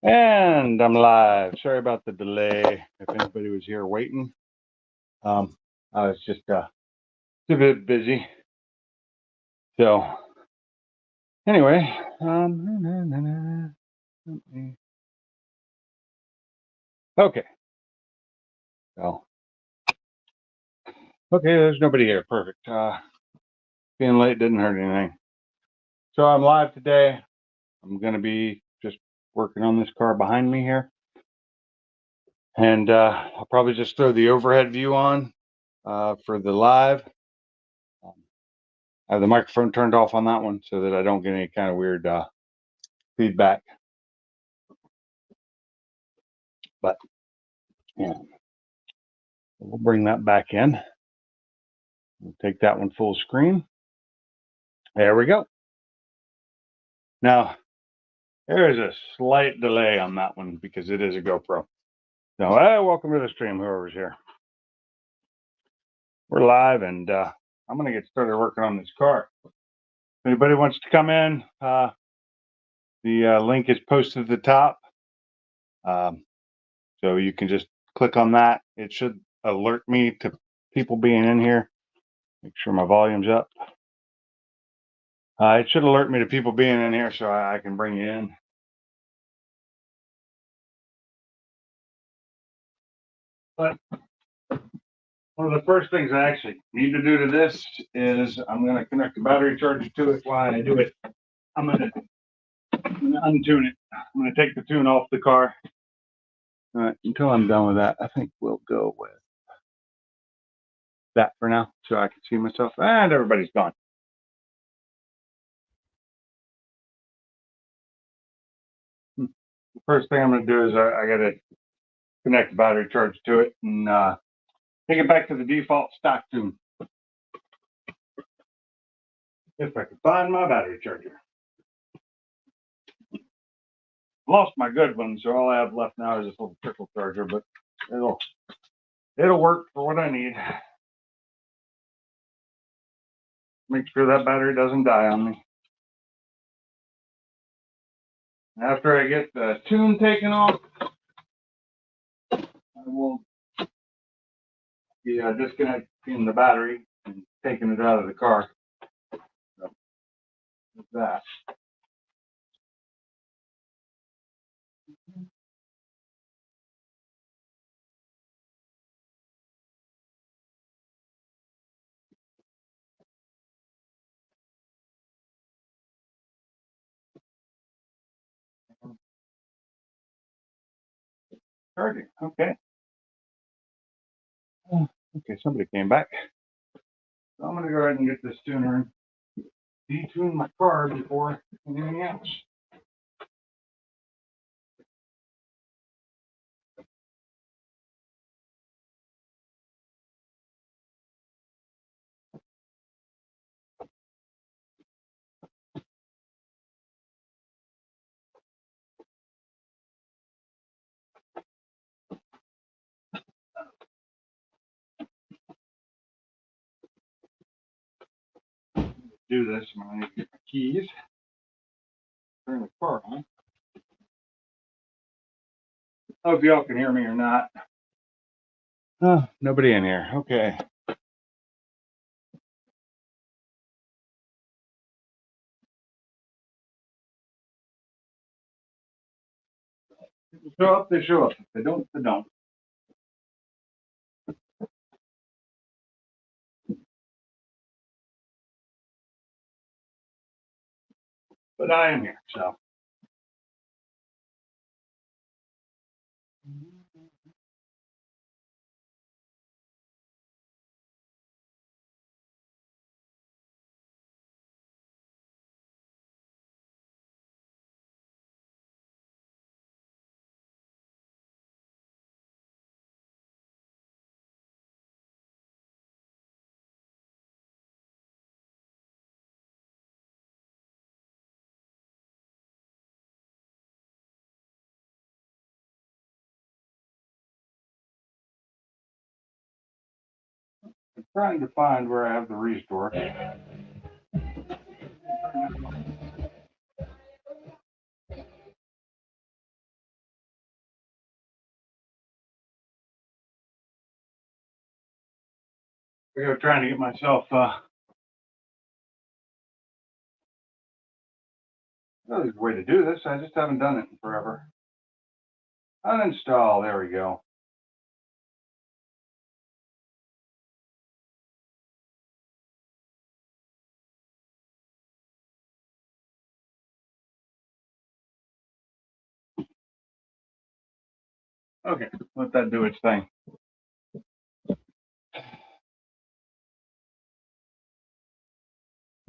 And I'm live. Sorry about the delay. If anybody was here waiting, I was just a bit busy. So anyway, okay. So okay, there's nobody here. Perfect. Being late didn't hurt anything. So I'm live today. I'm gonna be just working on this car behind me here, and I'll probably just throw the overhead view on for the live. I have the microphone turned off on that one so that I don't get any kind of weird feedback. But yeah, we'll bring that back in. We'll take that one full screen. There we go. Now, there is a slight delay on that one because it is a GoPro. So, welcome to the stream, whoever's here. We're live, and I'm going to get started working on this car. If anybody wants to come in, the link is posted at the top. So you can just click on that. It should alert me to people being in here. Make sure my volume's up. It should alert me to people being in here so I can bring you in. But one of the first things I actually need to do to this is I'm going to connect the battery charger to it. While I do it, I'm going to untune it. I'm going to take the tune off the car. All right, until I'm done with that, I think we'll go with that for now so I can see myself. And everybody's gone. The first thing I'm going to do is I got to connect the battery charger to it and take it back to the default stock tune. If I can find my battery charger. Lost my good one, so all I have left now is this little trickle charger, but it'll work for what I need. Make sure that battery doesn't die on me. After I get the tune taken off, I will be disconnecting the battery and taking it out of the car. So, with that. Charging. Okay. Okay, somebody came back. So I'm going to go ahead and get this tuner and detune my car before anything else. Do this. I'm going to get my keys. Turn the car on. I hope y'all can hear me or not. Oh, nobody in here. Okay. If they show up, they show up. If they don't, they don't. But I am here, so. I'm trying to find where I have the restore. I'm trying to get myself there's a way to do this. I just haven't done it in forever. Uninstall. There we go. Okay, let that do its thing.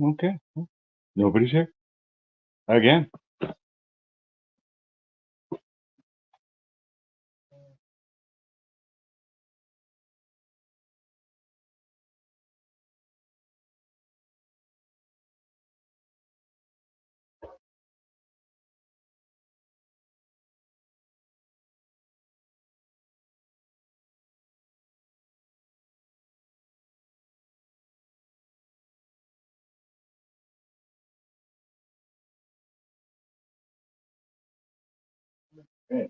Okay, nobody's here again. Okay.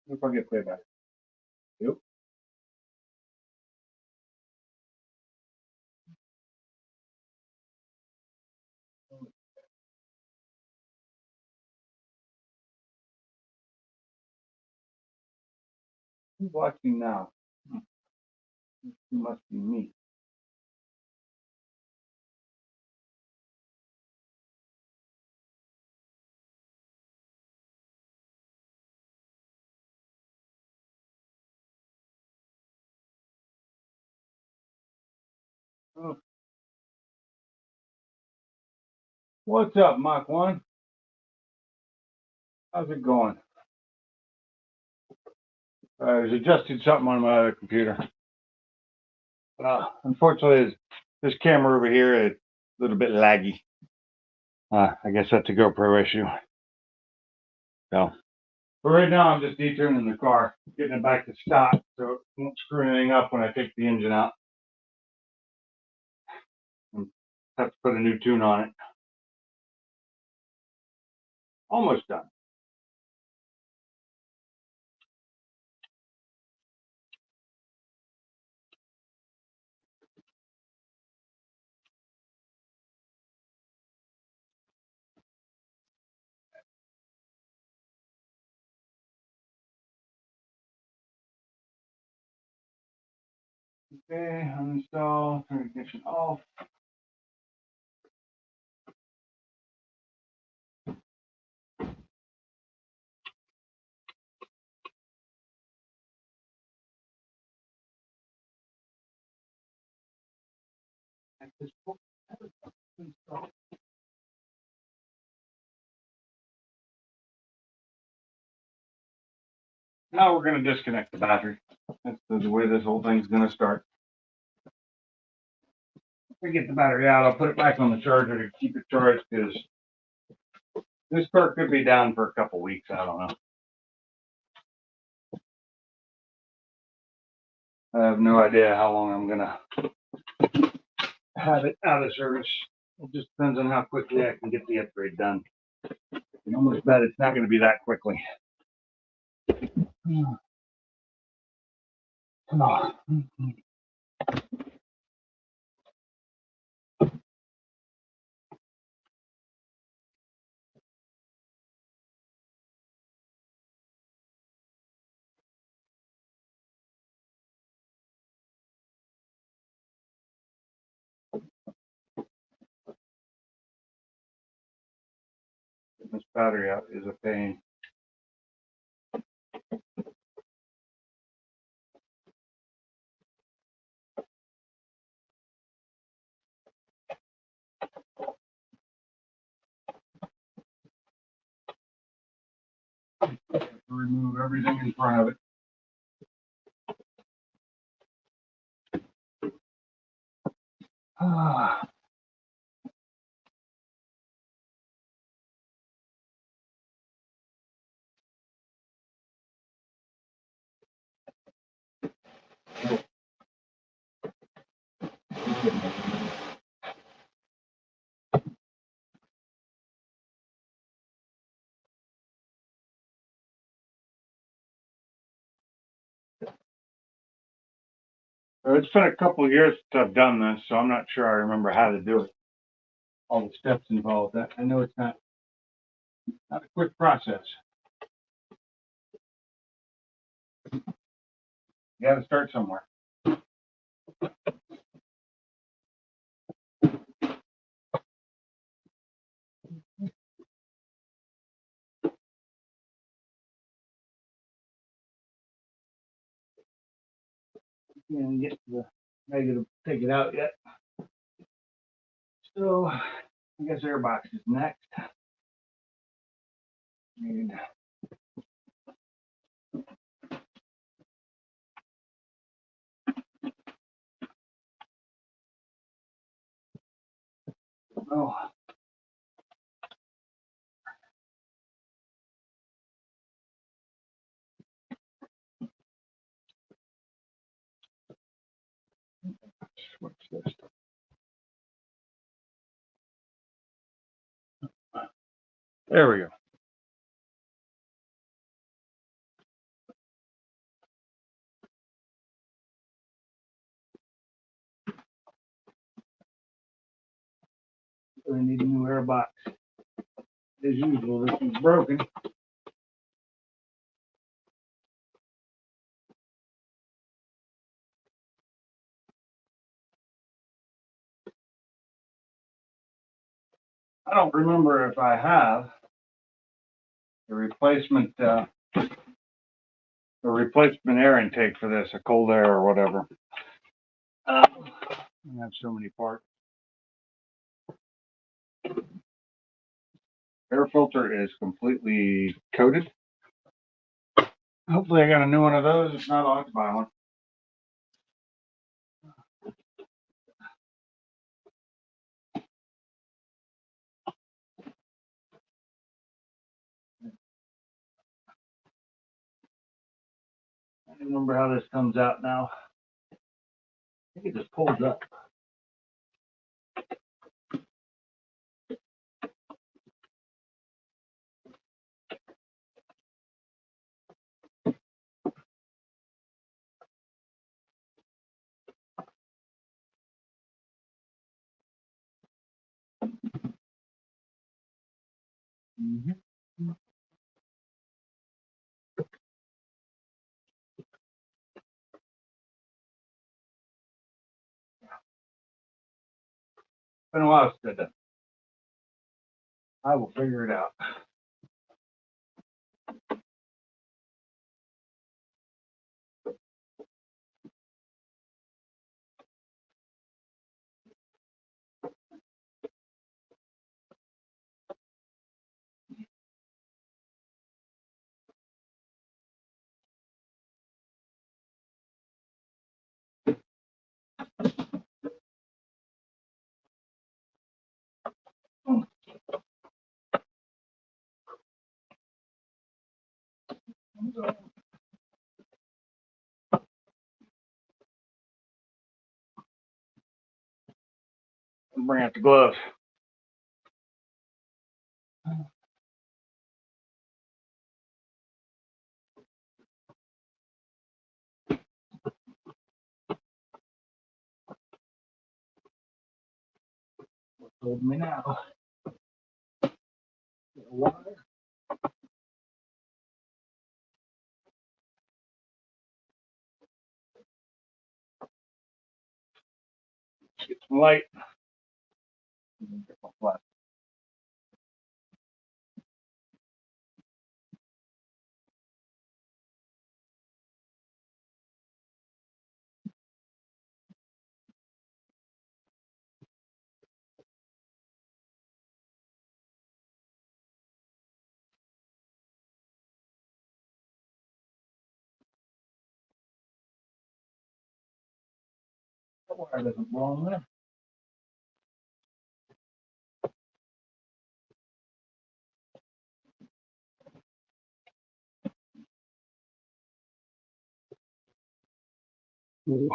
If I get playback. Yep. Who's watching now? It must be me. Oh. What's up, Mach 1? How's it going? I was adjusting something on my other computer. Unfortunately, this camera over here is a little bit laggy. I guess that's a GoPro issue. So, but right now I'm just detuning the car, getting it back to stock so it won't screw anything up when I take the engine out. And have to put a new tune on it. Almost done. Okay, uninstall, turn ignition off. Now we're going to disconnect the battery. That's the way this whole thing's going to start. If we get the battery out, I'll put it back on the charger to keep it charged because this car could be down for a couple weeks. I don't know. I have no idea how long I'm going to have it out of service. It just depends on how quickly I can get the upgrade done. I can almost bet it's not going to be that quickly. Come on. Getting this battery out is a pain. Remove everything in front of it. It's been a couple of years since I've done this, so I'm not sure I remember how to do it. All the steps involved. I know it's not a quick process. You got to start somewhere. Can't get to the negative, take it out yet. So I guess airbox is next. And oh, what's this? There we go. I need a new airbox. As usual, this is broken. I don't remember if I have the replacement air intake for this, a cold air or whatever. I have so many parts. Air filter is completely coated. Hopefully I got a new one of those. If not, I'll have to buy one. I don't remember how this comes out now. I think it just pulls up. Mm-hmm. Been a while since I did that. I will figure it out. Bring out the gloves. What's holding me now? Water. Get some light. Get my flash. That wire doesn't belong there. Ooh.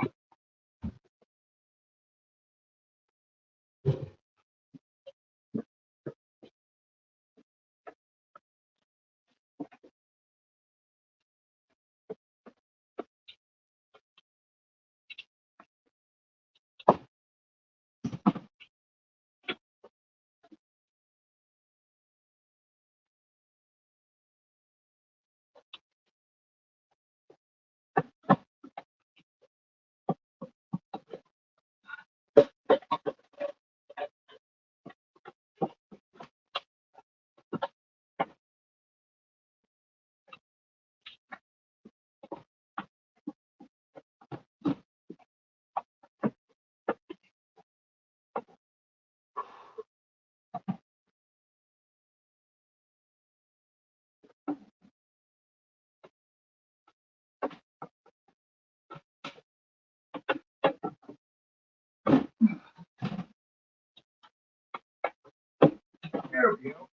There we go.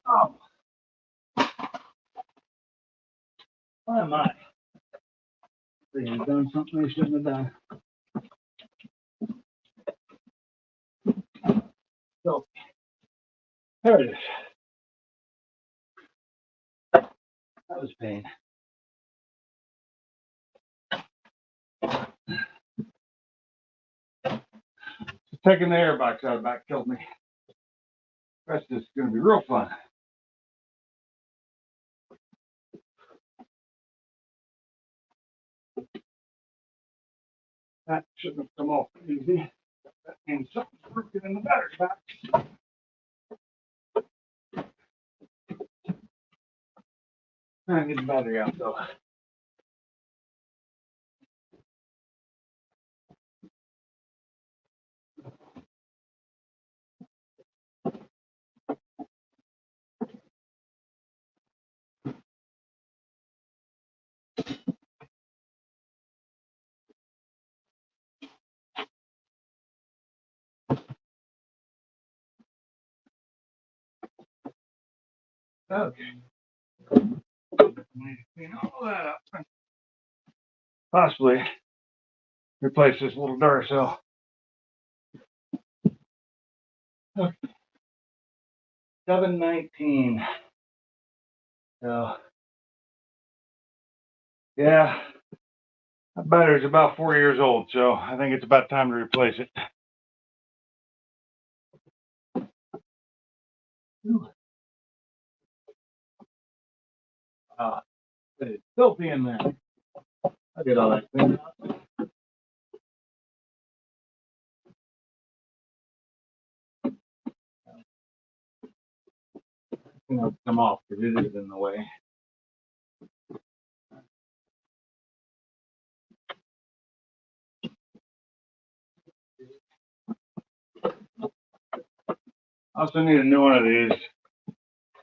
Oh, why am I? I've done something I shouldn't have done. So, there it is. That was pain. Taking the air box out of the back killed me. The rest is going to be real fun. That shouldn't have come off easy. That means something's broken in the battery box. I get the battery out though. Okay. Need to clean all that up. Possibly replace this little Duracell. Okay. 719. So, yeah, that battery's about 4 years old, so I think it's about time to replace it. It's filthy in there. I get all that cleaned out. It'll come off because it is in the way. I also need a new one of these.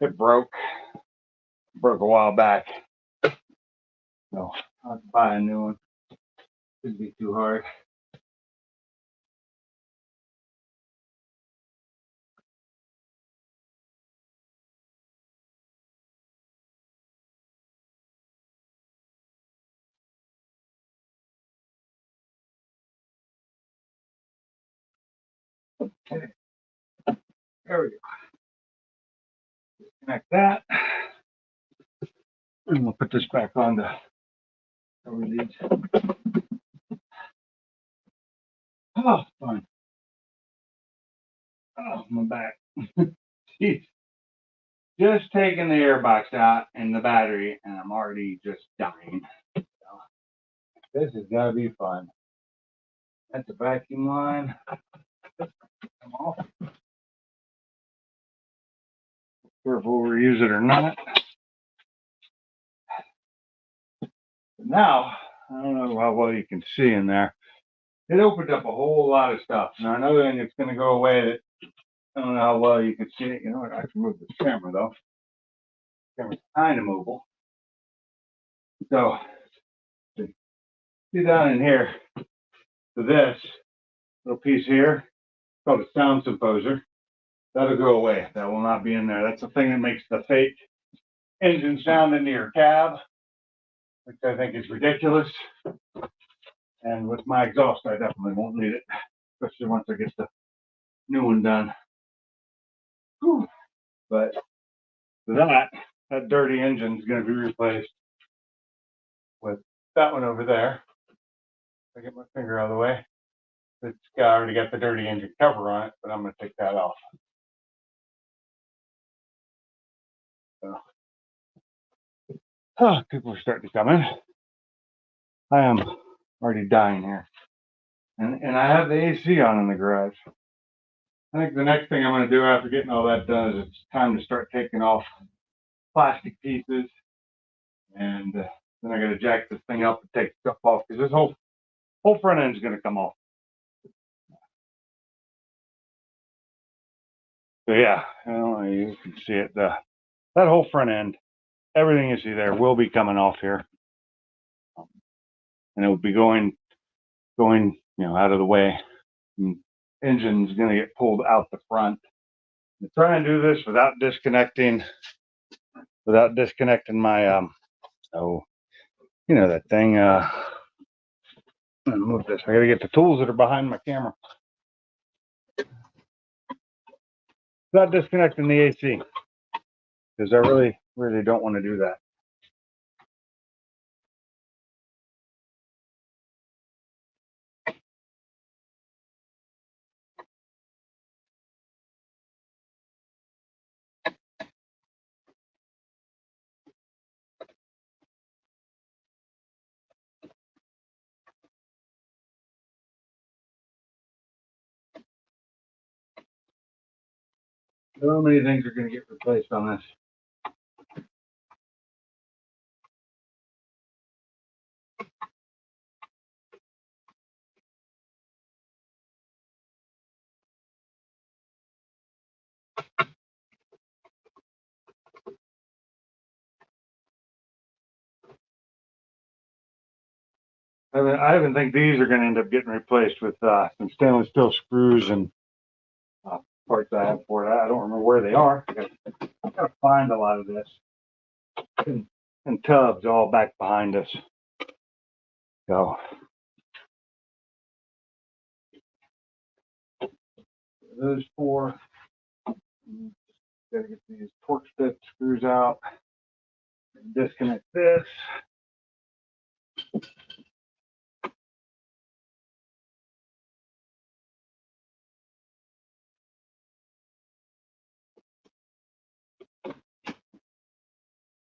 It broke a while back. So I'll have to buy a new one. Shouldn't be too hard. Okay. There we go. Connect that. And we'll put this back on to cover these. Oh, fun. Oh, my back. Jeez. Just taking the air box out and the battery, and I'm already just dying. So, this is gonna be fun. That's a vacuum line. Come off. Careful we use it or not. Now, I don't know how well you can see in there. It opened up a whole lot of stuff. Now another thing that's gonna go away that I don't know how well you can see it. You know what? I can move the camera though. The camera's kind of mobile. So see down in here, so this little piece here called a sound composer. That'll go away. That will not be in there. That's the thing that makes the fake engine sound into your cab, which I think is ridiculous. And with my exhaust, I definitely won't need it, especially once I get the new one done. Whew. But that dirty engine is going to be replaced with that one over there. I get my finger out of the way. It's already got the dirty engine cover on it, but I'm going to take that off. So, people are starting to come in. I am already dying here. And I have the AC on in the garage. I think the next thing I'm going to do after getting all that done is it's time to start taking off plastic pieces. And then I got to jack this thing up and take stuff off because this whole front end is going to come off. So yeah, you can see it. That whole front end everything you see there will be coming off here, and it will be going, out of the way. And engine's going to get pulled out the front. I'm trying to do this without disconnecting my that thing. Move this. I got to get the tools that are behind my camera. Without disconnecting the AC, because I really don't want to do that. So many things are going to get replaced on this. I even think these are going to end up getting replaced with some stainless steel screws and parts I have for it. I don't remember where they are. I got to find a lot of this. And tubs all back behind us. So those four. Got to get these torque stud screws out. Disconnect this.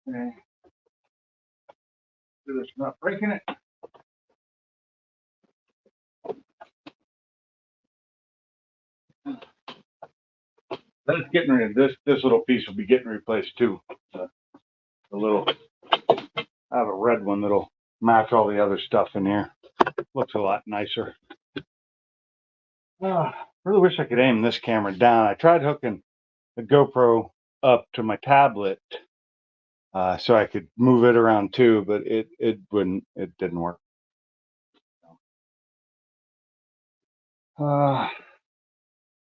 Okay. So it's not breaking it. That's getting rid of this little piece will be getting replaced too. The little, I have a red one that'll match all the other stuff in here. Looks a lot nicer. Really wish I could aim this camera down. I tried hooking the GoPro up to my tablet so I could move it around too, but it didn't work.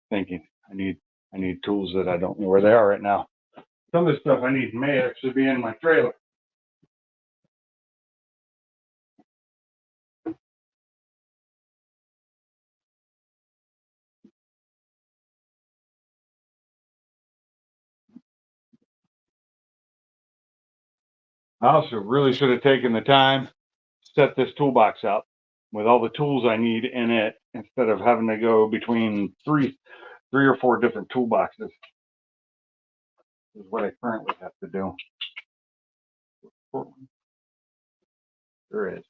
Thinking I need tools that I don't know where they are right now. Some of the stuff I need may actually be in my trailer. I also really should have taken the time to set this toolbox up with all the tools I need in it instead of having to go between three or four different toolboxes. Is what I currently have to do. There is.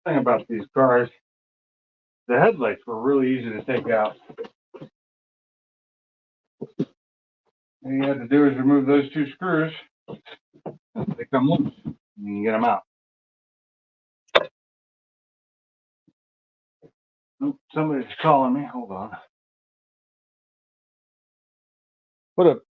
Thing about these cars, the headlights were really easy to take out. All you had to do is remove those two screws. They come loose. And you can get them out. Nope, somebody's calling me. Hold on. What up?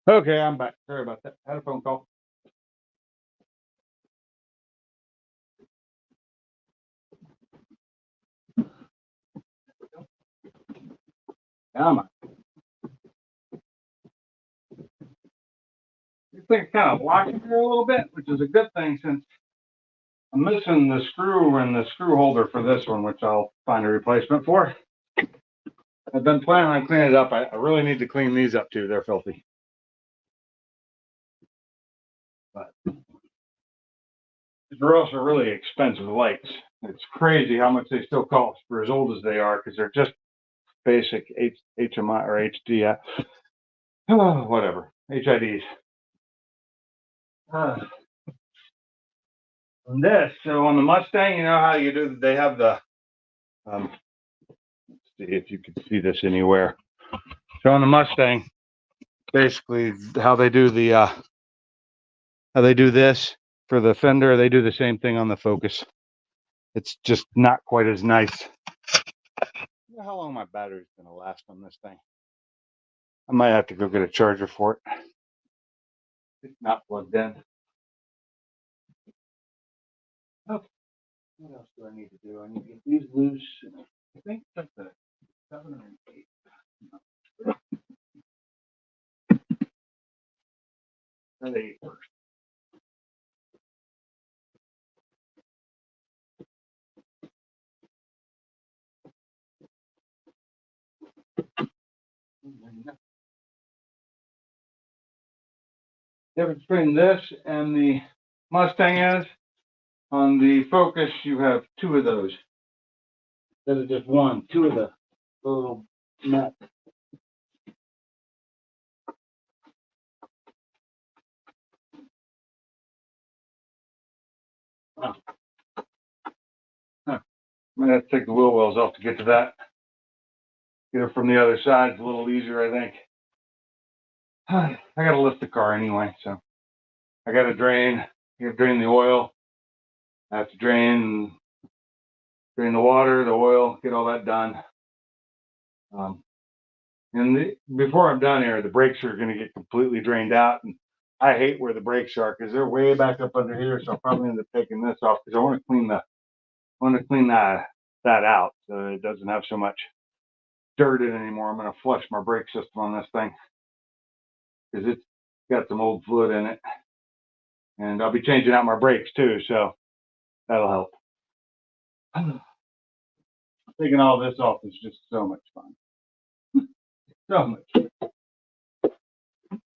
Okay, I'm back. Sorry about that. Had a phone call. Come on. This thing's kind of blocking here a little bit, which is a good thing since I'm missing the screw and the screw holder for this one, which I'll find a replacement for. I've been planning on cleaning it up. I really need to clean these up too. They're filthy. But they're also really expensive lights. It's crazy how much they still cost for as old as they are because they're just basic HMI or HD, whatever, HIDs. And this, so on the Mustang, you know how you do, they have the, let's see if you can see this anywhere. So on the Mustang, basically how they do the, how they do this for the fender, they do the same thing on the Focus. It's just not quite as nice. I don't know how long my battery's gonna last on this thing. I might have to go get a charger for it. It's not plugged in. Okay. What else do I need to do? I need to get these loose. I think that's a 7 or an 8. That 8 first. Difference between this and the Mustang is, on the Focus, you have 2 of those. Instead of just 1, 2 of the little nuts. Oh. Huh. I'm gonna have to take the wheel wells off to get to that. Get it from the other side. It's a little easier, I think. I gotta lift the car anyway, so I gotta drain. I gotta drain the oil. I have to drain the water, the oil, get all that done. And before I'm done here, the brakes are going to get completely drained out. And I hate where the brakes are because they're way back up under here. So I'll probably end up taking this off because I want to clean that out so it doesn't have so much dirt in it anymore. I'm going to flush my brake system on this thing because it's got some old fluid in it. And I'll be changing out my brakes too, so that'll help. Taking all this off is just so much fun. So much.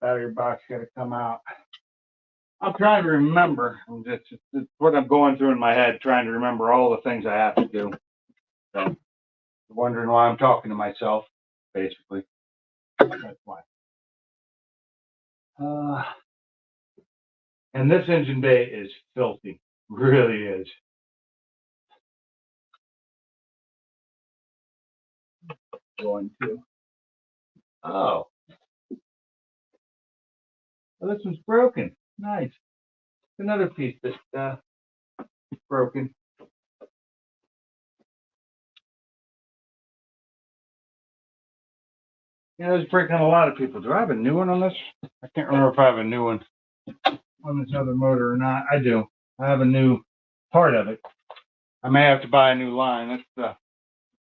Battery box got to come out. I'm trying to remember. It's what I'm going through in my head, trying to remember all the things I have to do. So, wondering why I'm talking to myself, basically. That's why. And this engine bay is filthy. Really is. Going to. Oh. Well, this one's broken. Nice. Another piece that's broken. You know, it's breaking a lot of people. Do I have a new one on this? I can't remember if I have a new one on this other motor or not. I do. I have a new part of it. I may have to buy a new line. That's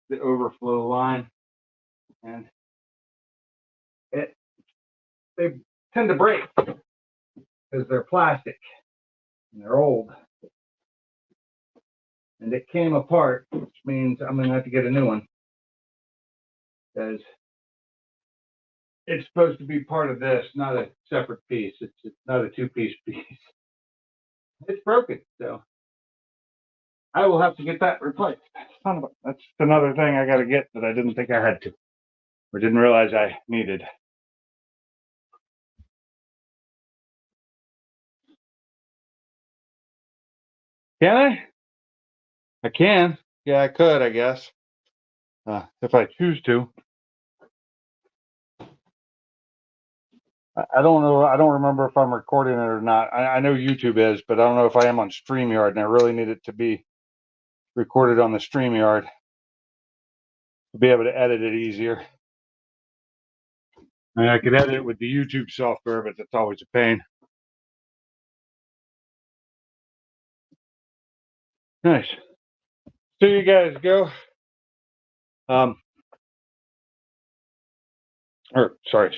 the overflow line. And they tend to break because they're plastic and they're old. And it came apart, which means I'm going to have to get a new one. Because it's supposed to be part of this, not a separate piece. It's not a 2-piece piece. It's broken, so I will have to get that replaced. That's another thing I got to get that I didn't think I had to, or didn't realize I needed. Can I? I can. Yeah, I could, I guess. If I choose to. I don't know. I don't remember if I'm recording it or not. I know YouTube is, but I don't know if I am on StreamYard, and I really need it to be recorded on the StreamYard to be able to edit it easier. And I could edit it with the YouTube software, but that's always a pain. Nice. So you guys go. So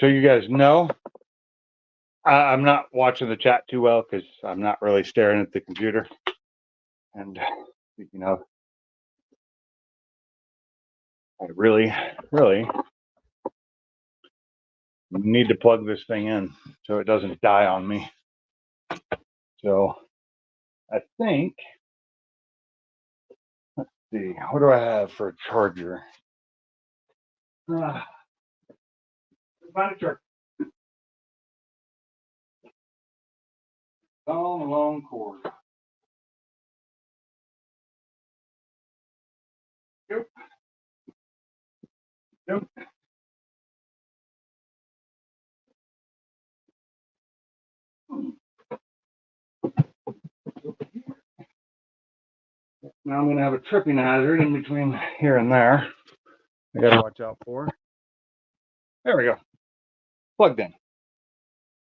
you guys know, I'm not watching the chat too well because I'm not really staring at the computer. And, you know, I really need to plug this thing in so it doesn't die on me. So I think, let's see, what do I have for a charger? Find a charger. Long cord. Yep. Now I'm going to have a tripping hazard in between here and there. I got to watch out for. There we go. Plugged in.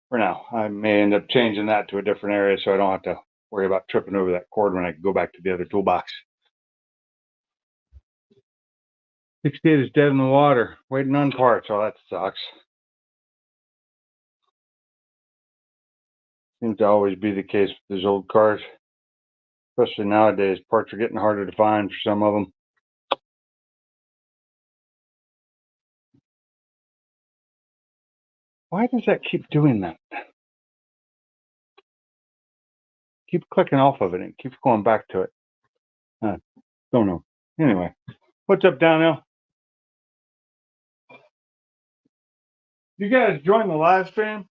For now, I may end up changing that to a different area so I don't have to worry about tripping over that cord when I go back to the other toolbox. 68 is dead in the water, waiting on parts. Oh, that sucks. Seems to always be the case with these old cars. Especially nowadays, parts are getting harder to find for some of them. Why does that keep doing that? Keep clicking off of it and it keeps going back to it. Don't know. Anyway, what's up, Downhill? You guys join the live stream?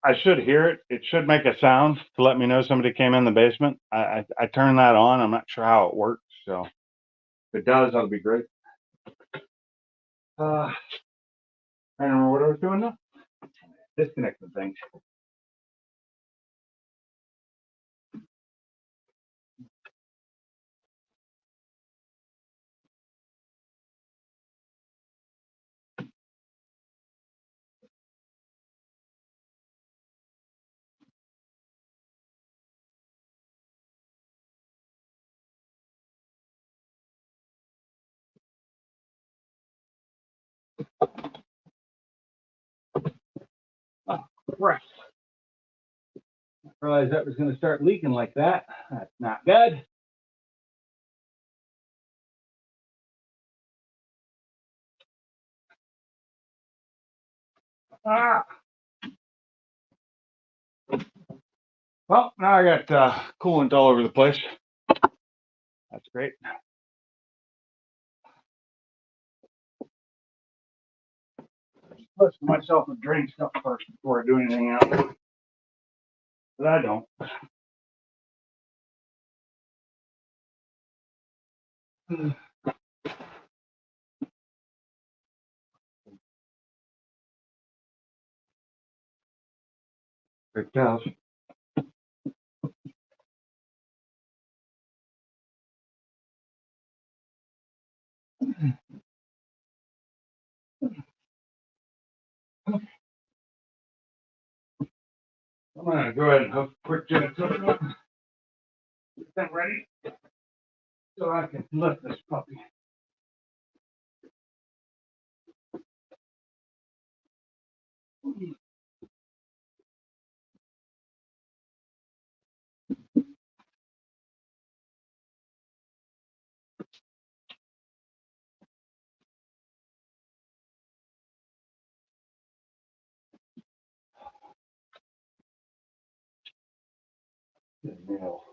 I should hear it. It should make a sound to let me know somebody came in the basement. I turned that on. I'm not sure how it works. So if it does, that'll be great. I don't remember what I was doing now. Disconnecting things. Oh, crap. I realized that was going to start leaking like that. That's not good. Ah. Well, now I got coolant all over the place. That's great. Let's myself a drain stuff first before I do anything else. But I don't. Great cows. I'm gonna go ahead and hook a quick generator up. Get that ready so I can lift this puppy. Good nail.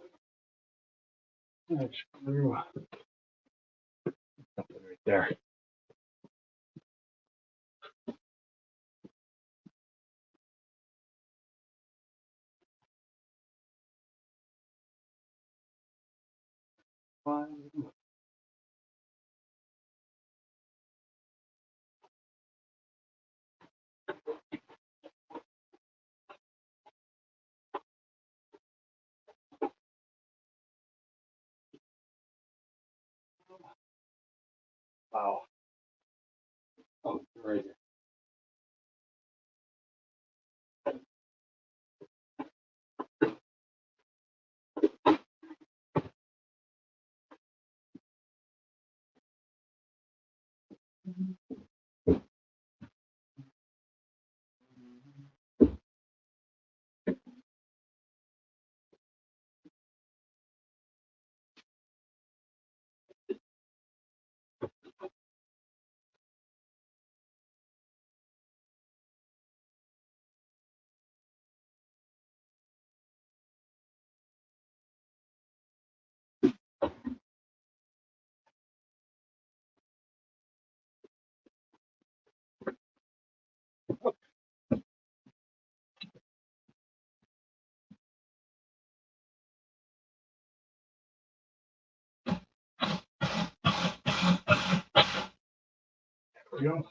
That screw. Something right there. Fine. Wow. Oh, right here. we go.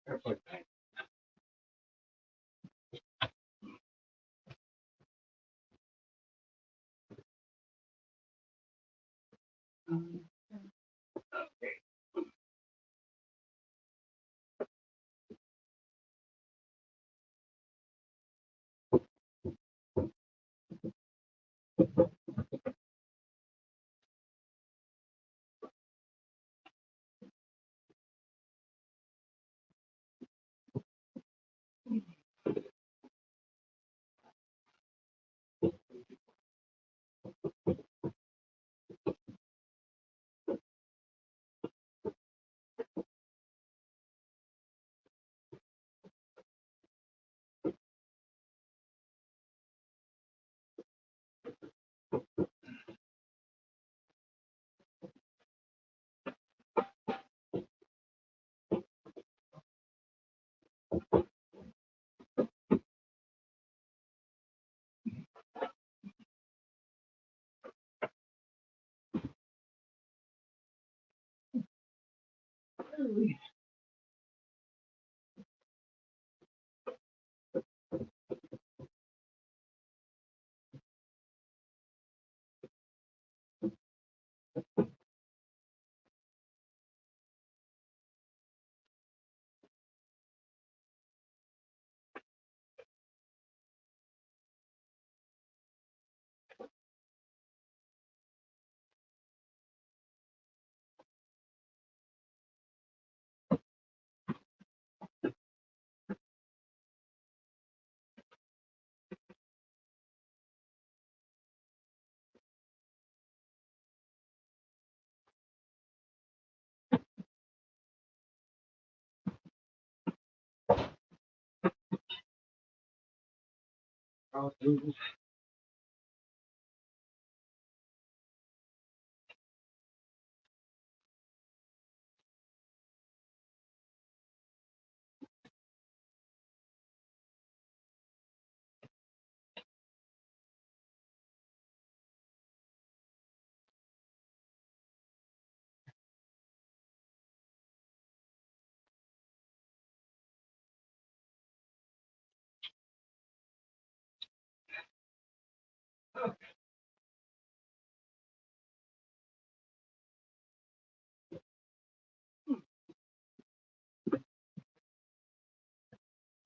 That's like that.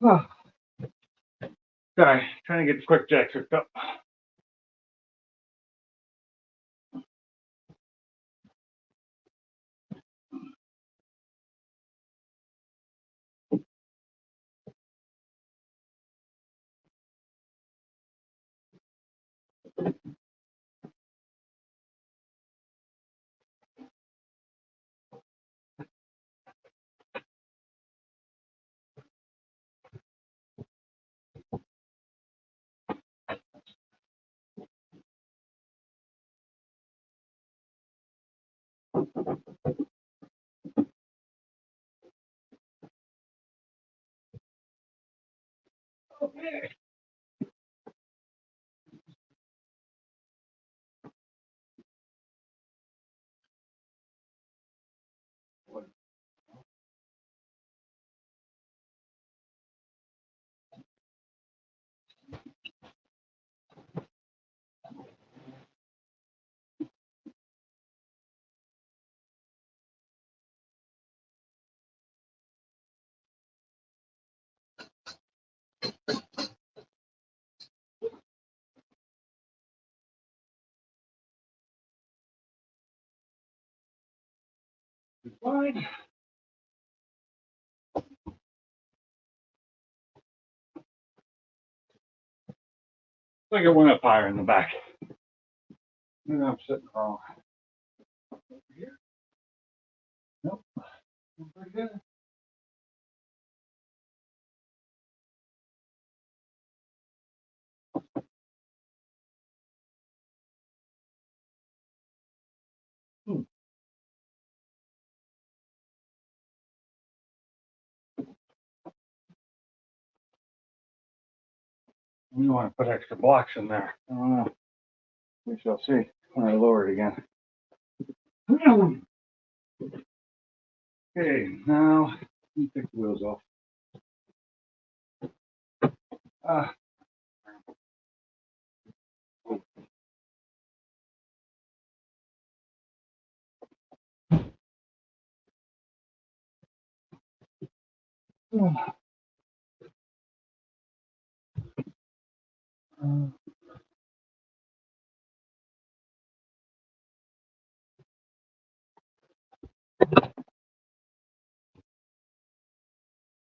Oh, sorry, trying to get the quick jack hooked up. Okay. Fine. I got one up higher in the back. Maybe I'm sitting wrong. Over here? Nope. Pretty good. We want to put extra blocks in there. I don't know. We shall see when I lower it again. Okay, now let me take the wheels off. Uh,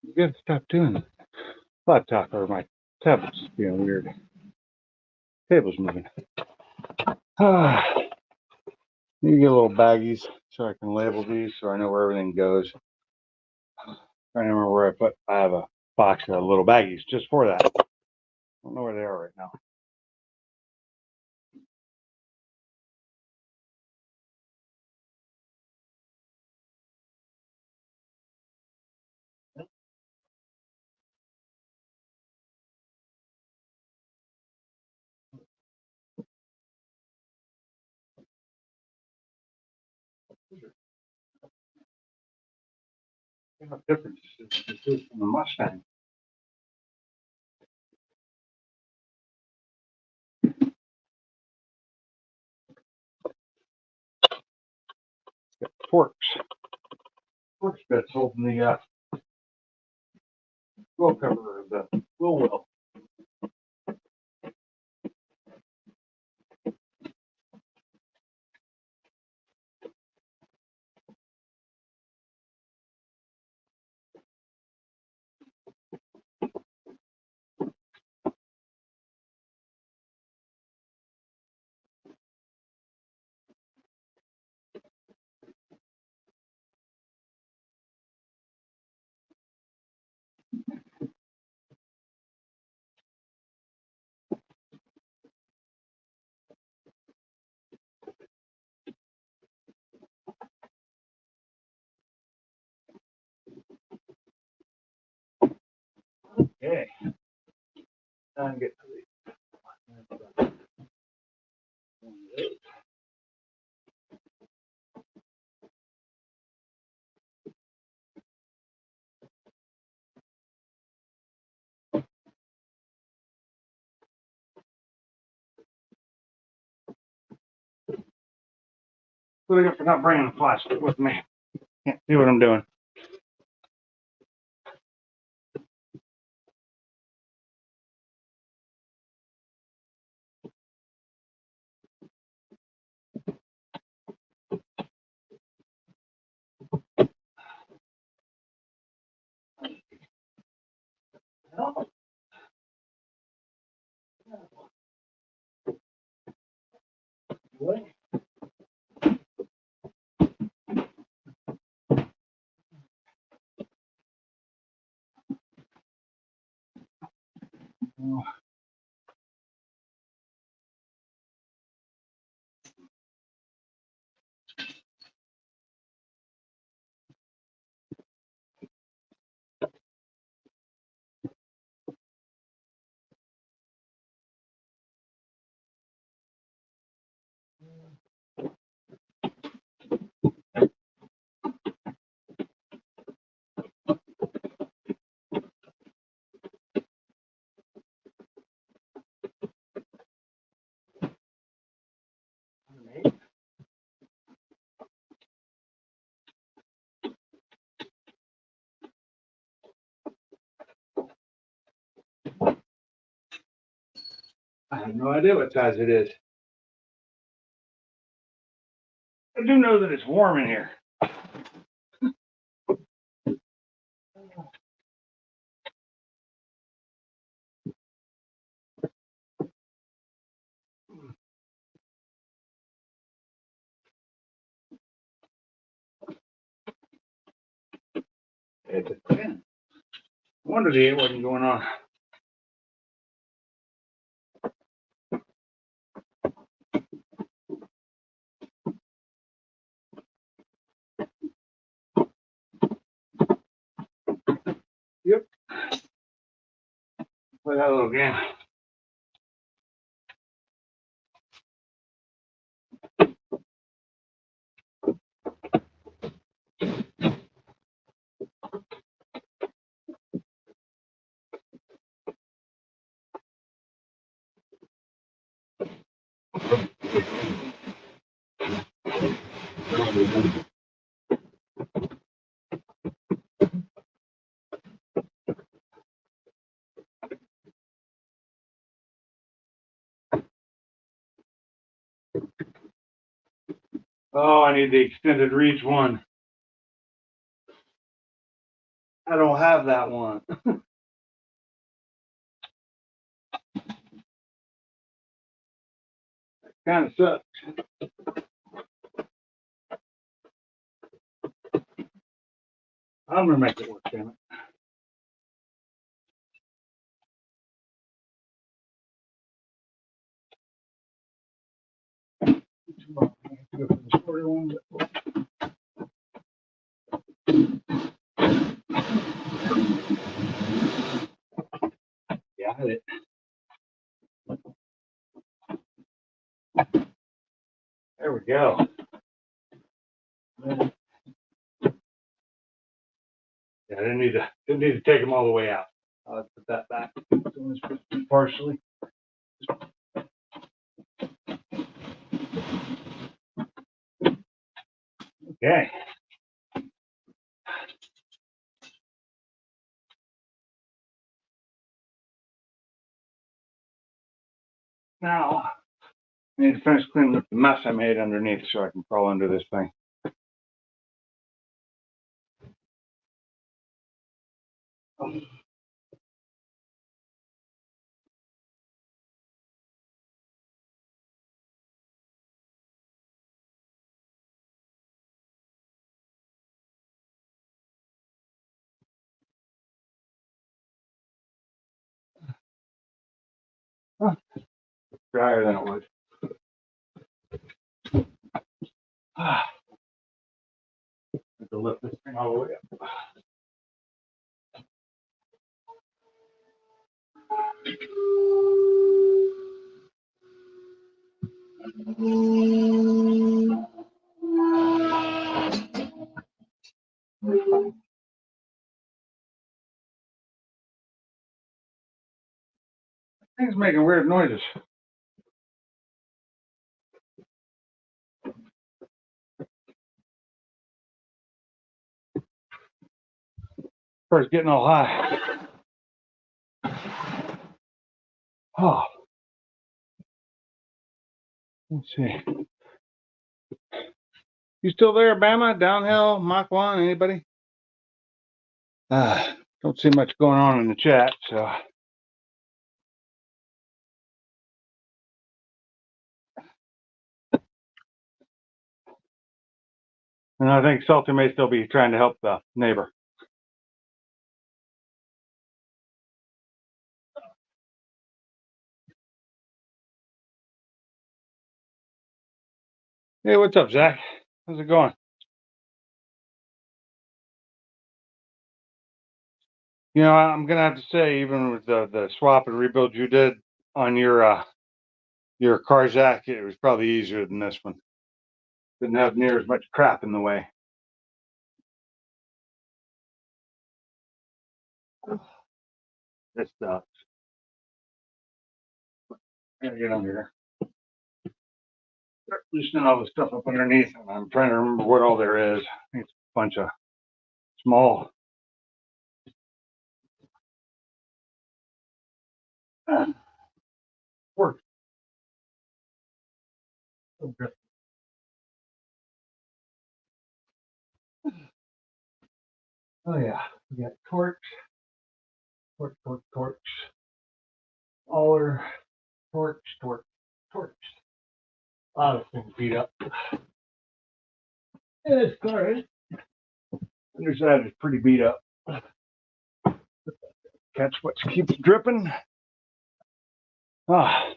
you gotta stop doing that. Laptop or my tablet's being weird. Table's moving. You get little baggies so I can label these so I know where everything goes. Trying to remember where I have a box of little baggies just for that. I don't know where they are right now. What difference this is from the Mustang? Forks. Forks bits holding the wheel cover of the wheel well. Okay. Time to get to the. What do I got for not bringing the plastic with me? Can't see what I'm doing. What? I have no idea what size it is. I do know that it's warm in here. It's a 10. I wonder the 8 wasn't going on. Yep. Play that little game. Oh, I need the extended reach one. I don't have that one. Kind of sucks. I'm gonna make it work, damn it. Go for the shorter one. Got it. There we go. Yeah, I didn't need to take them all the way out. I'll put that back partially. Okay. Now I need to finish cleaning up the mess I made underneath so I can crawl under this thing. Huh, drier than it was. I have to lift this thing all the way up. Thing's making weird noises. First getting all high. Oh, let's see. You still there, Bama? Downhill, Mach 1, anybody? Don't see much going on in the chat, so. And I think Salty may still be trying to help the neighbor. Hey, what's up, Zach? How's it going? You know, I'm gonna have to say, even with the swap and rebuild you did on your car, Zach, it was probably easier than this one. Didn't have near as much crap in the way. This stuff. Gotta get under here. Start loosening all the stuff up underneath, and I'm trying to remember what all there is. I think it's a bunch of small. Work. Okay. Oh yeah, we got torch, aller, torch. A lot of things beat up. Yeah, this car is. Underside is pretty beat up. Catch what keeps dripping. Ah,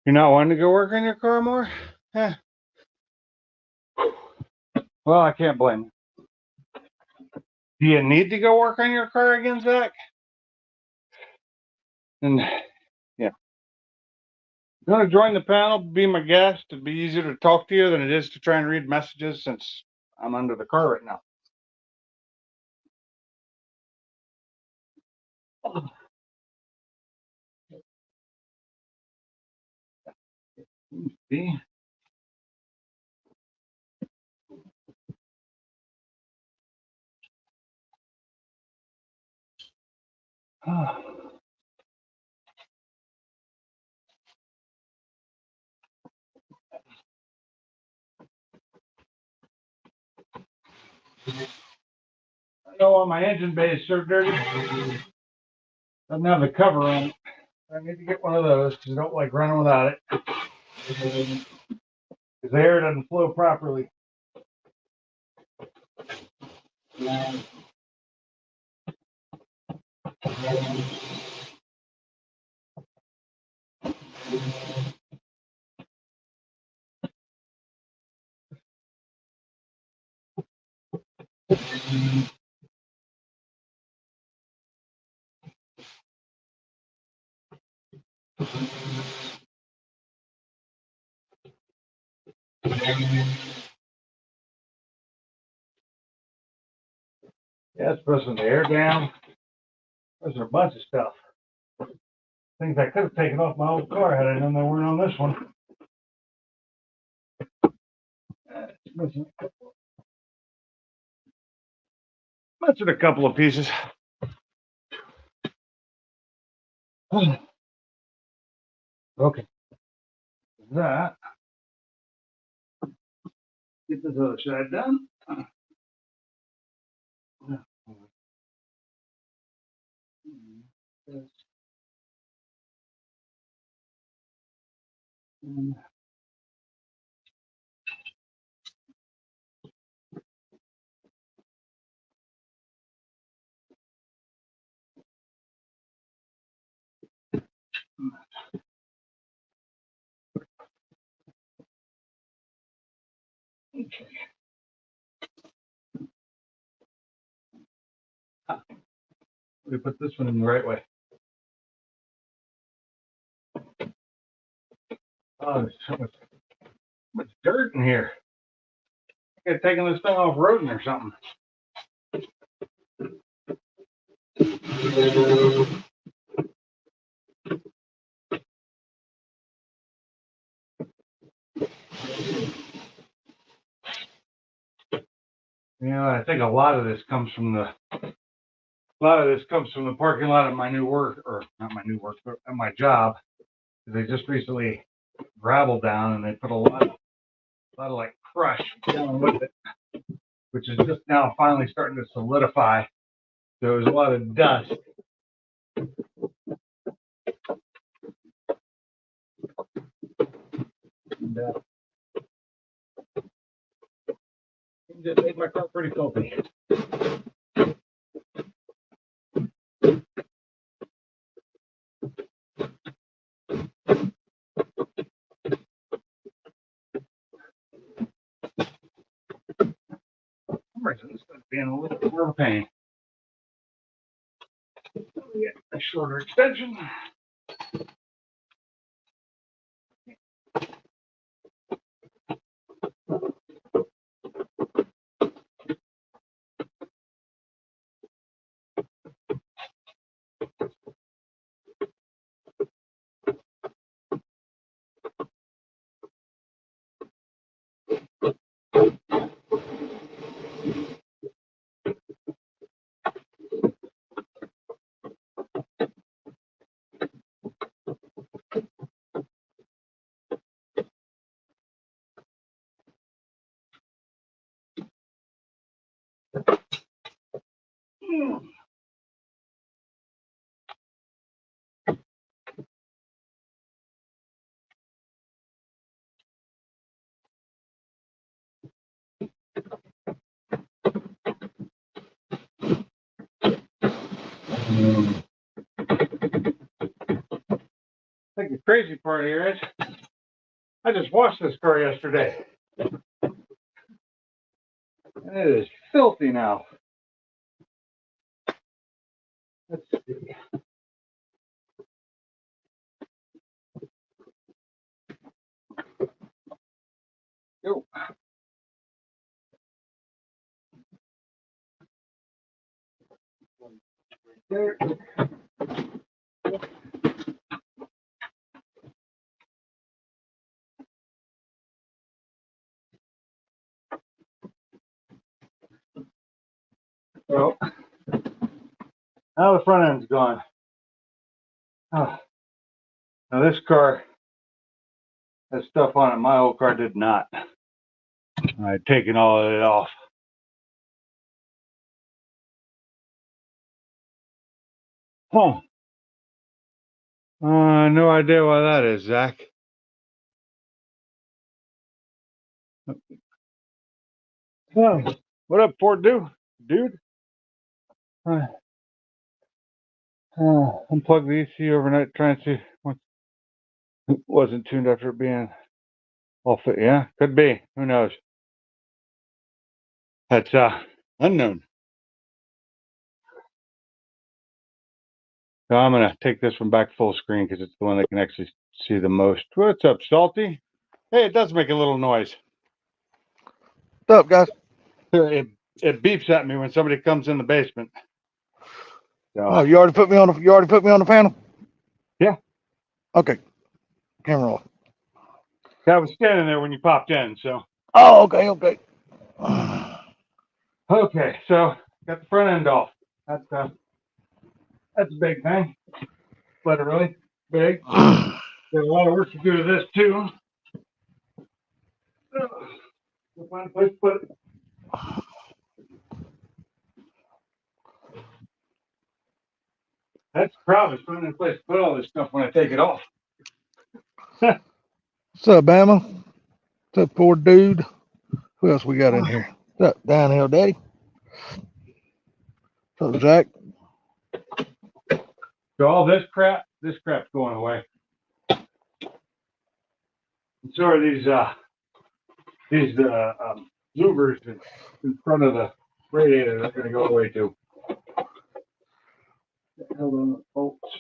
you're not wanting to go work on your car more? Eh. Well, I can't blame you. Do you need to go work on your car again, Zach? And yeah, you want to join the panel, be my guest. It'd be easier to talk to you than it is to try and read messages since I'm under the car right now. See? I know why my engine bay is so dirty. Doesn't have the cover on it. I need to get one of those because I don't like running without it. Because the air doesn't flow properly. Yeah, it's pressing the air down. There's a bunch of stuff. Things I could have taken off my old car had I known they weren't on this one. Missing a couple of pieces. Okay. That. Get this other side done. Okay. We put this one in the right way. Oh, there's so much dirt in here. I could have taken this thing off roading or something. You know, I think a lot of this comes from the parking lot of my new work, or not my new work, but at my job. They just recently gravel down and they put a lot of like crush down with it, which is just now finally starting to solidify. So there's a lot of dust. And, it made my car pretty filthy. This is being a little bit more of a pain. We get a shorter extension. I think the crazy part here is I just washed this car yesterday. And it is filthy now. Let's see. Go. There. So now the front end's gone. Oh. Now this car has stuff on it. My old car did not. I had taken all of it off. Huh. No idea why that is, Zach. Oh, what up, Fort Dude? Unplug the ECU overnight, try and see what wasn't tuned after it being all fit. Yeah, could be. Who knows? That's unknown. So I'm gonna take this one back full screen because it's the one that can actually see the most. What's up, Salty? Hey, it does make a little noise. What's up, guys? It beeps at me when somebody comes in the basement. So, Oh, you already put me on the panel? Yeah. Okay. Camera off. I was standing there when you popped in, so. Oh, okay. Okay, so got the front end off. That's a big thing. Literally big. Got a lot of work to do to this too. We'll find a place to put it. That's the problem, is finding a place to put all this stuff when I take it off. What's up, Bama? What's up, poor dude? Who else we got in here? What's up, Downhill Daddy? What's up, Zach? So all this crap's going away. And so are these louvers in front of the radiator are going to go away too. Hold on, folks.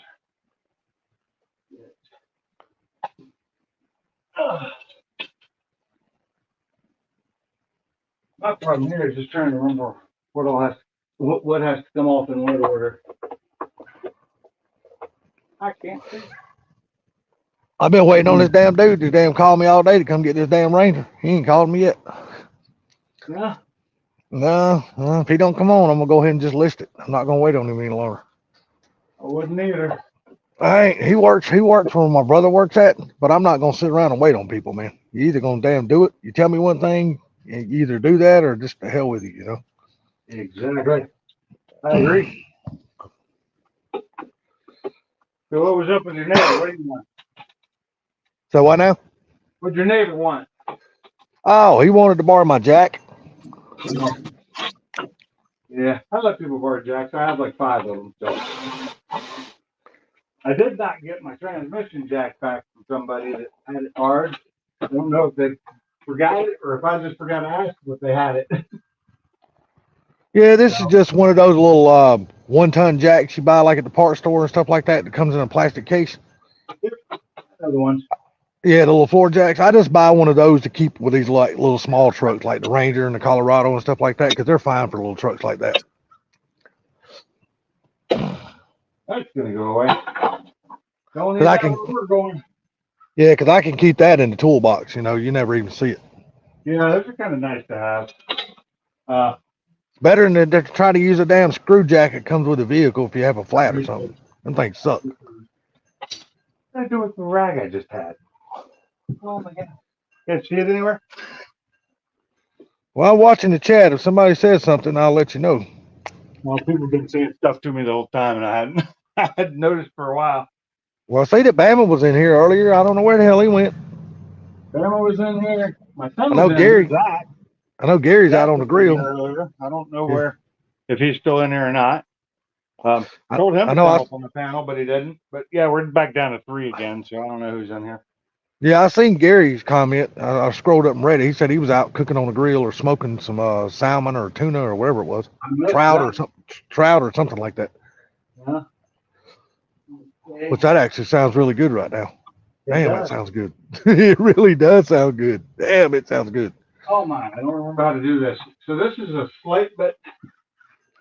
My problem here is just trying to remember what has to come off in what order. I can't see. I've been waiting on this damn dude. This damn called me all day to come get this damn Ranger. He ain't called me yet. Yeah. No, if he don't come on, I'm gonna go ahead and just list it. I'm not gonna wait on him any longer. I wouldn't either. He works where my brother works at, but I'm not gonna sit around and wait on people, man. You either gonna damn do it. You tell me one thing, you either do that or just the hell with you, you know. Exactly. I agree. So what was up with your neighbor? What do you want? So what now? What'd your neighbor want? Oh, he wanted to borrow my jack. Yeah, I let people borrow jacks. I have like 5 of them. So I did not get my transmission jack back from somebody that had it hard. I don't know if they forgot it or if I just forgot to ask them if they had it. Yeah, this is just one of those little 1-ton jacks you buy like at the parts store and stuff like that. That comes in a plastic case. Other ones. Yeah, the little floor jacks. I just buy one of those to keep with these like little small trucks, like the Ranger and the Colorado and stuff like that, because they're fine for little trucks like that. That's gonna go away. Don't need 'Cause I that can- where we're going. Yeah, because I can keep that in the toolbox. You know, you never even see it. Yeah, those are kind of nice to have. Better than to try to use a damn screw jack that comes with a vehicle if you have a flat or something. Them things suck. What did I do with the rag I just had? Oh my god. Can't see it anywhere? Well, I'm watching the chat. If somebody says something, I'll let you know. Well, people have been saying stuff to me the whole time, and I hadn't noticed for a while. Well, I see that Bama was in here earlier. I don't know where the hell he went. Bama was in here. My son was I know in Gary. here. Zach. I know Gary's out on the Zach was in grill. here earlier. I don't know Yeah. if he's still in here or not. I told him to I come know up on the panel, but he didn't. But yeah, we're back down to 3 again, so I don't know who's in here. Yeah, I seen Gary's comment. I scrolled up and read it. He said he was out cooking on the grill or smoking some salmon or tuna or whatever it was, trout or something like that. Yeah. Okay. Which that actually sounds really good right now. Damn, does. it sounds good. It really does sound good. Damn, it sounds good. Oh my, I don't remember how to do this. So this is a slate, but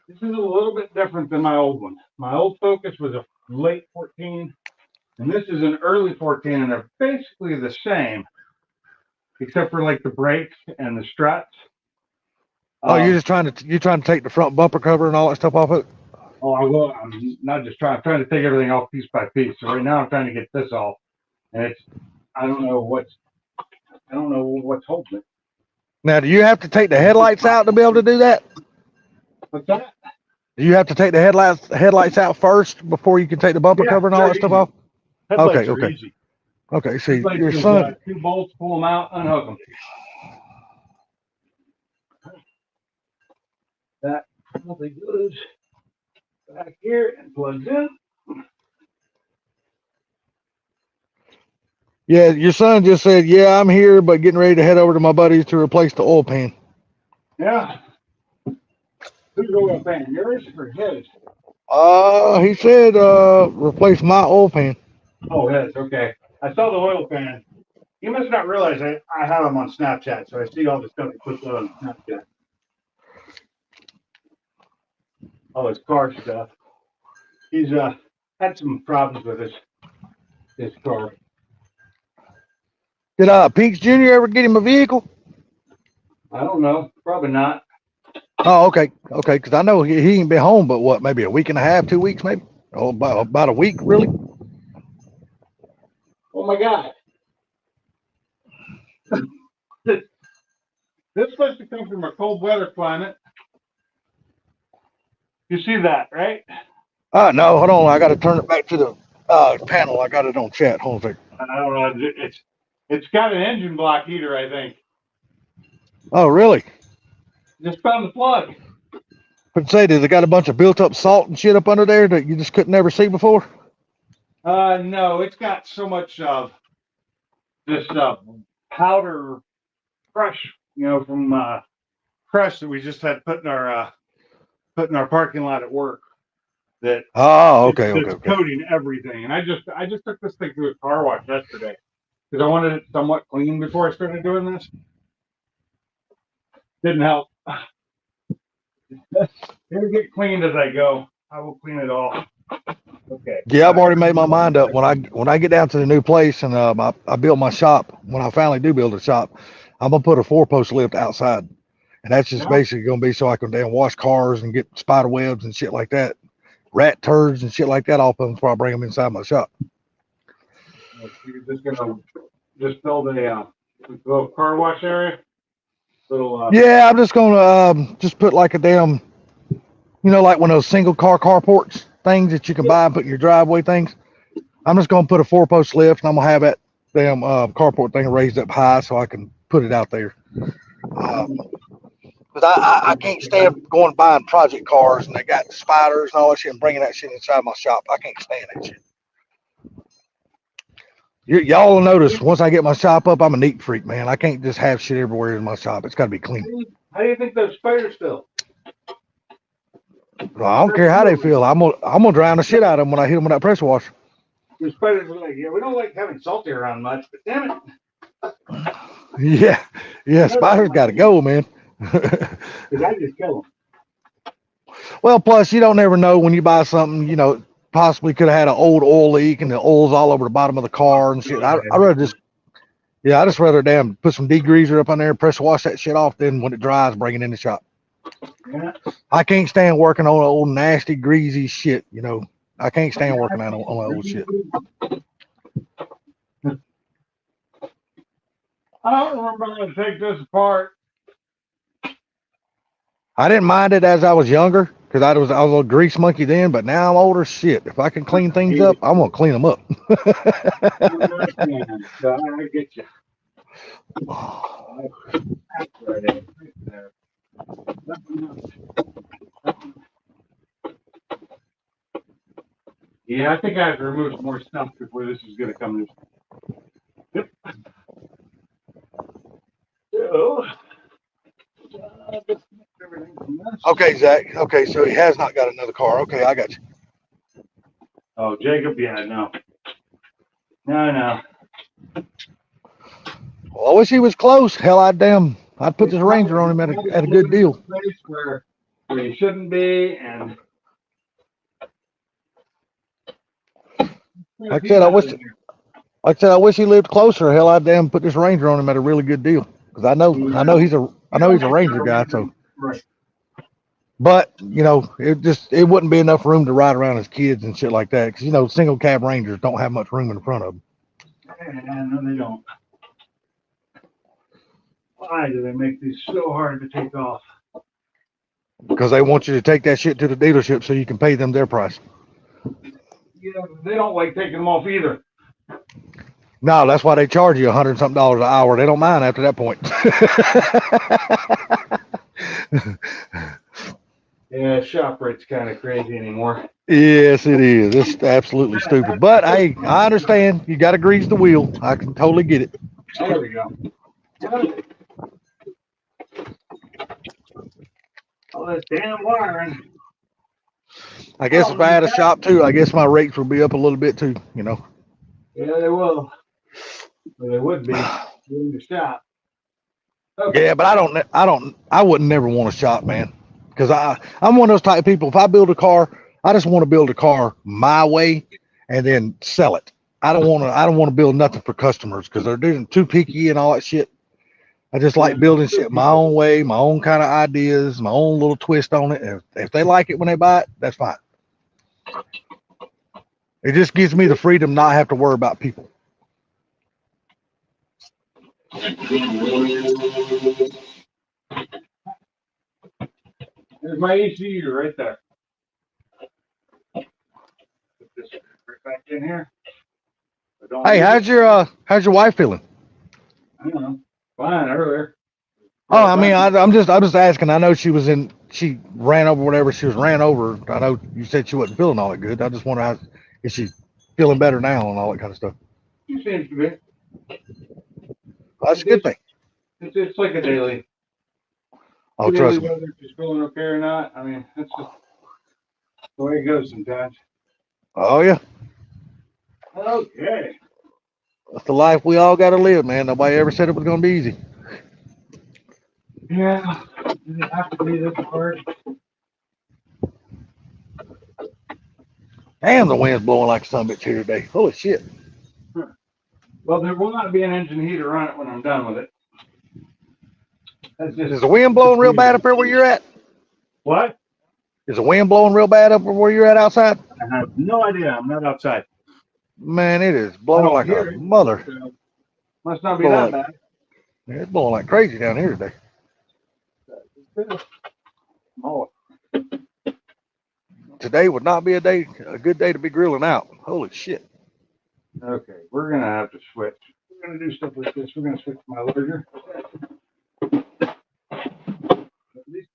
this is a little bit different than my old one. My old Focus was a late 14, and this is an early 14, and they're basically the same, except for like the brakes and the struts. Oh, you're trying to take the front bumper cover and all that stuff off it? Oh, I'm not just trying. I'm trying to take everything off piece by piece. So right now I'm trying to get this off, and I don't know what's holding it. Now, do you have to take the headlights out to be able to do that? What's that? Do you have to take the headlights out first before you can take the bumper cover and all that stuff off? Headlights Okay. are easy. Okay, see, Headlights your is, son. 2 bolts, pull them out, unhook them. That probably goes back here and plugs in. Yeah, your son just said, "Yeah, I'm here, but getting ready to head over to my buddies to replace the oil pan." Yeah. Who's oil pan? Yours or his? He said, replace my oil pan. Oh, his. Okay. I saw the oil pan. You must not realize I have him on Snapchat, so I see all the stuff he puts on Snapchat. All his car stuff. He's had some problems with his car. Did Peaks Jr. ever get him a vehicle? I don't know. Probably not. Oh, okay, because I know he ain't been home, but what, maybe a week and a half, 2 weeks, maybe? Oh, about a week, really? Oh my God. This is supposed to come from a cold weather climate. You see that, right? No, hold on. I got to turn it back to the panel. I got it on chat. Hold on a second. I don't know. It's got an engine block heater, I think. Oh, really? Just found the plug. But say, does it got a bunch of built up salt and shit up under there that you just couldn't never see before? No, it's got so much of this powder crush, from crush that we just had put in our parking lot at work. That Okay. coating everything, and I just took this thing through a car wash yesterday because I wanted it somewhat clean before I started doing this. Didn't help. It'll get cleaned as I go. I will clean it all. Okay. Yeah, I've already made my mind up. When I get down to the new place and I build my shop, when I finally do build a shop, I'm gonna put a 4-post lift outside, and that's just basically gonna be so I can damn wash cars and get spider webs and shit like that, rat turds and shit like that off of them before I bring them inside my shop. You're just gonna build a little car wash area. Yeah, I'm just gonna just put like a damn, like one of those single car carports things that you can buy and put in your driveway things. I'm just gonna put a 4-post lift, and I'm gonna have that damn carport thing raised up high so I can put it out there. Because I can't stand going buying project cars and they got spiders and all that shit and bringing that shit inside my shop. I can't stand that shit. Y'all will notice once I get my shop up, I'm a neat freak, man. I can't just have shit everywhere in my shop. It's got to be clean. How do you think those spiders feel? Well, I don't care how they feel. I'm gonna drown the shit out of them when I hit them with that pressure washer. The spiders are like, yeah, we don't like having salty around much, but damn it. Yeah, spiders got to go, man. Because I just kill them. Well, plus you don't ever know when you buy something, possibly could have had an old oil leak and the oil's all over the bottom of the car and shit. I just rather damn put some degreaser up on there and pressure wash that shit off. Then when it dries, bring it in the shop. Yeah. I can't stand working on old nasty greasy shit. I can't stand working on old shit. I don't remember how to take this apart. I didn't mind it as I was younger because I was a little grease monkey then, but now I'm older. Shit, if I can clean things up, I'm gonna clean them up. I get you. Yeah, I think I have to remove some more stuff before this is going to come. Yep. So, okay, Zach. Okay, so he has not got another car. Okay, I got you. Oh, Jacob, yeah, no. No. Well, I wish he was close. Hell, I'd put this Ranger on him at a good deal. Place where he shouldn't be, and like I said, I wish he lived closer. Hell, I'd put this Ranger on him at a really good deal because I know he's a Ranger guy. So Right. But it wouldn't be enough room to ride around as kids and shit like that, because single cab Rangers don't have much room in front of them. Yeah, no, they don't. Why do they make these so hard to take off? Because they want you to take that shit to the dealership so you can pay them their price. Yeah, they don't like taking them off either. No, that's why they charge you $100 something an hour. They don't mind after that point. Yeah, ShopRite's kind of crazy anymore. Yes, it is. It's absolutely stupid. But hey, I understand. You got to grease the wheel. I can totally get it. There we go. All this damn wiring. I guess if I had a shop too, I guess my rates would be up a little bit too. Yeah, they will. Well, they would be in the shop. Okay. Yeah, but I wouldn't never want to shop, man, because I'm one of those type of people. If I build a car, I just want to build a car my way and then sell it. I don't want to build nothing for customers because they're doing too picky and all that shit. I just like building shit my own way, my own kind of ideas, my own little twist on it. If they like it when they buy it, that's fine. It just gives me the freedom not have to worry about people. There's my ECU right there. Put this right back in here. Hey, how's your wife feeling? I don't know. Fine earlier. Oh, I mean, I'm just asking. I know she ran over whatever she was ran over. I know you said she wasn't feeling all that good. I just wonder how is she feeling better now and all that kind of stuff. She seems to be. Well, that's a good thing. It's like a daily. Oh, trust me. Whether she's feeling okay or not. I mean, that's just the way it goes sometimes. Oh yeah, Okay. that's the life we all got to live, man. Nobody ever said it was gonna be easy. Yeah. Does it have to be this hard? Damn, the wind's blowing like a son of a bitch here today. Holy shit. Well, there will not be an engine heater on it when I'm done with it. That's just, Is the wind blowing real bad up there where you're at? what? Is the wind blowing real bad up where you're at outside? I have no idea. I'm not outside. Man, it is blowing like a mother. So must not be that bad. It's blowing like crazy down here today. Oh, Today would not be a good day to be grilling out. Holy shit. okay. We're going to have to switch. We're going to do stuff like this. We're going to switch to my larger. At least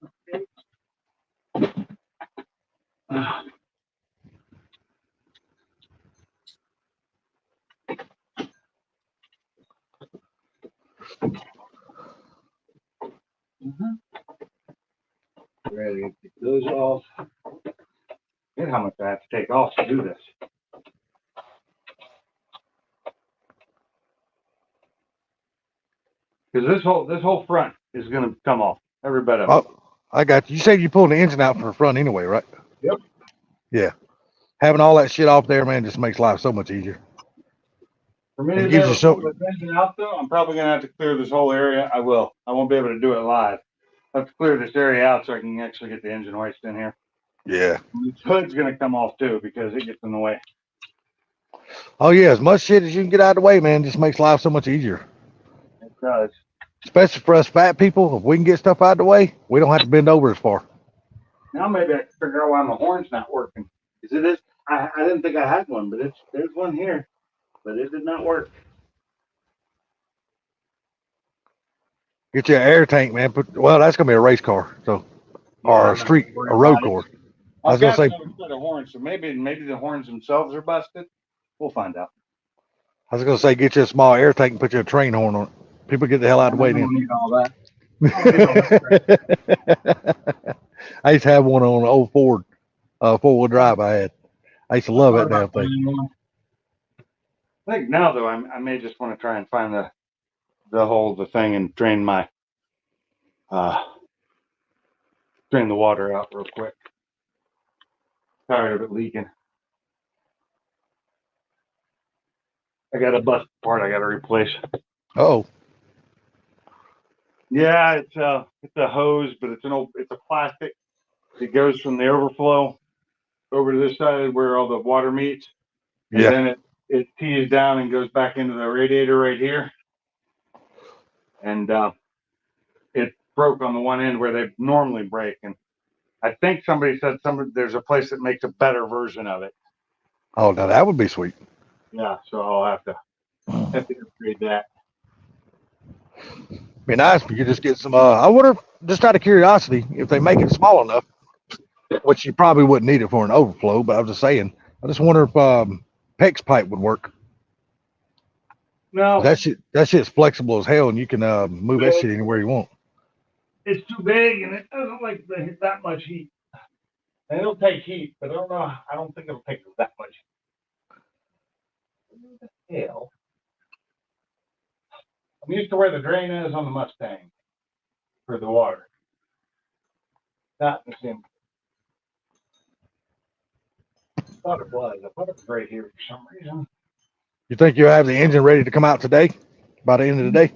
ready to get those off. Look how much I have to take off to do this. Because this whole front is going to come off. Every bit of it. Oh, I got you. You said you pulling the engine out from the front anyway, right? Yep. Yeah. Having all that shit off there, man, just makes life so much easier. For me to It be gives able you to so. pull the engine out, though, I'm probably going to have to clear this whole area. I will. I won't be able to do it live. I have to clear this area out so I can actually get the engine hoist in here. Yeah. The hood's going to come off, too, because it gets in the way. Oh yeah, as much shit as you can get out of the way, man, just makes life so much easier. It does. Especially for us fat people, if we can get stuff out of the way, we don't have to bend over as far. Now maybe I can figure out why my horn's not working. Is it is? I didn't think I had one, but there's one here, but it did not work. Get you an air tank, man. Well, that's gonna be a race car, so or a road course. I was gonna say, another set of horns, so maybe the horns themselves are busted. We'll find out. I was gonna say, get you a small air tank and put you a train horn on it. People get the hell out of the way I then. don't need all that. I used to have one on an old Ford, 4-wheel drive. I used to love that damn thing. I think now though, I may just want to try and find the thing and drain the water out real quick. Tired of it leaking. I got a bust part I got to replace. Oh, Yeah, it's a hose, but it's a plastic. It goes from the overflow over to this side where all the water meets, and Yeah. then it tees down and goes back into the radiator right here. And it broke on the one end where they normally break, and I think somebody said there's a place that makes a better version of it. Oh, now that would be sweet. Yeah, so I'll have to upgrade that. Be nice if you could just get some. I wonder, just out of curiosity, if they make it small enough, which you probably wouldn't need it for an overflow. But I was just saying, I just wonder if PEX pipe would work. No, That shit's flexible as hell, and you can move that shit anywhere you want. it's too big and it doesn't like that much heat. And it'll take heat, but I don't know. I don't think it'll take that much. What the hell? I'm used to where the drain is on the Mustang for the water. Not the same. I thought it was. I thought it was right here for some reason. You think you'll have the engine ready to come out today? By the end of the day?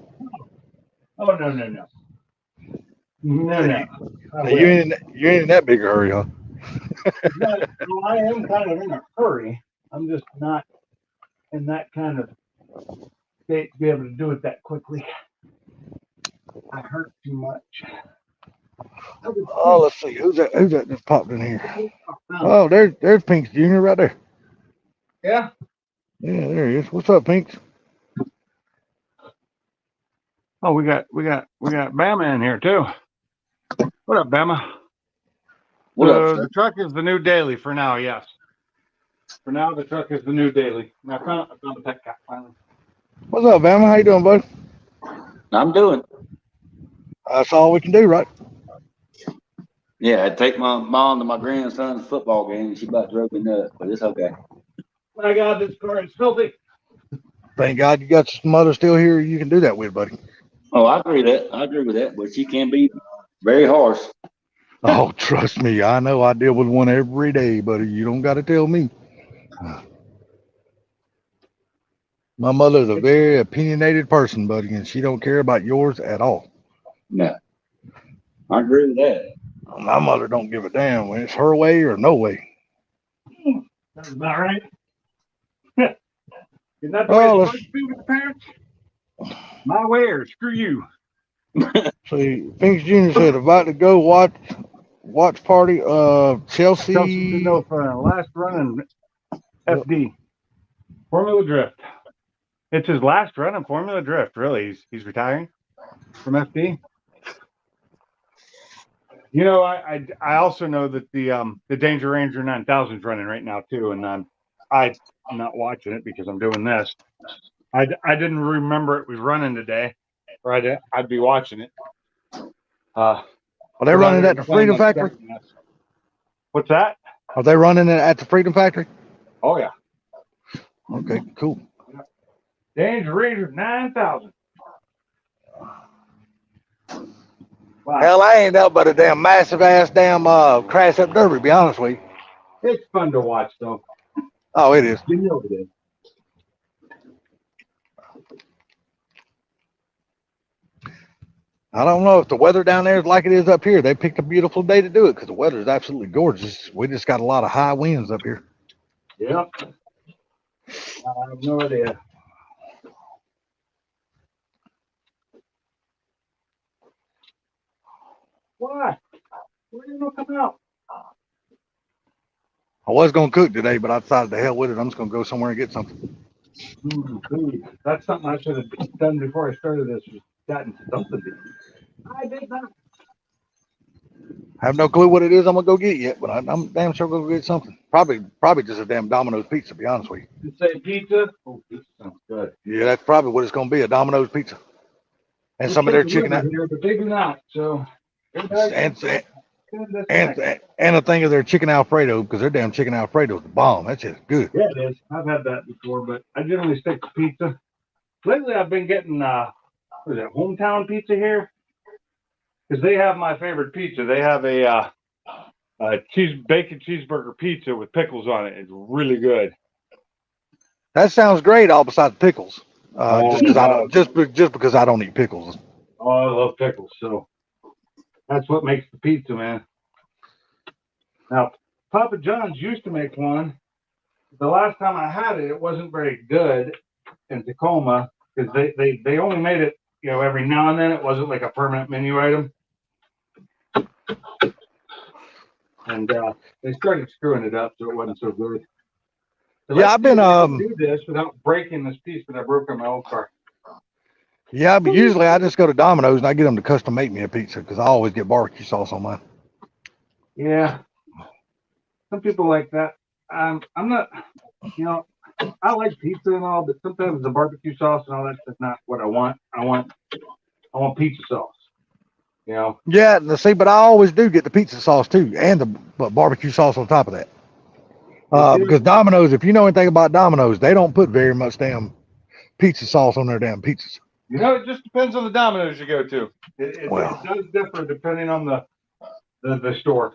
Oh no. No. You ain't in that big a hurry, huh? Well, I am kind of in a hurry. I'm just not in that kind of state to be able to do it that quickly. I hurt too much. Oh, let's see. Who's that just popped in here? Oh, there's Pinks Jr. right there. Yeah. Yeah, there he is. What's up, Pinks? Oh, we got Bama in here too. What up, Bama? What up, The truck is the new daily for now, yes. For now, the truck is the new daily. I found a pet cat finally. What's up, Bama? How you doing, bud? I'm doing. That's all we can do, right? Yeah, I take my mom to my grandson's football game. She about drove me nuts, but it's okay. My God, this car is filthy. Thank God you got some mother still here you can do that with, buddy. Oh, I agree with that, but she can be very harsh. Oh, trust me, I know. I deal with one every day, buddy. You don't got to tell me. My mother's a very opinionated person, buddy, and she don't care about yours at all. No, I agree with that. My mother don't give a damn when it's her way or no way. That's about right. Isn't that the way it's supposed to be with the parents? My way or screw you. See, Finks Jr. said about to go watch party Chelsea. No, for last run in FD Formula Drift. It's his last run in Formula Drift. Really, he's retiring from FD. You know, I also know that the Danger Ranger 9000 is running right now too, and I'm not watching it because I'm doing this. I didn't remember it was running today, or I'd be watching it. Are they running at the Freedom Factory? What's that? Are they running it at the Freedom Factory? Oh yeah. Okay, cool. Danger Ranger 9000. Wow. Hell, I ain't nothing but a damn massive ass damn crash up derby, to be honest with you. It's fun to watch though. Oh, it is. You know it is. I don't know if the weather down there is like it is up here. They picked a beautiful day to do it because the weather is absolutely gorgeous. We just got a lot of high winds up here. Yep. I have no idea. Why? Why didn't it come out? I was going to cook today, but I decided to hell with it. I'm just going to go somewhere and get something. That's something I should have done before I started this. Gotten something to eat. I did not. I have no clue what it is I'm going to go get yet, but I'm damn sure going to get something. Probably just a damn Domino's pizza, to be honest with you. You say pizza? Oh, pizza sounds good. Yeah, that's probably what it's going to be, a Domino's pizza. And some of their chicken. But they do not, so. And a thing of their chicken Alfredo, because their damn chicken Alfredo is the bomb. That's just good. Yeah, it is. I've had that before, but I generally stick to pizza. Lately, I've been getting what is it, Hometown Pizza here, because they have my favorite pizza. They have a bacon cheeseburger pizza with pickles on it. It's really good. That sounds great, all besides pickles. Just because I don't eat pickles. Oh, I love pickles. So that's what makes the pizza, man. Now, Papa John's used to make one. The last time I had it, it wasn't very good in Tacoma because they only made it, every now and then. It wasn't like a permanent menu item. And they started screwing it up, so it wasn't so good. So Yeah, I've been do this without breaking this piece that I broke on my old car. Yeah, but usually I just go to Domino's and I get them to custom make me a pizza because I always get barbecue sauce on mine. Yeah, some people like that. I'm not. I like pizza and all, but sometimes the barbecue sauce and all that's not what I want. I want pizza sauce. Yeah, see, but I always do get the pizza sauce too, and the barbecue sauce on top of that. Because Domino's, if you know anything about Domino's, they don't put very much damn pizza sauce on their damn pizzas. It just depends on the Domino's you go to. It does differ depending on the store.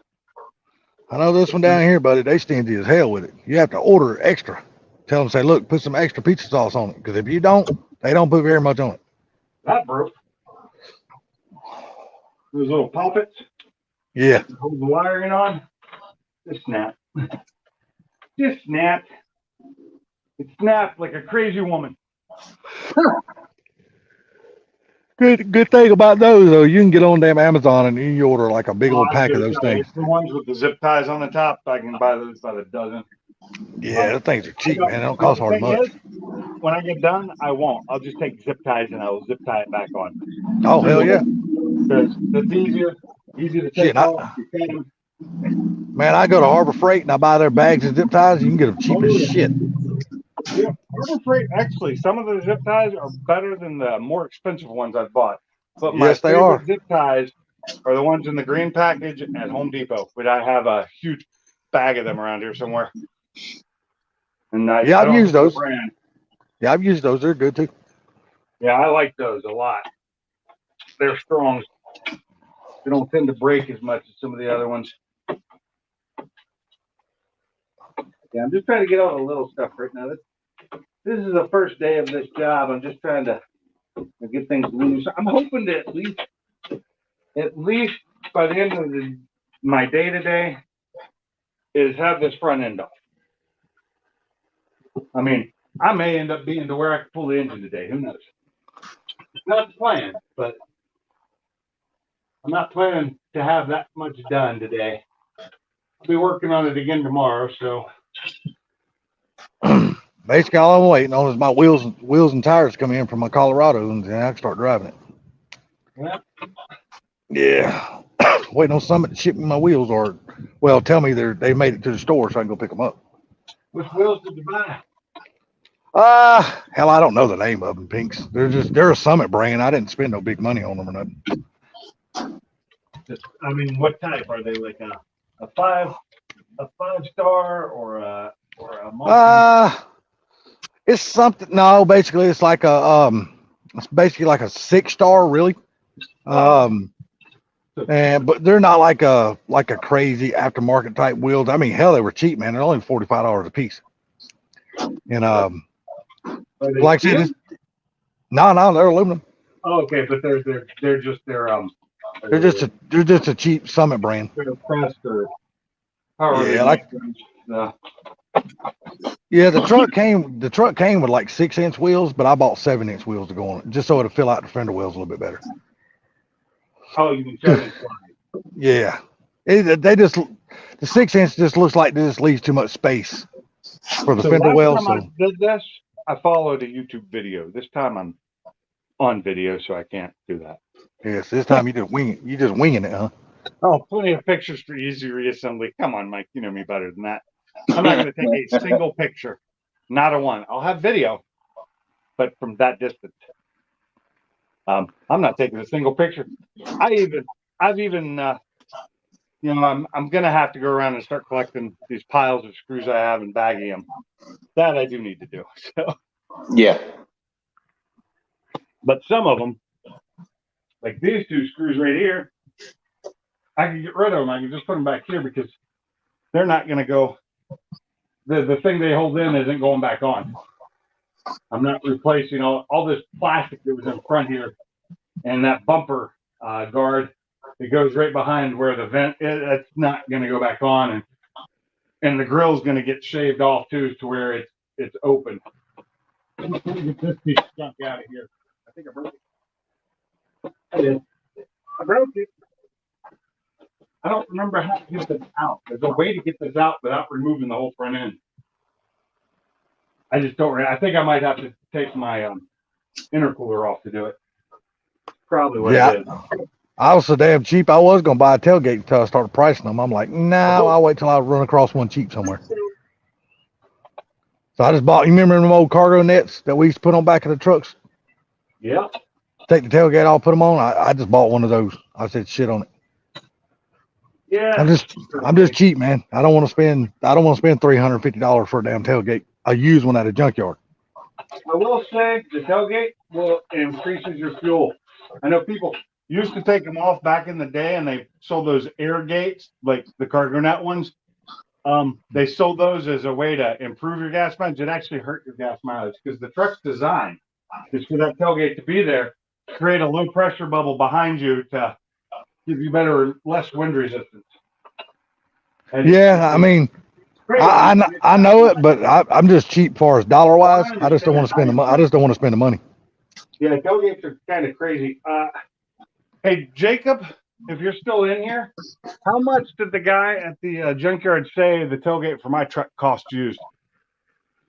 I know this one down here, buddy, they stingy as hell with it. You have to order extra. Tell them, say, look, put some extra pizza sauce on it. Because if you don't, they don't put very much on it. That broke. Those little poppets. Yeah. Hold the wiring on. Just snap. Just snapped. It snapped like a crazy woman. Good thing about those, though, you can get on damn Amazon and you order like a big old pack of those things. The ones with the zip ties on the top, I can buy those by the dozen. Yeah, those things are cheap, man. They don't cost hardly much. When I get done, I won't. I'll just take zip ties and I'll zip tie it back on. Oh, hell yeah. Because it's easy to take off. Man, I go to Harbor Freight and I buy their bags of zip ties. You can get them cheap as shit. Yeah, Harbor Freight, actually, some of the zip ties are better than the more expensive ones I've bought. But my yes, they are. zip ties are the ones in the green package at Home Depot, but I have a huge bag of them around here somewhere. And I've used those. Yeah, I've used those. They're good too. Yeah, I like those a lot. They're strong. They don't tend to break as much as some of the other ones. Yeah, I'm just trying to get all the little stuff right now. This is the first day of this job. I'm just trying to get things loose. I'm hoping to at least by the end of my day today is have this front end off. I mean, I may end up being to where I can pull the engine today. Who knows? It's not the plan, but I'm not planning to have that much done today. I'll be working on it again tomorrow, so. Basically, all I'm waiting on is my wheels and tires come in from my Colorado, and then I can start driving it. Yeah. Waiting on Summit to ship me my wheels, or, well, tell me they made it to the store so I can go pick them up. Which wheels did you buy? Hell, I don't know the name of them, Pinks. They're a Summit brand. I didn't spend no big money on them or nothing. I mean, what type are they? Like a 5-star or a multi? It's something. No, basically, it's like it's basically like a 6-star, really. But they're not like a crazy aftermarket type wheels. I mean, hell, they were cheap, man. They're only $45 a piece. And like I said, no, they're aluminum. Oh, okay, but they're just they're just a cheap Summit brand. They're pressed or yeah, the truck came with like 6-inch wheels, but I bought 7-inch wheels to go on it, just so it'd fill out the fender wheels a little bit better. Oh, you can 7-inch. Yeah, the 6-inch just looks like this leaves too much space for the fender well. So I did this. I followed a YouTube video. This time I'm on video, so I can't do that. Yes, this time you just winging it, huh? Oh, plenty of pictures for easy reassembly. Come on, Mike, you know me better than that. I'm not going to take a single picture, not a one. I'll have video, but from that distance, I'm not taking a single picture. I'm going to have to go around and start collecting these piles of screws I have and bagging them. That I do need to do. So yeah, but some of them, like these 2 screws right here, I can get rid of them. I can just put them back here because they're not going to go. The thing they hold in isn't going back on. I'm not replacing all this plastic that was in front here. and that bumper guard that goes right behind where the vent is, that's not going to go back on, and the grill's going to get shaved off too, to where it's open. I'm just gonna get this piece of junk out of here. I think I broke it. I broke it. I don't remember how to get this out. There's a way to get this out without removing the whole front end. I just don't. I think I might have to take my intercooler off to do it. Probably what it is. I was so damn cheap. I was gonna buy a tailgate until I started pricing them. I'm like, no, I'll wait till I run across one cheap somewhere. So I just bought. You remember them old cargo nets that we used to put on back of the trucks? Yeah. Take the tailgate off, put them on. I just bought one of those. I said shit on it. Yeah. I'm just cheap, man. I don't want to spend $350 for a damn tailgate. I use one at a junkyard. I will say the tailgate increases your fuel. I know people used to take them off back in the day, and they sold those air gates, like the cargo net ones. They sold those as a way to improve your gas mileage. It actually hurt your gas mileage because the truck's design is for that tailgate to be there, create a low pressure bubble behind you to give you less wind resistance. And yeah, I mean, I know it, but I'm just cheap far as dollar wise. I just don't want to spend the money. I just don't want to spend the money. Yeah, tailgates are kind of crazy. Hey, Jacob, if you're still in here, how much did the guy at the junkyard say the tailgate for my truck cost used?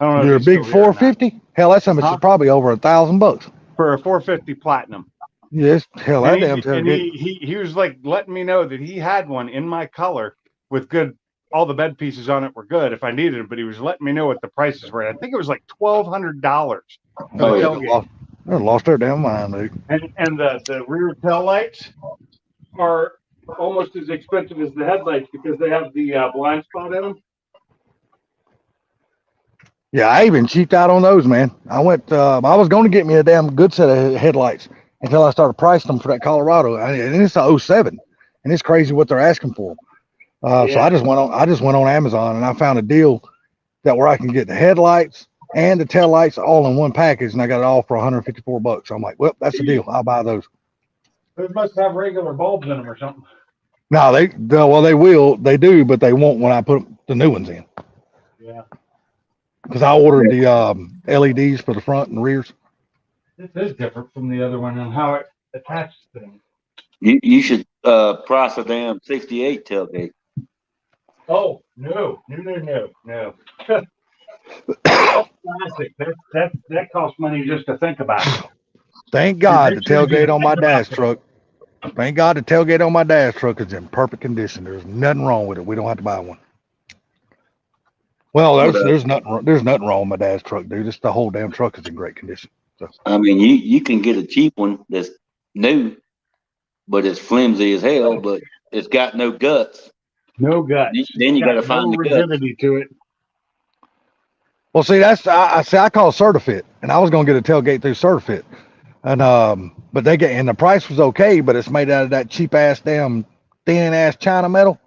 I don't know. You're a big 450? Hell, that's how much. It's probably over $1,000 for a 450 Platinum. Yes, hell, that damn tailgate. And he was like letting me know that he had one in my color with good. All the bed pieces on it were good if I needed them, but he was letting me know what the prices were. I think it was like $1,200. They lost their damn mind, dude. And the rear tail lights are almost as expensive as the headlights because they have the blind spot in them. Yeah, I even cheaped out on those, man. I was going to get me a damn good set of headlights until I started pricing them for that Colorado. And it's a 07, and it's crazy what they're asking for. So I just went on Amazon and I found a deal where I can get the headlights and the tail lights all in one package, and I got it all for $154. So I'm like, well, that's the deal. I'll buy those. They must have regular bulbs in them or something. No, they do, but they won't when I put the new ones in. Yeah. Because I ordered the LEDs for the front and rears. This is different from the other one and how it attaches things. You should price a damn 68 tailgate. Oh, no. Classic. That costs money just to think about. Thank God the tailgate on my dash truck. Thank God the tailgate on my dash truck is in perfect condition. There's nothing wrong with it. We don't have to buy one. Well, there's nothing wrong with my dash truck, dude. It's the whole damn truck is in great condition. So. I mean, you can get a cheap one that's new, but it's flimsy as hell, but it's got no guts. No guts. Then you got to find the rigidity to it. Well, see, I call Certifit, and I was gonna get a tailgate through Certifit, and but the price was okay, but it's made out of that cheap ass damn thin ass China metal.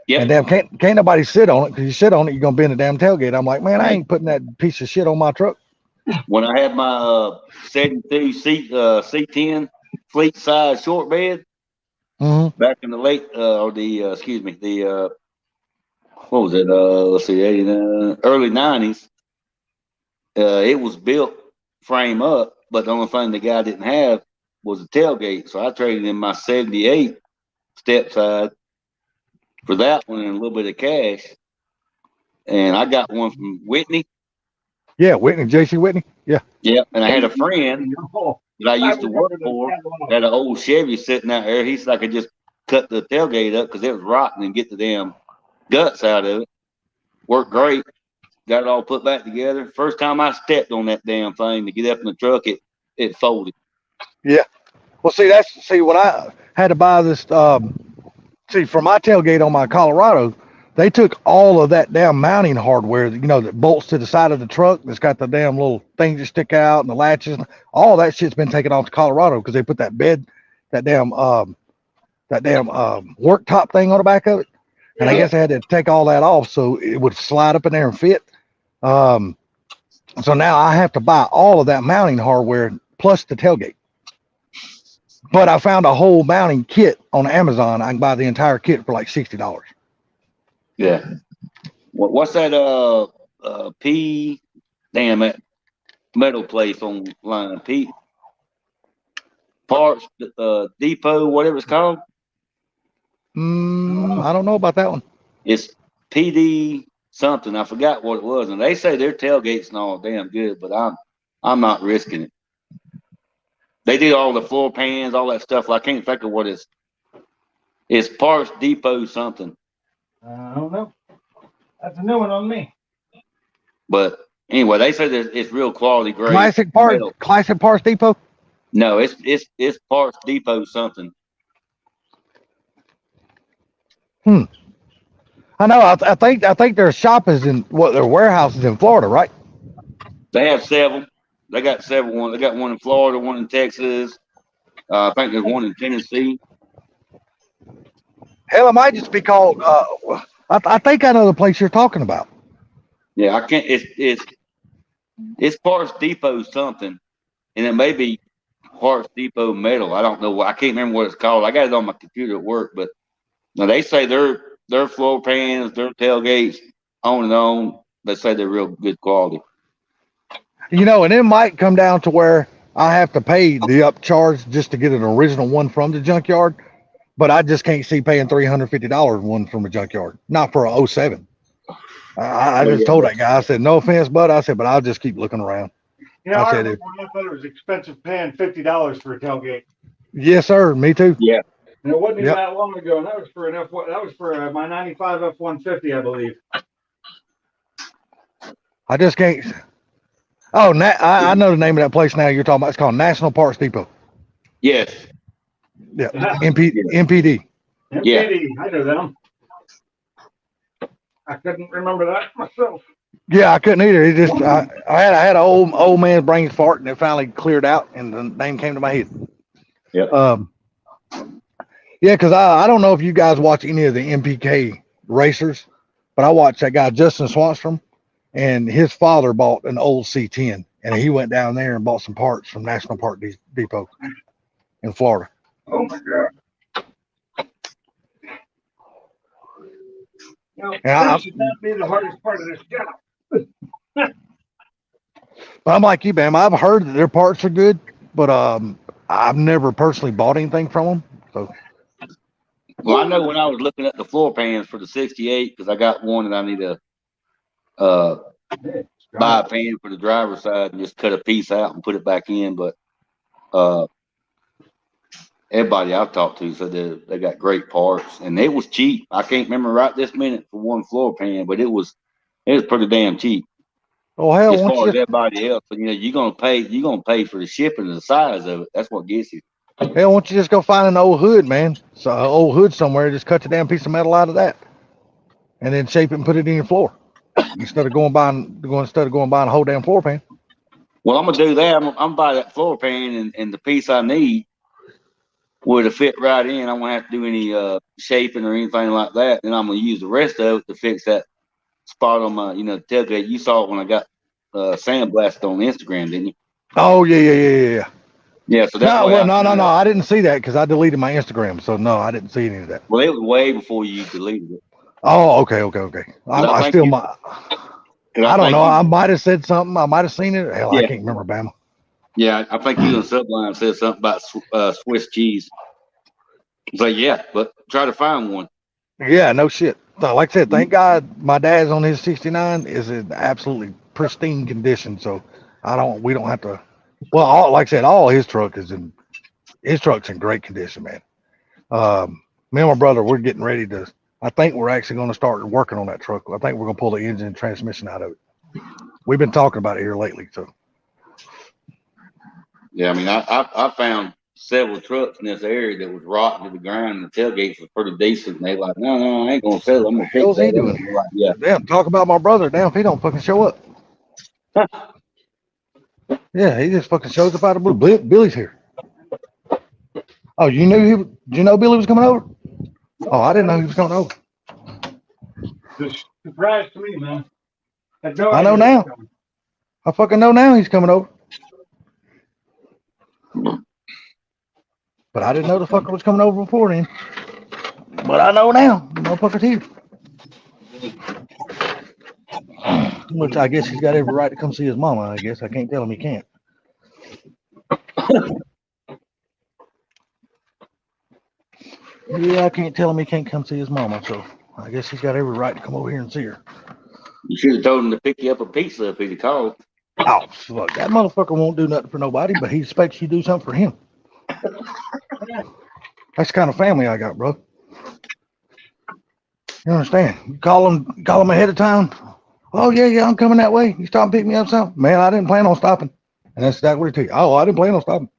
Yeah. And damn can't nobody sit on it, because you sit on it, you're gonna bend the damn tailgate. I'm like, man, I ain't putting that piece of shit on my truck. When I had my 72 C10 fleet size short bed. Mm-hmm. Back in the late, what was it? Let's see, early 90s. It was built frame up, but the only thing the guy didn't have was a tailgate. So I traded in my 78 step side for that one and a little bit of cash. And I got one from Whitney. Yeah, Whitney, J.C. Whitney. Yeah. Yeah, and I had a friend that I used to work for had an old Chevy sitting out there. He said I could just cut the tailgate up because it was rotten and get the damn guts out of it. Worked great. Got it all put back together. First time I stepped on that damn thing to get up in the truck, it folded. Yeah. Well, see, when I had to buy this, for my tailgate on my Colorado, they took all of that damn mounting hardware, that bolts to the side of the truck. That's got the damn little things that stick out and the latches. All that shit's been taken off to Colorado because they put that damn work top thing on the back of it. And I guess I had to take all that off so it would slide up in there and fit. So now I have to buy all of that mounting hardware plus the tailgate. But I found a whole mounting kit on Amazon. I can buy the entire kit for like $60. Yeah. What's that? Damn it, metal place online. Parts Depot, whatever it's called. I don't know about that one. It's PD something. I forgot what it was, and they say their tailgates and all damn good, but I'm not risking it. They do all the floor pans, all that stuff. I can't think of what it's. It's Parts Depot something. I don't know. That's a new one on me. But anyway, they say that it's real quality grade. Classic Parts Depot. No, it's Parts Depot something. I know. I think their shop is in their warehouse is in Florida, right? They have several. They got several ones. They got one in Florida, one in Texas. I think there's one in Tennessee. Hell, it might just be called. I think I know the place you're talking about. Yeah, I can't. It's Parts Depot something, and it may be Parts Depot Metal. I don't know. I can't remember what it's called. I got it on my computer at work, but now they say their floor pans, their tailgates, on and on. They say they're real good quality. And it might come down to where I have to pay the upcharge just to get an original one from the junkyard, but I just can't see paying $350 one from a junkyard, not for a 07. I just told that guy, I said, no offense, bud. I said, but I'll just keep looking around. I said thought it was expensive paying $50 for a tailgate. Yes, sir. Me too. Yeah. And it wasn't even that long ago, and that was for my 95 F-150, I believe. I just can't. Oh, I know the name of that place now you're talking about. It's called National Parts Depot. Yes. Yeah. NPD. Yeah. I know them. I couldn't remember that myself. Yeah, I couldn't either. It just I had an old man's brain fart, and it finally cleared out, and the name came to my head. Yeah. Yeah, because I don't know if you guys watch any of the MPK racers, but I watched that guy Justin Swanstrom, and his father bought an old C10, and he went down there and bought some parts from National Park Depot in Florida. Oh my God! That should not be the hardest part of this job. But I'm like you, Bam. I've heard that their parts are good, but I've never personally bought anything from them. So. Well, I know when I was looking at the floor pans for the 68, because I got one and I need to buy a pan for the driver's side and just cut a piece out and put it back in. But everybody I've talked to said they got great parts, and it was cheap. I can't remember right this minute for one floor pan, but it was pretty damn cheap. Oh hell, as far as everybody else, but you're gonna pay for the shipping and the size of it. That's what gets you. Hell, why don't you just go find an old hood, man? So an old hood somewhere, just cut the damn piece of metal out of that, and then shape it and put it in your floor instead of going buying a whole damn floor pan. Well, I'm gonna do that. I'm buy that floor pan and the piece I need would have fit right in. I won't have to do any shaping or anything like that. Then I'm gonna use the rest of it to fix that spot on my tailgate. You saw it when I got sandblasted on Instagram, didn't you? Oh yeah. Yeah, so that's no. I didn't see that because I deleted my Instagram. So no, I didn't see any of that. Well, it was way before you deleted it. Oh, okay. I don't know. I might have said something. I might have seen it. Hell, I can't remember, Bama. Yeah, I think you and Sublime said something about Swiss cheese. It's like, yeah, but try to find one. Yeah, no shit. So, like I said, thank God my dad's on his 69 is in absolutely pristine condition. So we don't have to. Well, like I said, all his truck's in great condition, man. Me and my brother, we're getting ready to. I think we're actually going to start working on that truck. I think we're going to pull the engine and transmission out of it. We've been talking about it here lately, so. Yeah, I mean, I found several trucks in this area that was rotten to the ground, and the tailgates were pretty decent. And they like, no, I ain't gonna sell it. I'm gonna fix What's he doing? Like, yeah. Damn, talk about my brother. Damn, if he don't fucking show up. Yeah, he just fucking shows up out of the blue. Billy's here. Oh, did you know Billy was coming over? Oh, I didn't know he was coming over. It's a surprise to me, man. I know now. I fucking know now he's coming over. But I didn't know the fucker was coming over before then. But I know now. The motherfucker's here. Which I guess he's got every right to come see his mama, I guess. I can't tell him he can't. Yeah, I can't tell him he can't come see his mama, so I guess he's got every right to come over here and see her. You should have told him to pick you up a pizza if he'd called. Oh, look, that motherfucker won't do nothing for nobody, but he expects you to do something for him. That's the kind of family I got, bro. You understand? You call him ahead of time. Oh, yeah, I'm coming that way. You stop and pick me up something? Man, I didn't plan on stopping. And that's exactly what he tell you. Oh, I didn't plan on stopping.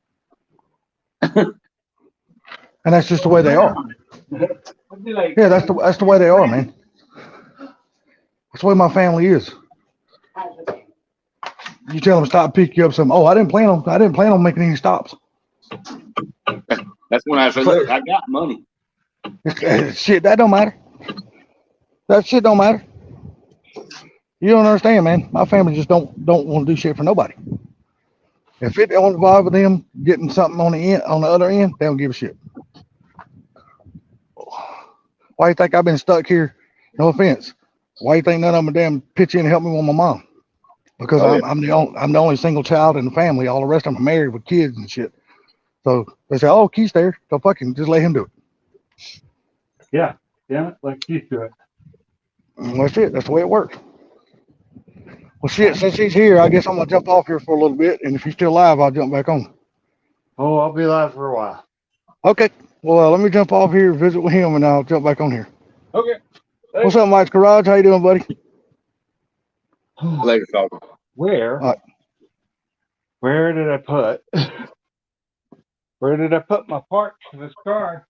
And that's just the way they are. Yeah, that's the way they are, man. That's the way my family is. You tell them stop, pick you up something. Oh, I didn't plan on making any stops. That's when I said, look, I got money. Shit, that don't matter. That shit don't matter. You don't understand, man. My family just don't want to do shit for nobody. If it don't involve them getting something on the other end, they don't give a shit. Why you think I've been stuck here? No offense. Why you think none of them damn pitch in and help me with my mom? Because I'm the only single child in the family. All the rest of them are married with kids and shit. So they say, "Oh, Keith's there. So fucking just let him do it." Yeah, damn it, let Keith do it. And that's it. That's the way it works. Well, shit. Since he's here, I guess I'm gonna jump off here for a little bit, and if he's still alive, I'll jump back on. Oh, I'll be alive for a while. Okay. Well, let me jump off here, visit with him, and I'll jump back on here. Okay. What's up, Mike's Garage? How you doing, buddy? Later, fella. Where? All right. Where did I put? Where did I put my parts for this car?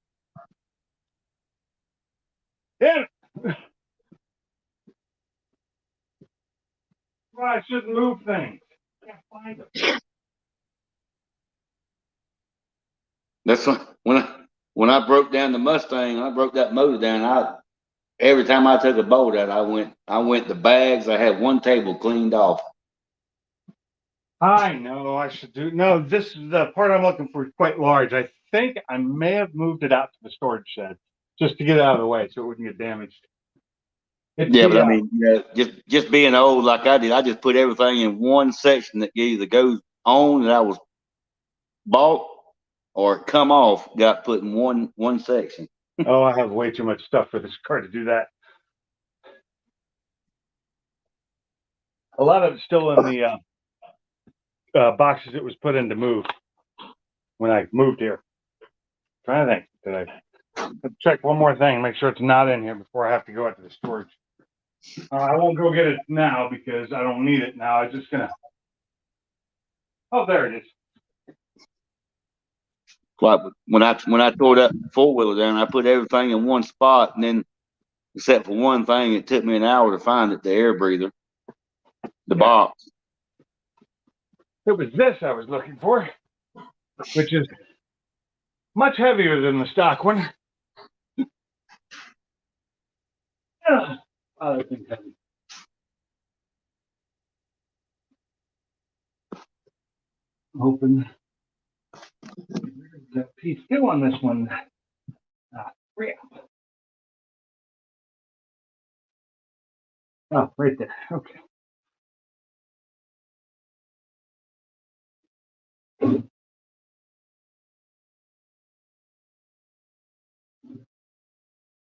Damn it! Well, I shouldn't move things. I can't find them. That's when I broke down the Mustang. I broke that motor down. Every time I took a bolt out, I went the bags. I had one table cleaned off. I know I should do. No, this is the part I'm looking for is quite large. I think I may have moved it out to the storage shed just to get it out of the way so it wouldn't get damaged. Yeah, but I mean, just being old like I did, I just put everything in one section that either goes on that I was bought or come off, got put in one section. Oh, I have way too much stuff for this car to do that. A lot of it's still in the boxes it was put in to move when I moved here. Trying to think, did I check one more thing, make sure it's not in here before I have to go out to the storage. I won't go get it now because I don't need it now. I'm just gonna. Oh, there it is. Like when I tore that 4-wheeler down, I put everything in one spot, and then except for one thing, it took me an hour to find it, the air breather, the box. It was this I was looking for, which is much heavier than the stock one. Oh, that thing's heavy. Open. That piece two on this one. Crap. Oh, right there. Okay.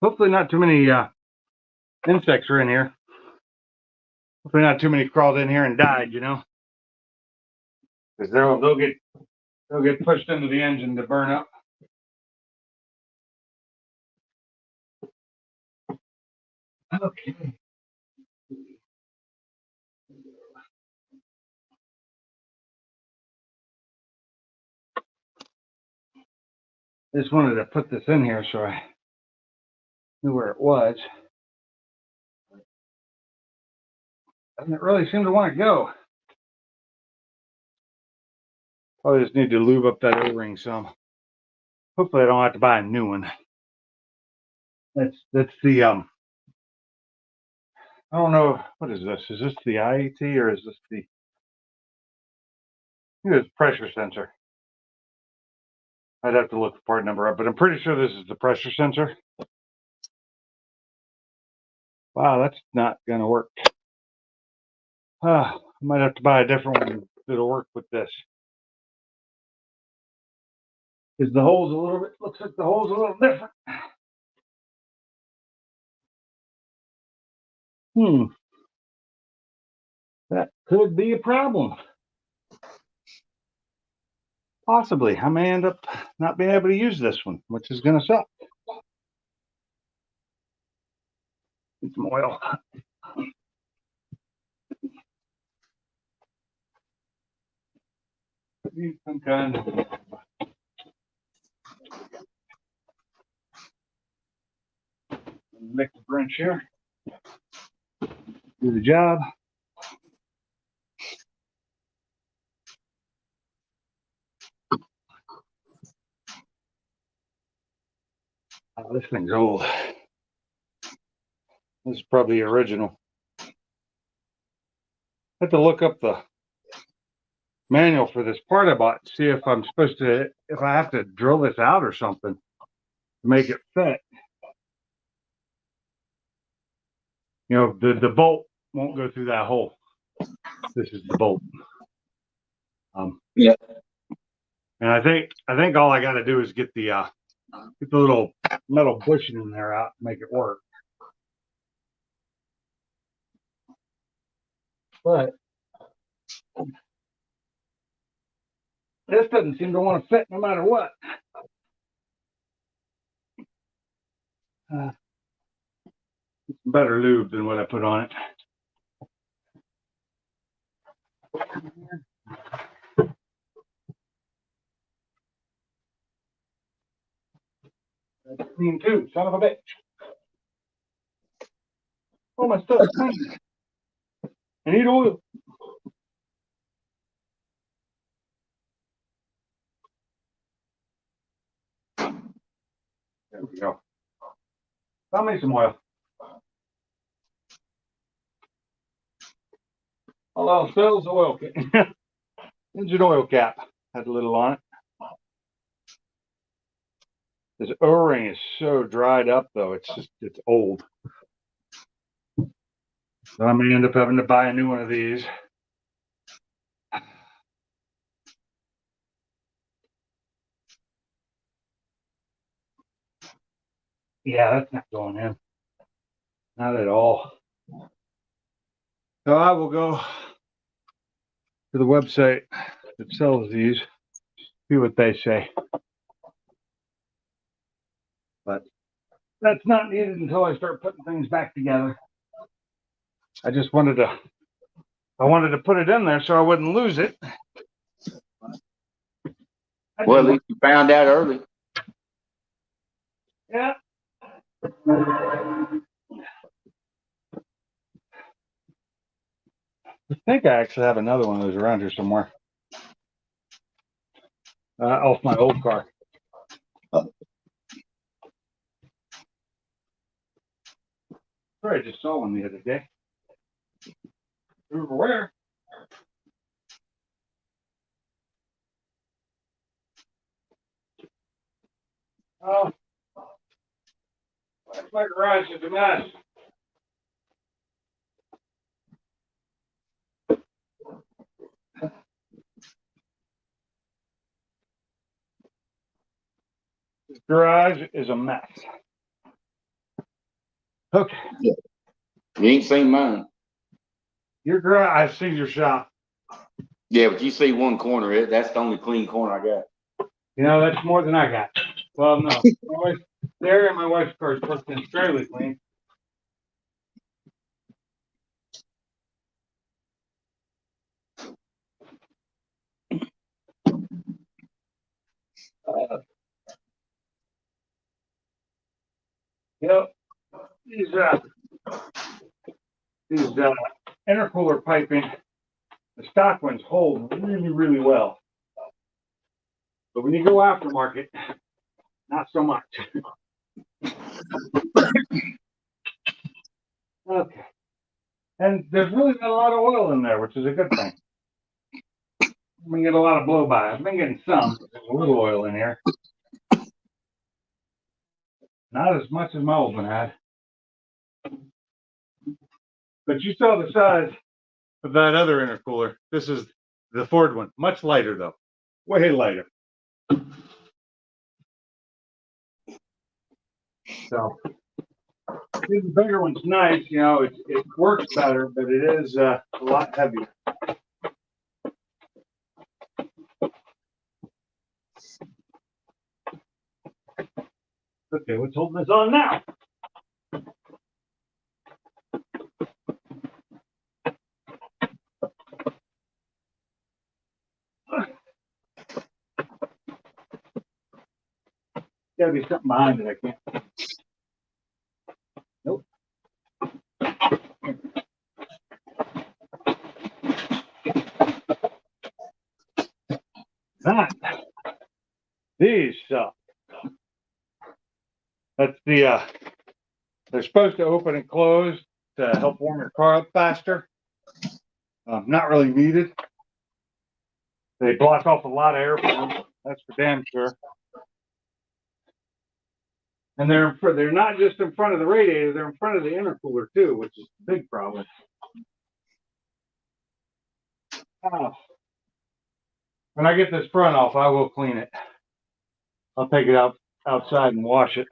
Hopefully not too many insects are in here. Hopefully not too many crawled in here and died, you know. Because they'll get pushed into the engine to burn up. Okay. I just wanted to put this in here so I knew where it was. Doesn't really seem to want to go. Probably just need to lube up that O-ring some. Hopefully I don't have to buy a new one. That's the I don't know, what is this? Is this the IAT or is this the I think it's pressure sensor? I'd have to look the part number up, but I'm pretty sure this is the pressure sensor. Wow, that's not going to work. I might have to buy a different one that'll work with this. Is the hole's a little bit, looks like the hole's a little different. That could be a problem. Possibly. I may end up not being able to use this one, which is going to suck. Need some oil. Need some kind of electric wrench here. Do the job. Oh, this thing's old. This is probably original. I have to look up the manual for this part I bought, see if I'm supposed to, if I have to drill this out or something to make it fit. You know, the bolt won't go through that hole. This is the bolt. Yeah. And I think all I got to do is get the little metal bushing in there out to make it work. But this doesn't seem to want to fit no matter what. It's better lube than what I put on it. That's clean too, son of a bitch. Oh, my stuff's clean. I need oil. There we go. Found me some oil. All else fails, oil cap. Engine oil cap. Had a little on it. This O-ring is so dried up though, it's old. So I may end up having to buy a new one of these. Yeah, that's not going in. Not at all. So I will go to the website that sells these, see what they say. But that's not needed until I start putting things back together. I just wanted to put it in there so I wouldn't lose it. Well, at least you found out early. Yeah. I think I actually have another one of those around here somewhere. Off my old car. I just saw one the other day. Over where? Oh, my garage is a mess. This garage is a mess. Okay. You ain't seen mine. Your garage, I've seen your shop. Yeah, but you see one corner. That's the only clean corner I got. You know, that's more than I got. Well, no. My wife, there and my wife's car is supposed to be fairly clean. You know, these intercooler piping, the stock ones hold really, really well. But when you go aftermarket, not so much. Okay. And there's really not a lot of oil in there, which is a good thing. I'm gonna get a lot of blow by. I've been getting some. There's a little oil in here. Not as much as my old one had. But you saw the size of that other intercooler. This is the Ford one. Much lighter though. Way lighter. So the bigger one's nice, you know, it works better, but it is a lot heavier. Okay, what's holding this on now? Gotta be something behind it, I can't. Nope. That. These suck. That's the, they're supposed to open and close to help warm your car up faster. Not really needed. They block off a lot of airflow. That's for damn sure. And they're not just in front of the radiator, they're in front of the intercooler too, which is a big problem. Oh. When I get this front off, I will clean it. I'll take it outside and wash it.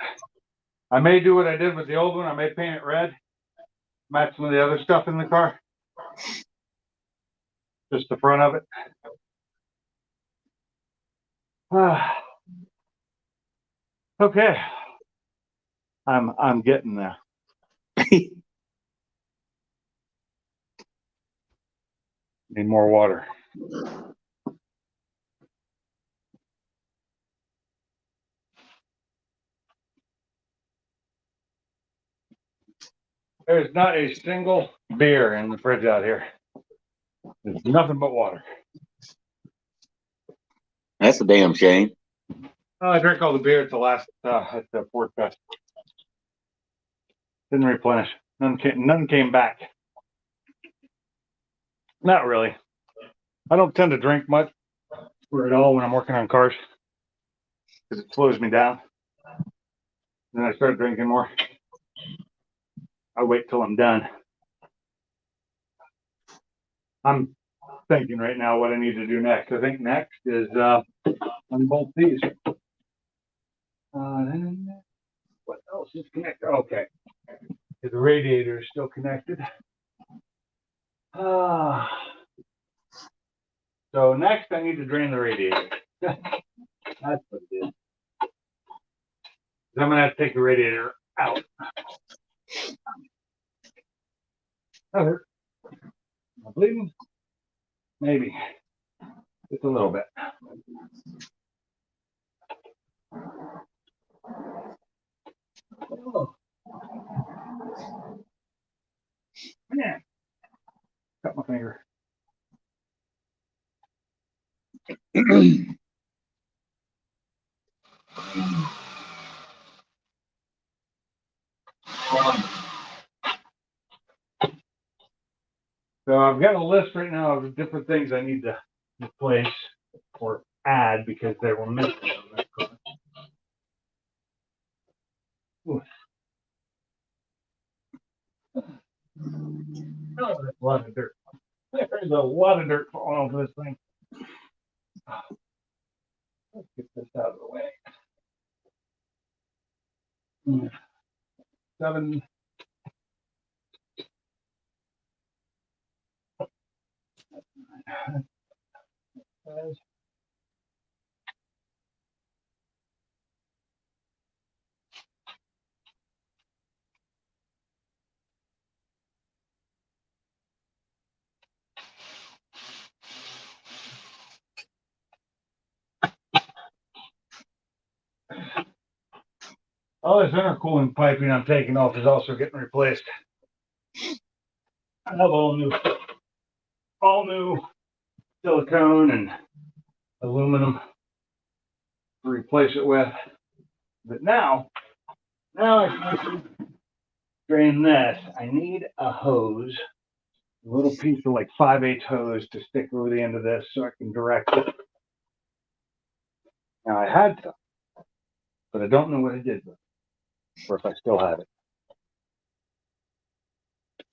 I may do what I did with the old one. I may paint it red, match some of the other stuff in the car. Just the front of it. Okay. I'm getting there. Need more water. There's not a single beer in the fridge out here. There's nothing but water. That's a damn shame. I drank all the beer at the last at the Ford Fest. Didn't replenish. None came back. Not really. I don't tend to drink much or at all when I'm working on cars because it slows me down. Then I start drinking more. I wait till I'm done. I'm thinking right now what I need to do next. I think next is unbolt these. What else is connected? Okay. The radiator is still connected. So next I need to drain the radiator. That's what it is. I'm gonna have to take the radiator out. That hurt. Am I bleeding? Maybe. Just a little bit. Oh. Man. Cut my finger. So I've got a list right now of different things I need to replace or add because they were missing on this car. Ooh. Oh, that's a lot of dirt. There's a lot of dirt falling off this thing. Let's get this out of the way. 7. All this intercooling piping I'm taking off is also getting replaced. I have all new silicone and aluminum to replace it with. But now I can drain this. I need a hose a little piece of like 5/8 hose to stick over the end of this so I can direct it. Now I had some, but I don't know what I did with it, or if I still have it.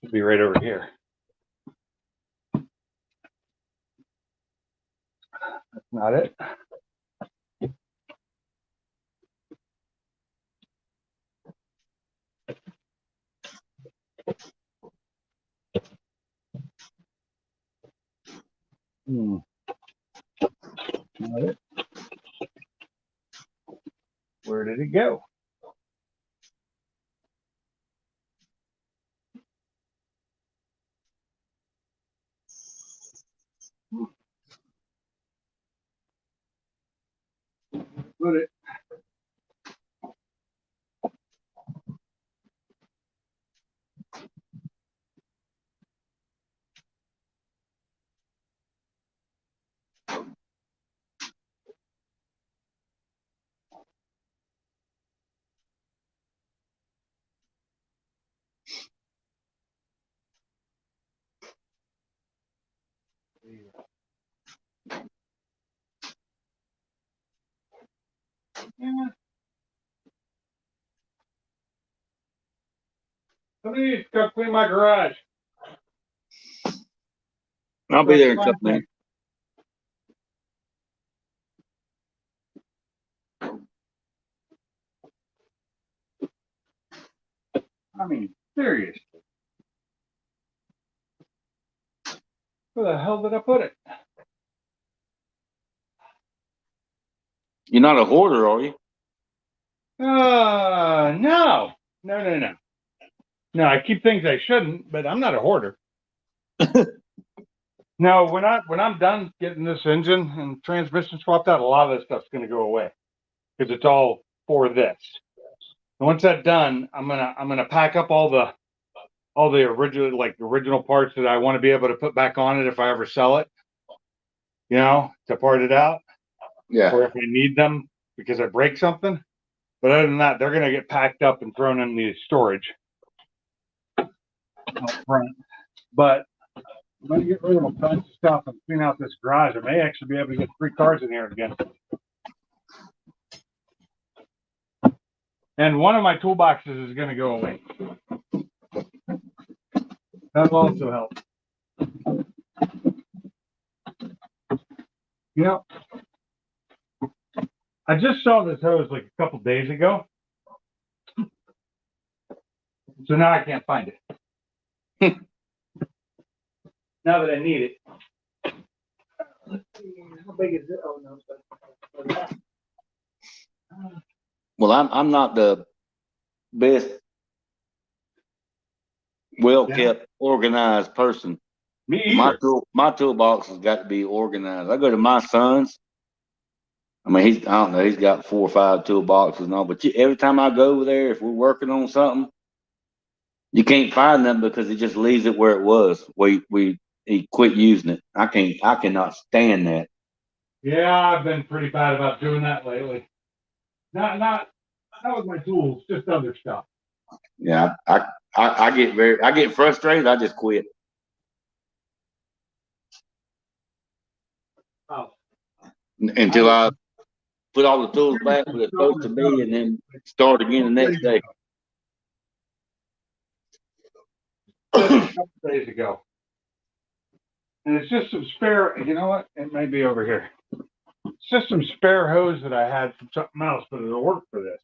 It'll be right over here. That's not it. Not it. Where did it go? Put it. Yeah. Somebody needs to come clean my garage. I'll be there in a couple minutes. I mean, seriously. Where the hell did I put it? You're not a hoarder, are you? No. No. No, I keep things I shouldn't, but I'm not a hoarder. No, when I'm done getting this engine and transmission swapped out, a lot of this stuff's gonna go away because it's all for this. And once that's done, I'm gonna pack up all the original parts that I want to be able to put back on it if I ever sell it. You know, to part it out. Yeah. Or if I need them because I break something. But other than that, they're gonna get packed up and thrown in the storage out front. But I'm gonna get rid of a bunch of stuff and clean out this garage. I may actually be able to get 3 cars in here again. And one of my toolboxes is gonna go away. That'll also help. You know, I just saw this hose like a couple days ago. So now I can't find it. Now that I need it. Let's see, how big is it? Oh no, Well, I'm not the best, well kept, organized person. me either. My toolbox has got to be organized. I go to my son's. I mean, I don't know, he's got 4 or 5 toolboxes and all, but every time I go over there, if we're working on something, you can't find them because he just leaves it where it was. He quit using it. I cannot stand that. Yeah, I've been pretty bad about doing that lately. Not with my tools, just other stuff. Yeah, I get frustrated. I just quit. Oh. Until I put all the tools back where they're supposed to be, and then start again the next day. A couple days ago. And it's just some spare, you know what? It may be over here. It's just some spare hose that I had from something else, but it'll work for this.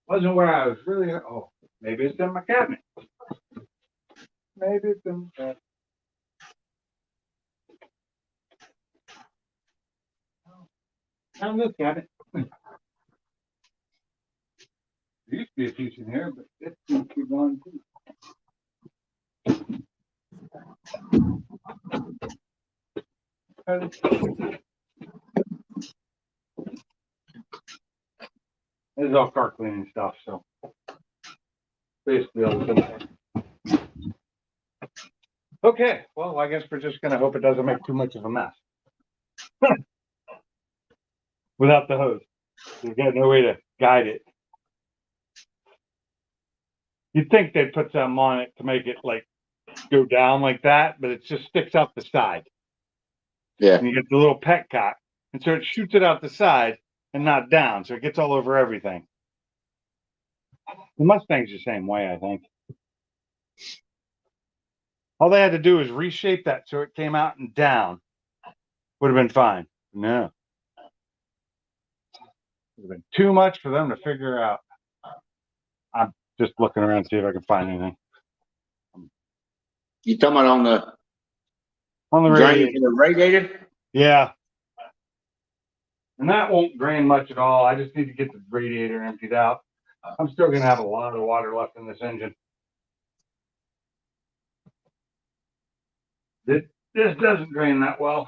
Wasn't where I was really, oh, maybe it's in my cabinet. Maybe it's in the found this cabinet. There used to be a piece in here, but it seems to be gone too. This is all car cleaning stuff, so basically all the Okay, well, I guess we're just gonna hope it doesn't make too much of a mess. Without the hose. You've got no way to guide it. You'd think they'd put something on it to make it like go down like that, but it just sticks out the side. Yeah. And you get the little petcock. And so it shoots it out the side and not down. So it gets all over everything. The Mustang's the same way, I think. All they had to do is reshape that so it came out and down. Would have been fine. No. Would have been too much for them to figure out. I'm just looking around to see if I can find anything. You talking about on the radiator. drain in the radiator? Yeah. And that won't drain much at all. I just need to get the radiator emptied out. I'm still going to have a lot of water left in this engine. This doesn't drain that well.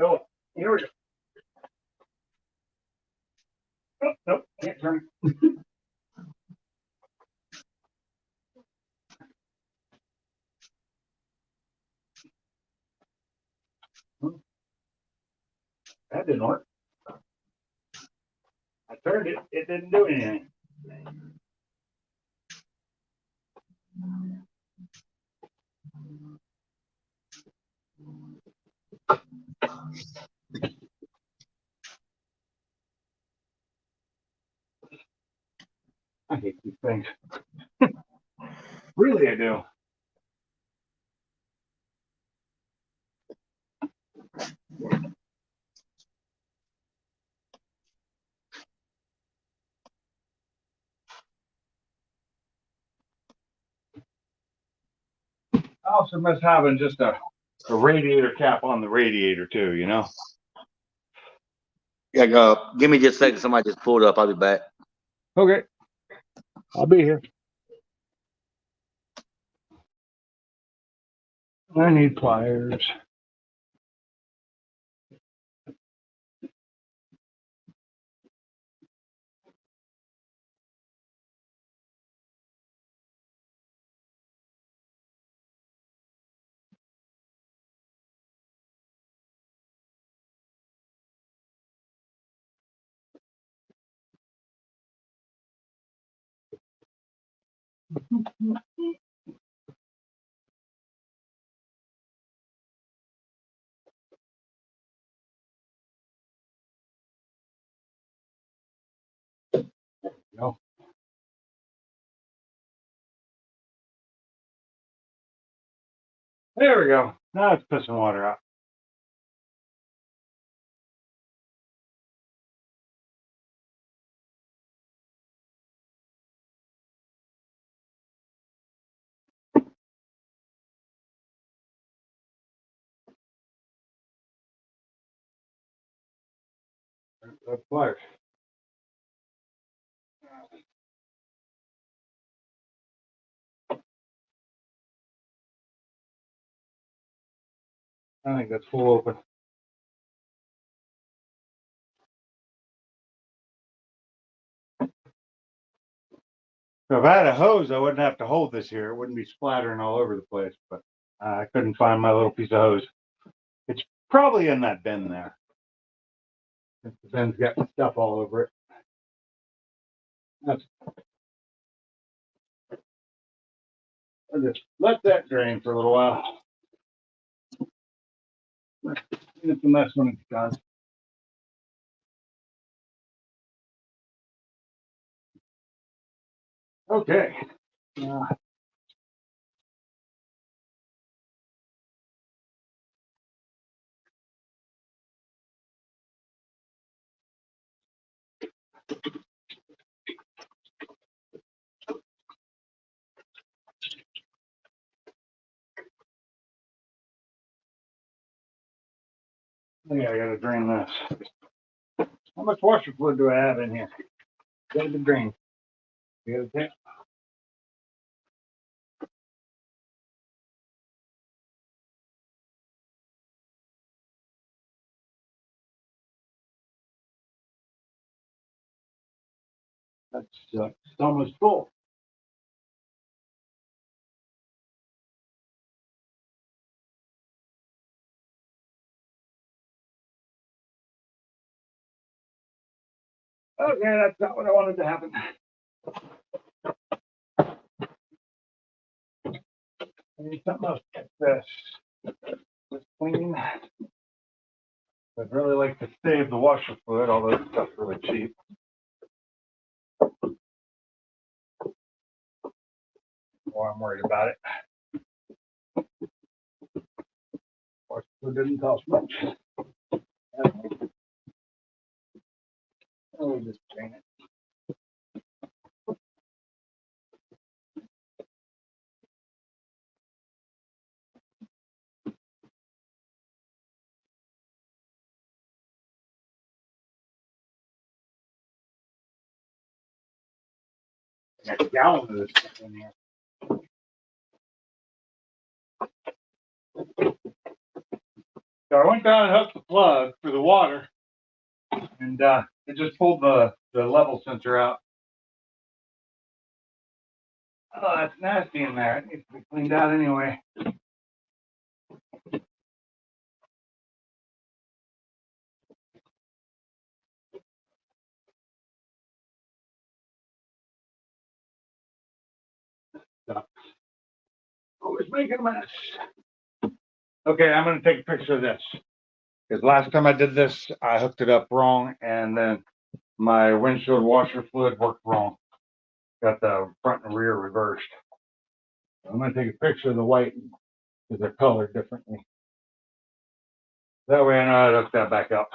Oh, here we go. Oh, nope, can't turn it. That didn't work. I turned it, it didn't do anything. I hate these things. Really, I do. I also miss having just a radiator cap on the radiator too, you know? Yeah, give me just a second. Somebody just pulled up. I'll be back. Okay. I'll be here. I need pliers. No. There we go. Now it's pissing water out. That's pliers. I think that's full open. If I had a hose, I wouldn't have to hold this here. It wouldn't be splattering all over the place, but I couldn't find my little piece of hose. It's probably in that bin there. The bin's got stuff all over it. That's, I'll just let that drain for a little while. It's a mess when it's done. Okay. Yeah, I gotta drain this. How much washer fluid do I have in here? Gotta be drained. You gotta take. That's it's almost full. Okay, that's not what I wanted to happen. I need something else to get this clean. I'd really like to save the washer fluid, although this stuff's really cheap. Well, I'm worried about it. Washer fluid didn't cost much. Oh, just drain it. Got a gallon of this stuff in here. So I went down and hooked the plug for the water, and it just pulled the level sensor out. Oh, that's nasty in there. It needs to be cleaned out anyway. So, always making a mess. Okay, I'm going to take a picture of this. Because last time I did this, I hooked it up wrong, and then my windshield washer fluid worked wrong. Got the front and rear reversed. So I'm going to take a picture of the white because they're colored differently. That way I know how to hook that back up.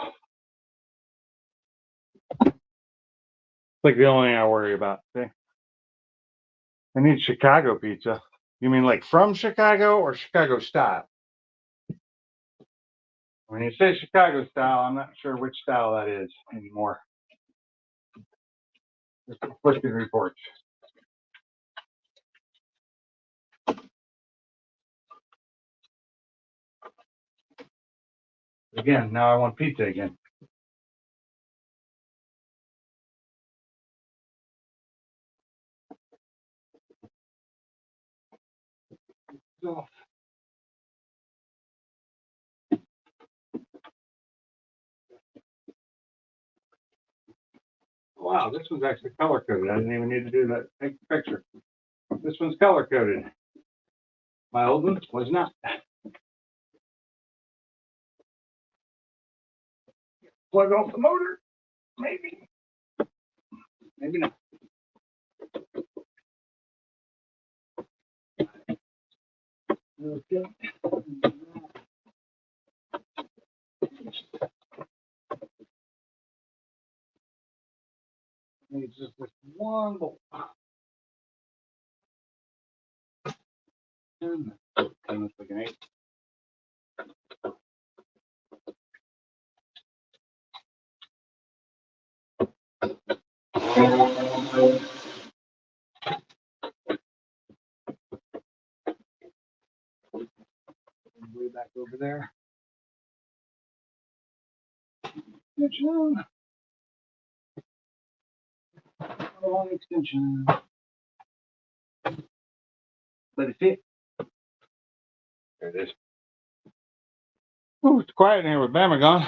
It's like the only thing I worry about. See? I need Chicago pizza. You mean like from Chicago or Chicago style? When you say Chicago style, I'm not sure which style that is anymore. Just conflicting reports. Again, now I want pizza again. So, wow, this one's actually color coded. I didn't even need to do that. Take the picture. This one's color coded. My old one was not. Plug off the motor. Maybe. Maybe not. Okay. Needs just this one bolt. And it's like an 8. Way back over there. Extension. Long extension. Let it fit. There it is. Oh, it's quiet in here with Bama gone.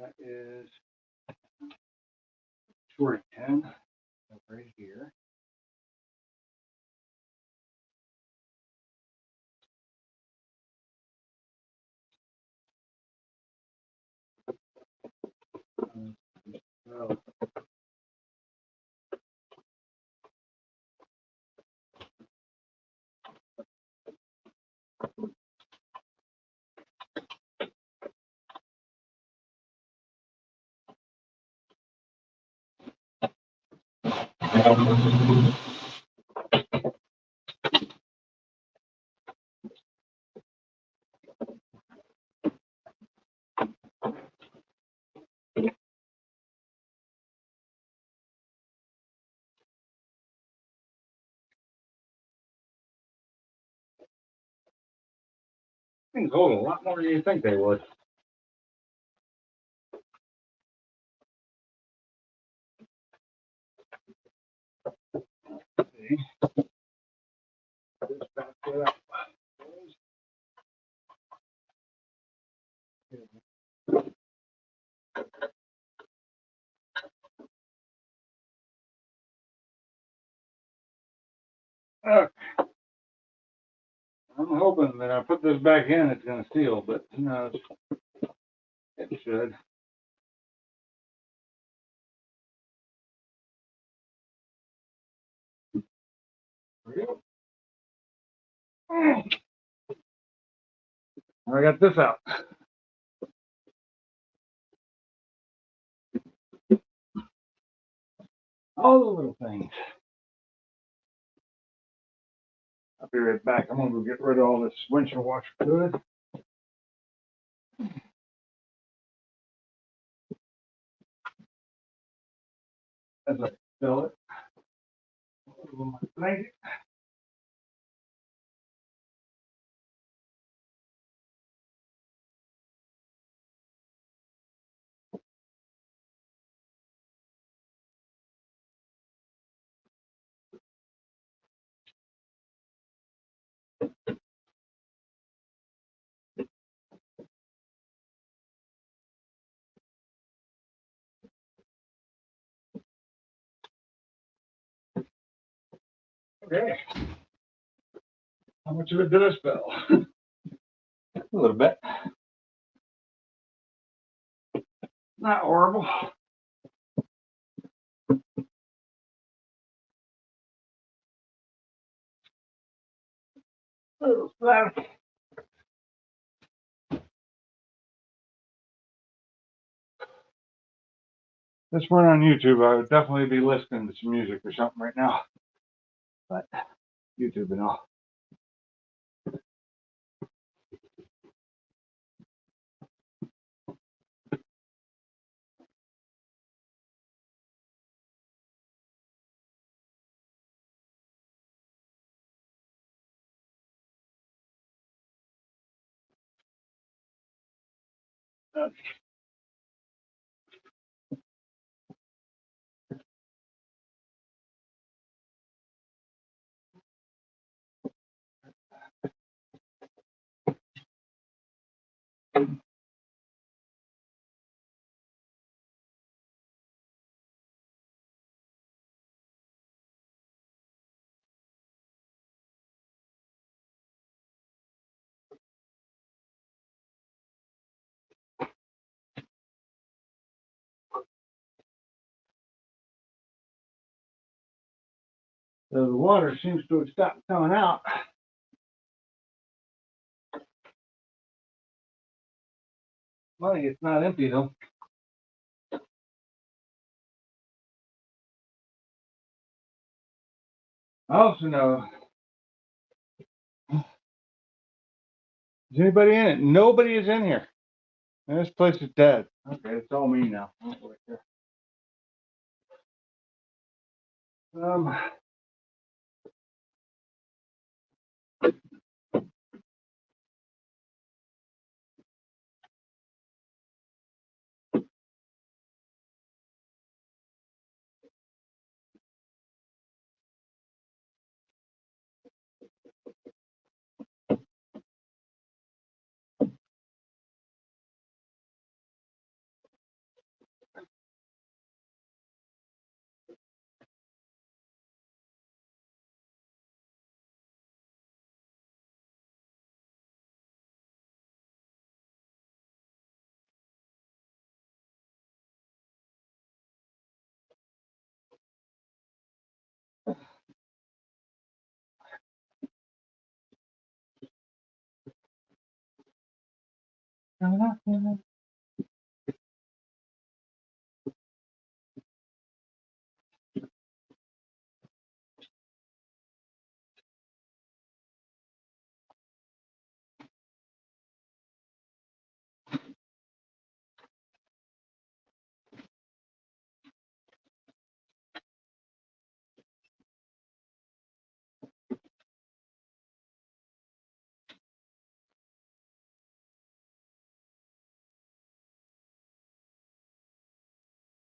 That is short 10 right here. So, Things hold a lot more than you think they would. See? Just back it up. Okay. I'm hoping that I put this back in, it's going to seal, but who knows? It should. There we go. I got this out. All the little things. I'll be right back. I'm going to go get rid of all this windshield washer fluid. As I fill it. Over my blanket. Okay. How much of it did I spill? A little bit. Not horrible. A little splatter. This weren't on YouTube, I would definitely be listening to some music or something right now. But YouTube and all. So the water seems to have stopped coming out. Well, it's not empty though. I also know. Is anybody in it? Nobody is in here. This place is dead. Okay, it's all me now. Um,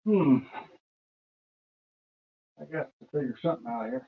I got to figure something out here.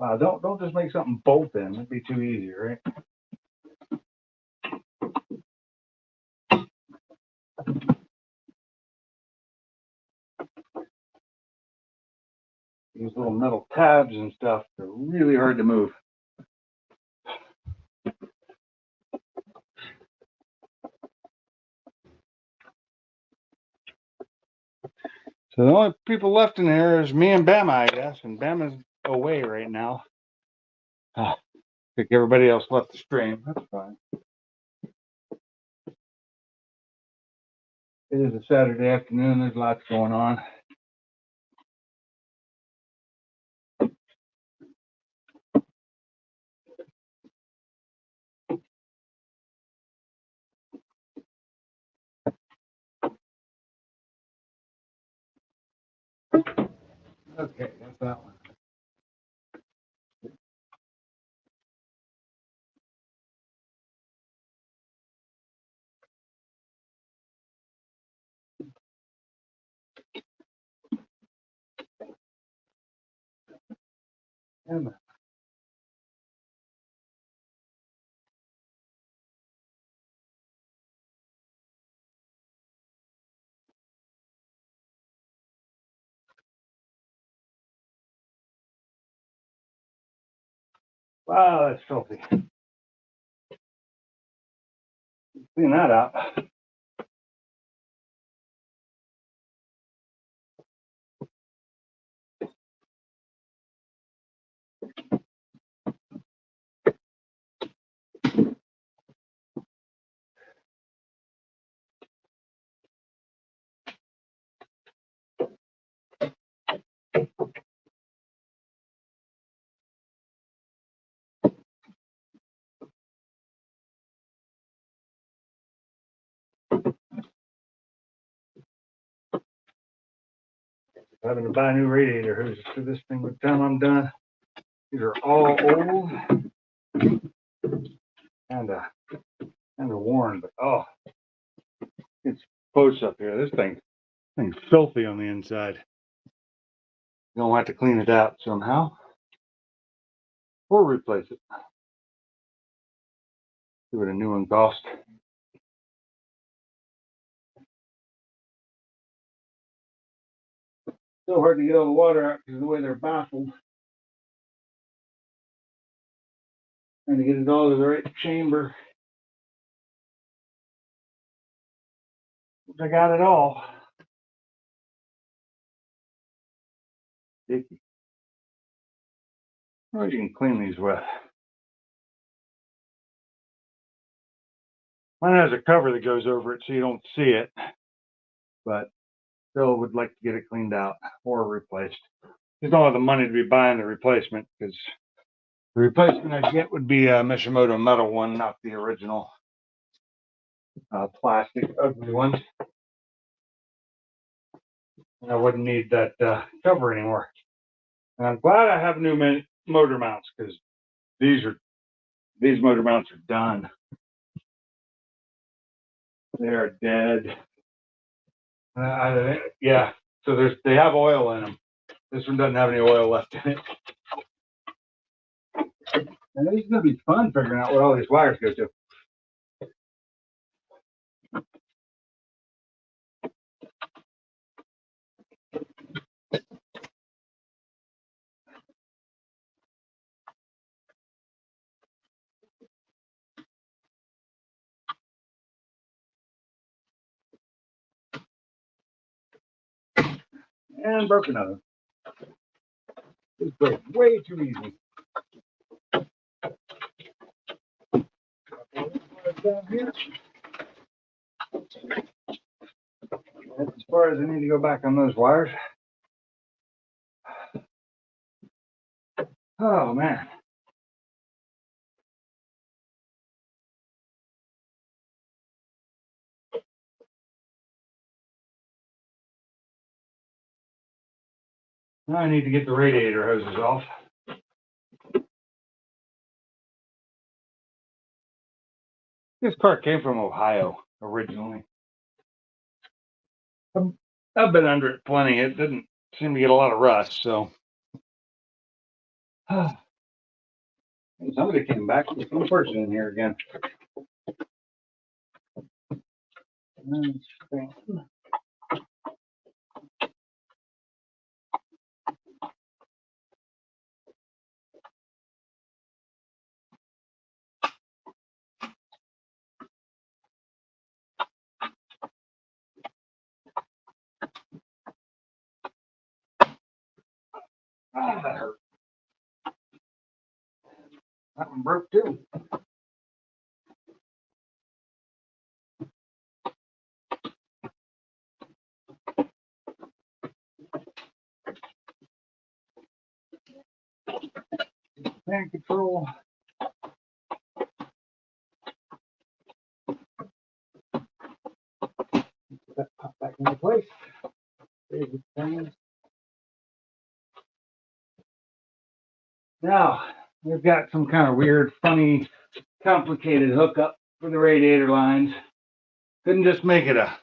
Oh, don't just make something bolt in. It'd be too easy, right? These little metal tabs and stuff are really hard to move. So the only people left in there is me and Bama, I guess, and Bama's away right now. I think everybody else left the stream. That's fine. It is a Saturday afternoon. There's lots going on. Okay, that's that one. And wow, that's filthy. Clean that out. Having to buy a new radiator hoses for this thing by the time I'm done. These are all old and worn, but oh, it's close up here. This thing's filthy on the inside. Gonna have to clean it out somehow or replace it. See what a new one costs. So hard to get all the water out because of the way they're baffled. Trying to get it all to the right chamber. I got it all. Sticky. What you can clean these with. Mine has a cover that goes over it so you don't see it, but still would like to get it cleaned out or replaced. Just don't have the money to be buying the replacement because the replacement I get would be a Mishimoto metal one, not the original plastic ugly ones. And I wouldn't need that cover anymore. And I'm glad I have new motor mounts because these motor mounts are done. They are dead. Yeah, so they have oil in them. This one doesn't have any oil left in it. And it's gonna be fun figuring out where all these wires go to. And broke another. This break way too easy. Down here. That's as far as I need to go back on those wires. Oh man. Now I need to get the radiator hoses off. This car came from Ohio originally. I've been under it plenty. It didn't seem to get a lot of rust, so. Somebody came back. There's one person in here again. Ah, that hurt. That one broke too. Fan control. That pop back into place. There's the fan. Now, we've got some kind of weird, funny, complicated hookup for the radiator lines. Couldn't just make it a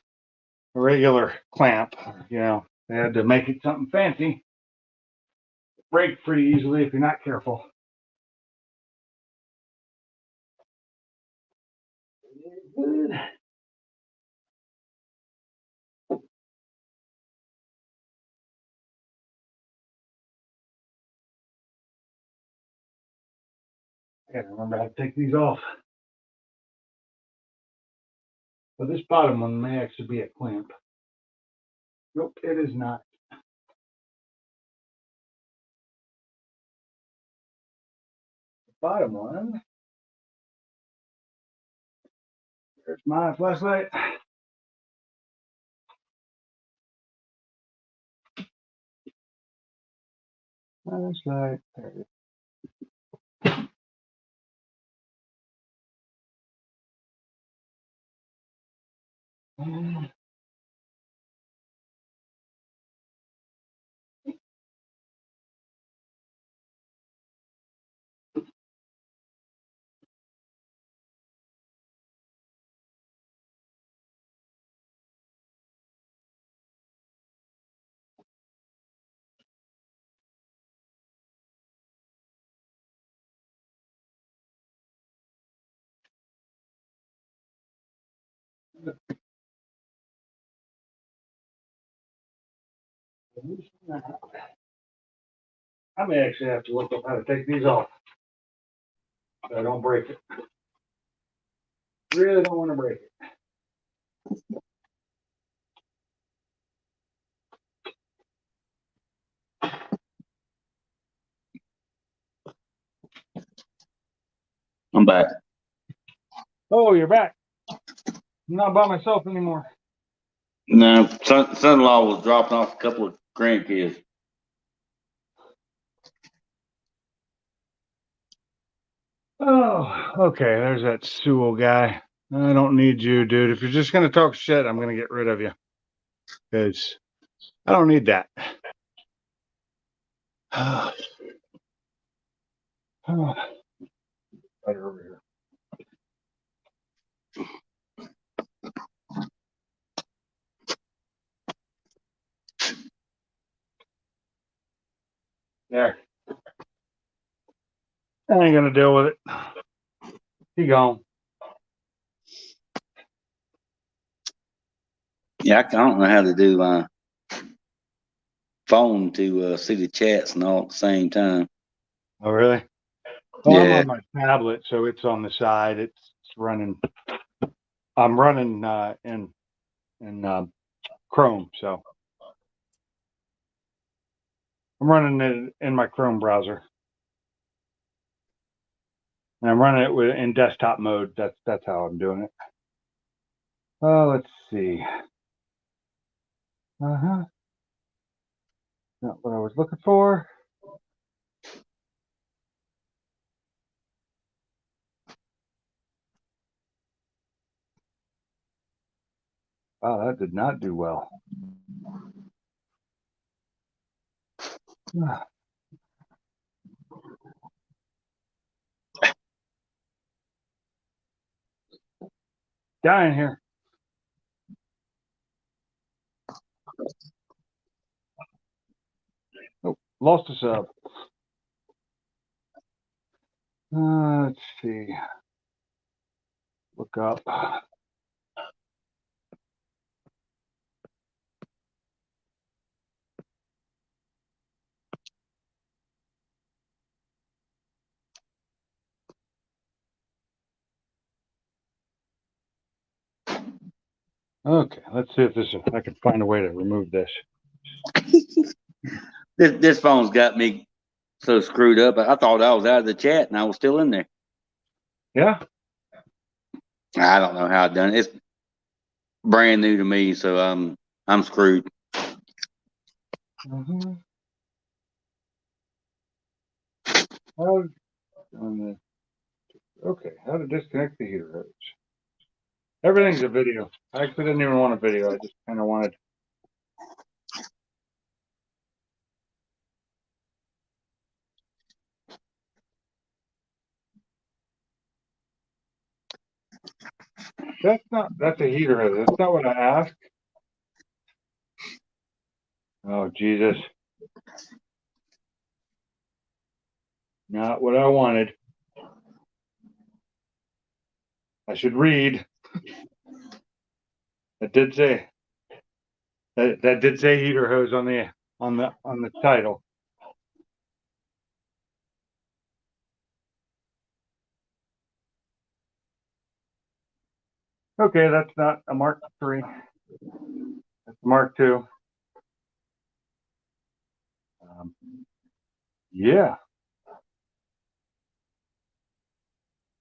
regular clamp, you know. They had to make it something fancy. Break pretty easily if you're not careful. Good. I gotta remember how to take these off. So this bottom one may actually be a clamp. Nope, it is not. The bottom one. There's my flashlight. Flashlight. There it is. I may actually have to look up how to take these off so I don't break it. Really don't want to break it. I'm back. Oh, you're back. I'm not by myself anymore. No, son-in-law was dropping off a couple of grandkids. Oh, okay. There's that Sewell guy. I don't need you, dude. If you're just gonna talk shit, I'm gonna get rid of you. Because I don't need that. Better over here. There. I ain't gonna deal with it. He gone. Yeah, I don't know how to do my phone to see the chats and all at the same time. Oh, really? Well, I'm Yeah. on my tablet, so it's on the side. It's running. I'm running in Chrome, so. I'm running it in my Chrome browser. And I'm running it in desktop mode. That's how I'm doing it. Let's see. Not what I was looking for. Wow, that did not do well. Dying here. Oh, lost a sub. Let's see. Look up. Okay, let's see if I can find a way to remove this. This phone's got me so screwed up. I thought I was out of the chat and I was still in there. Yeah. I don't know how I done it. It's brand new to me, so I'm screwed. Okay, how to disconnect the heater hose. Everything's a video. I actually didn't even want a video. I just kind of wanted. That's a heater hose. That's not what I asked. Oh, Jesus. Not what I wanted. I should read. It did say that did say heater hose on the title. Okay, that's not a Mark III. That's a Mark II. Yeah.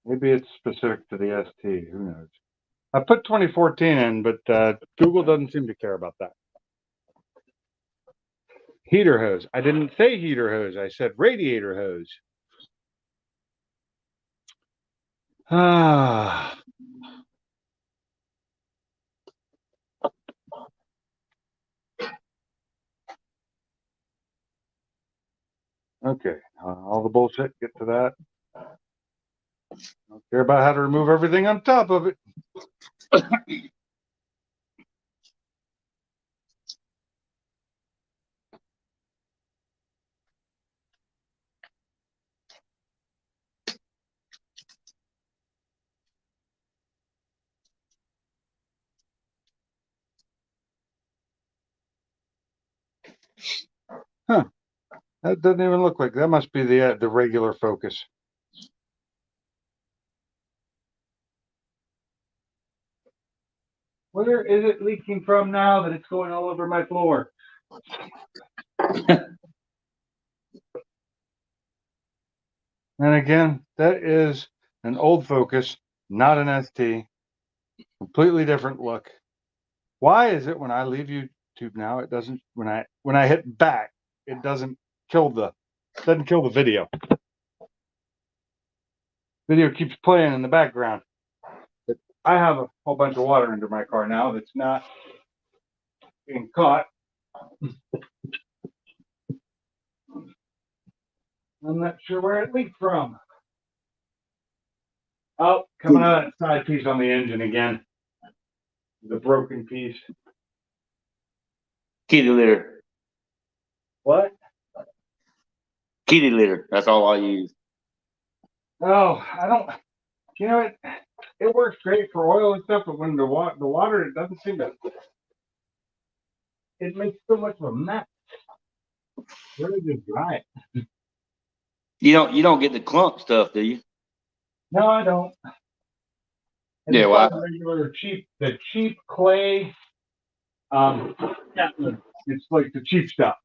Maybe it's specific to the ST. Who knows? I put 2014 in, but Google doesn't seem to care about that. Heater hose. I didn't say heater hose. I said radiator hose. Ah. Okay. All the bullshit. Get to that. Don't care about how to remove everything on top of it. Huh. That doesn't even look like that. Must be the regular focus. Where is it leaking from now that it's going all over my floor? And again, that is an old Focus, not an ST. Completely different look. Why is it when I leave YouTube now, it doesn't when I hit back, it doesn't kill the video. Video keeps playing in the background. But I have a whole bunch of water under my car now that's not being caught. I'm not sure where it leaked from. Oh, coming out of that side piece on the engine again. The broken piece. Kitty litter. What? Kitty litter. That's all I use. Oh, I don't. You know, it works great for oil and stuff, but when the water, it doesn't seem to. It makes so much of a mess. Really just dry it. You don't get the clump stuff, do you? No, I don't. And Yeah, it's well, not regular the cheap clay. It's like the cheap stuff.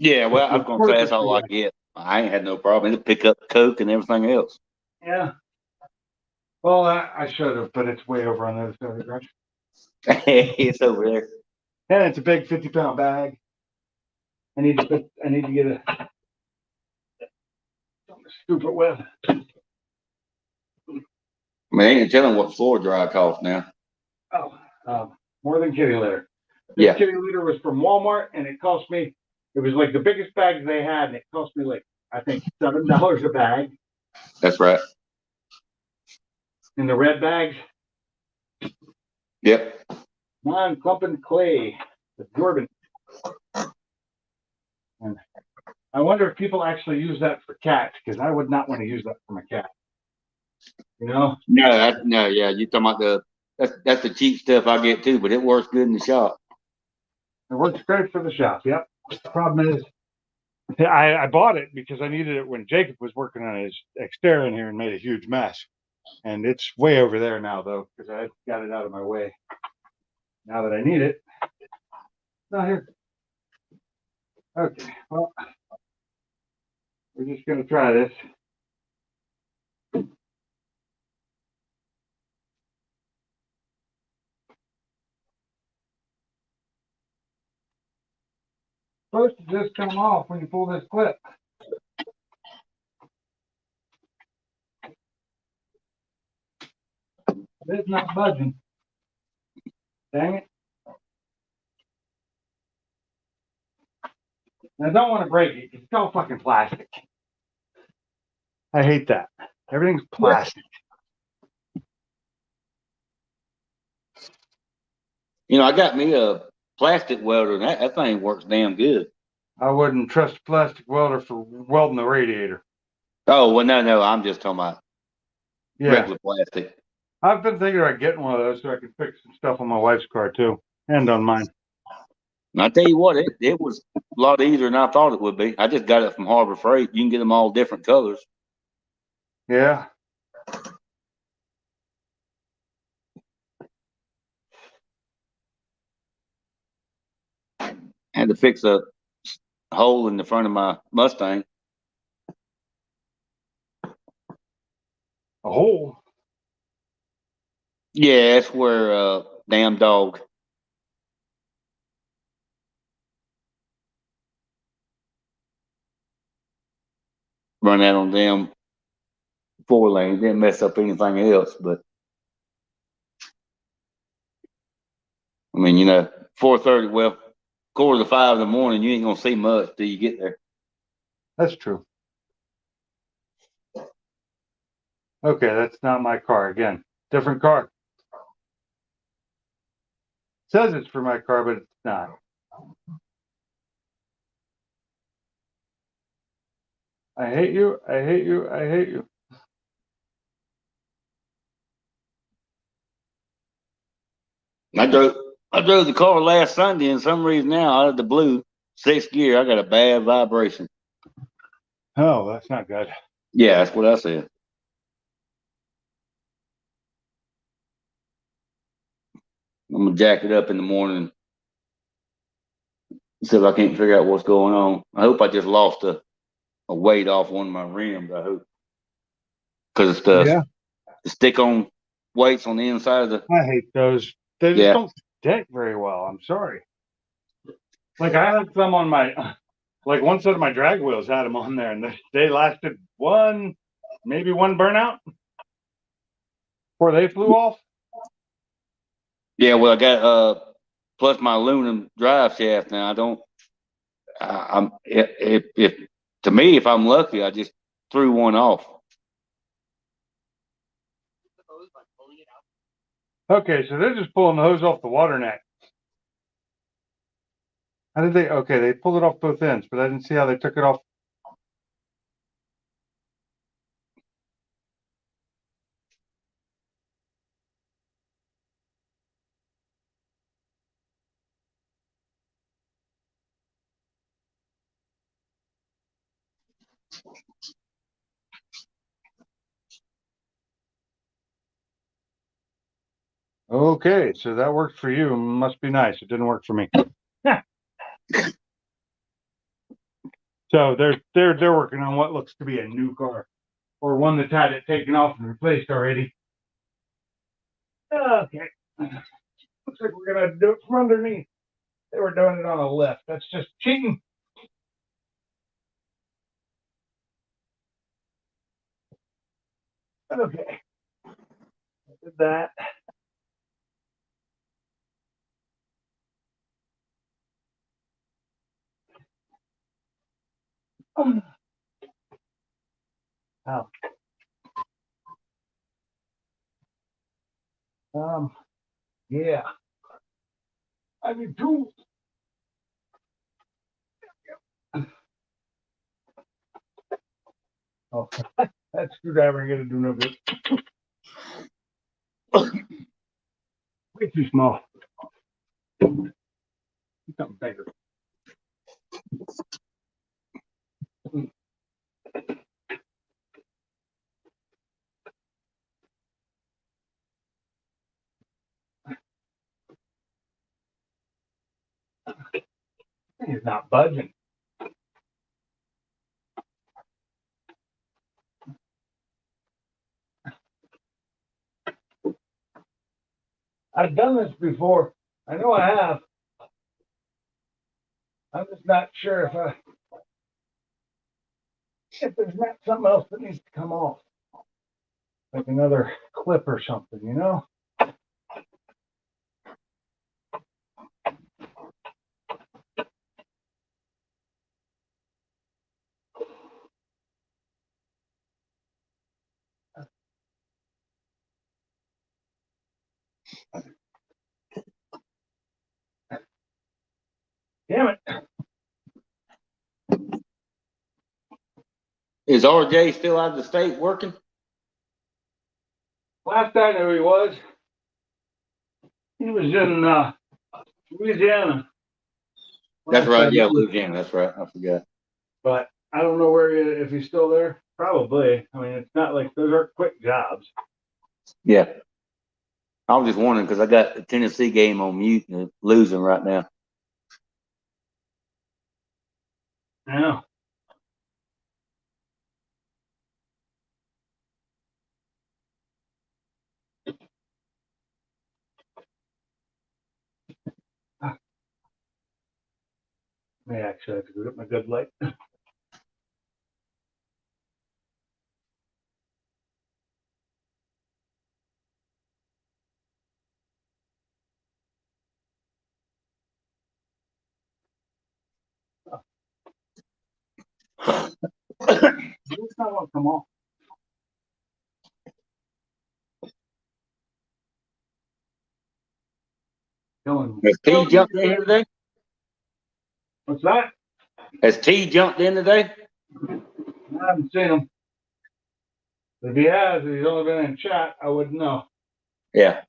Yeah, well, I was gonna say that's all I get. I ain't had no problem. It'll pick up Coke and everything else. Yeah. Well, I should have, but it's way over on the other side of the garage. It's over there. And it's a big 50-pound bag. I need to get a something to scoop it with. I mean, ain't telling what floor dry costs now. Oh, more than kitty litter. This Yeah. kitty litter was from Walmart, and it cost me. It was like the biggest bag they had, and it cost me like I think $7 a bag. That's right. In the red bags. Yep. Non-clumping clay, absorbent. And I wonder if people actually use that for cats, because I would not want to use that for my cat. You know? No, yeah. You talking about that's the cheap stuff I get too, but it works good in the shop. It works great for the shop. Yep. The problem is, I bought it because I needed it when Jacob was working on his Xterra in here and made a huge mess. And it's way over there now, though, because I got it out of my way. Now that I need it, not here. Okay, well, we're just going to try this. Supposed to just come off when you pull this clip. It's not budging. Dang it. And I don't want to break it. It's all fucking plastic. I hate that. Everything's plastic. You know, I got me a plastic welder, and that thing works damn good. I wouldn't trust a plastic welder for welding the radiator. Oh, well, no. I'm just talking about regular plastic. I've been thinking about getting one of those so I can fix some stuff on my wife's car too, and on mine. And I tell you what, it was a lot easier than I thought it would be. I just got it from Harbor Freight. You can get them all different colors. Yeah. I had to fix a hole in the front of my Mustang. A hole? Yeah, that's where damn dog. Run out on damn 4 lane. Didn't mess up anything else, but I mean, 4:30. Well, 4:45 in the morning, you ain't gonna see much till you get there. That's true. Okay, that's not my car again. Different car. Says it's for my car, but it's not. I hate you. I hate you. I hate you. I drove the car last Sunday, and some reason now out of the blue, 6th gear, I got a bad vibration. Oh, that's not good. Yeah, that's what I said. I'm gonna jack it up in the morning. See if I can't figure out what's going on. I hope I just lost a weight off one of my rims. I hope, because it's the stick-on weights on the inside of the. I hate those. They just don't stick very well. I'm sorry. Like I had some on my, like one set of my drag wheels had them on there, and they lasted maybe one burnout before they flew off. Yeah, well, I got plus my aluminum drive shaft now. If to me, if I'm lucky, I just threw one off. Okay, so they're just pulling the hose off the water neck. How did they? Okay, they pulled it off both ends, but I didn't see how they took it off. Okay, so that worked for you. Must be nice. It didn't work for me. So they're working on what looks to be a new car, or one that's had it taken off and replaced already. Okay. Looks like we're gonna do it from underneath. They were doing it on a lift. That's just cheating. Okay. I did that. Oh. Yeah. I need tools. Oh, that screwdriver ain't gonna do no good. Way too small. Something bigger. It's not budging. I've done this before. I know I have. I'm just not sure if there's not something else that needs to come off, like another clip or something, you know? Damn it. Is RJ still out of the state working? Last I knew he was in Louisiana. That's Last I right. Yeah, knew. Louisiana. That's right. I forgot. But I don't know if he's still there. Probably. I mean, it's not like those aren't quick jobs. Yeah. I was just wondering because I got the Tennessee game on mute and losing right now. I know. May actually have to go get my good light. It's not want to come off. Has T jumped in here today? What's that? Has T jumped in today? I haven't seen him. If he has, if he's only been in chat, I wouldn't know. Yeah.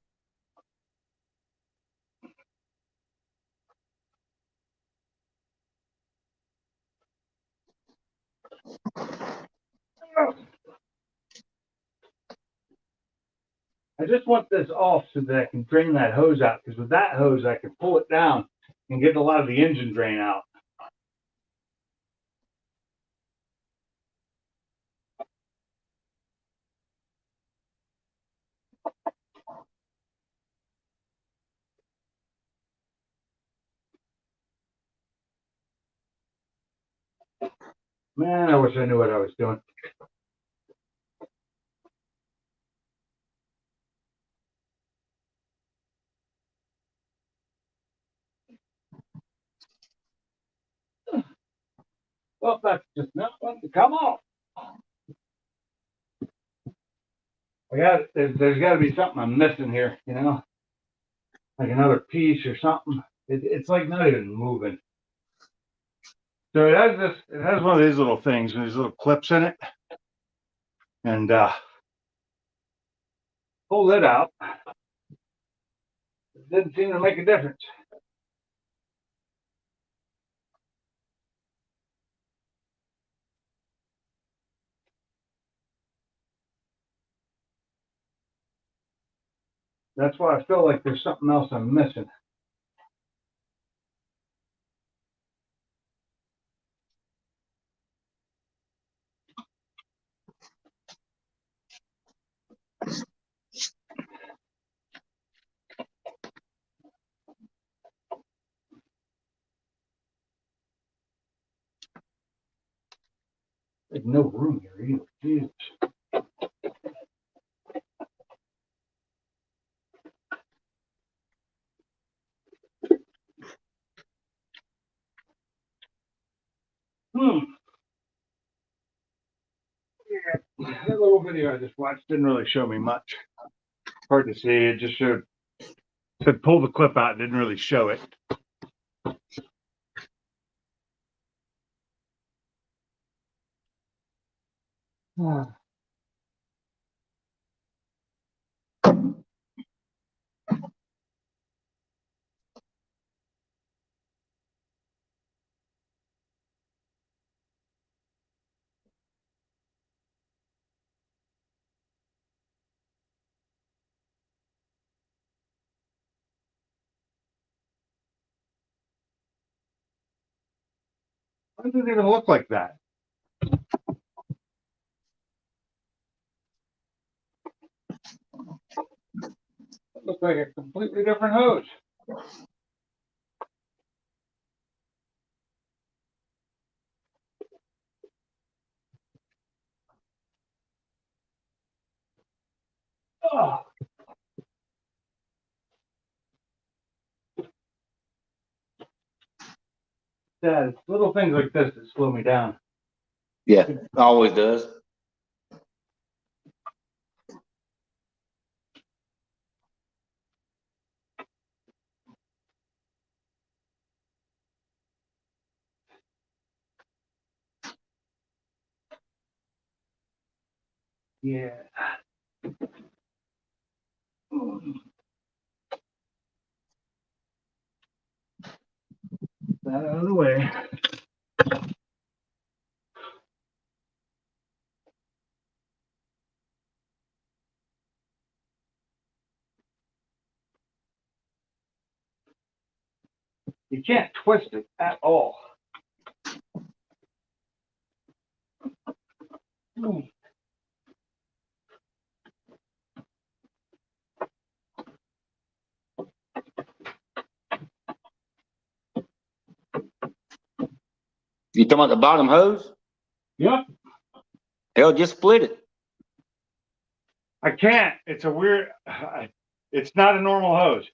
I just want this off so that I can drain that hose out, because with that hose, I can pull it down and get a lot of the engine drain out. Man, I wish I knew what I was doing. Well, that's just not wanting to come off. There's got to be something I'm missing here, you know, like another piece or something. It's like not even moving. So it has one of these little things, and these little clips in it, and pull it out. It didn't seem to make a difference. That's why I feel like there's something else I'm missing. There's no room here either. Jesus. Yeah, that little video I just watched didn't really show me much. Hard to see. It just showed, said pull the clip out. It didn't really show it. Why does it even look like that? It looks like a completely different hose. Oh. Yeah, it's little things like this that slow me down. Yeah, always does. Yeah. That out of the way. You can't twist it at all. You talking about the bottom hose? Yep. Hell, just split it. I can't. It's a weird. It's not a normal hose.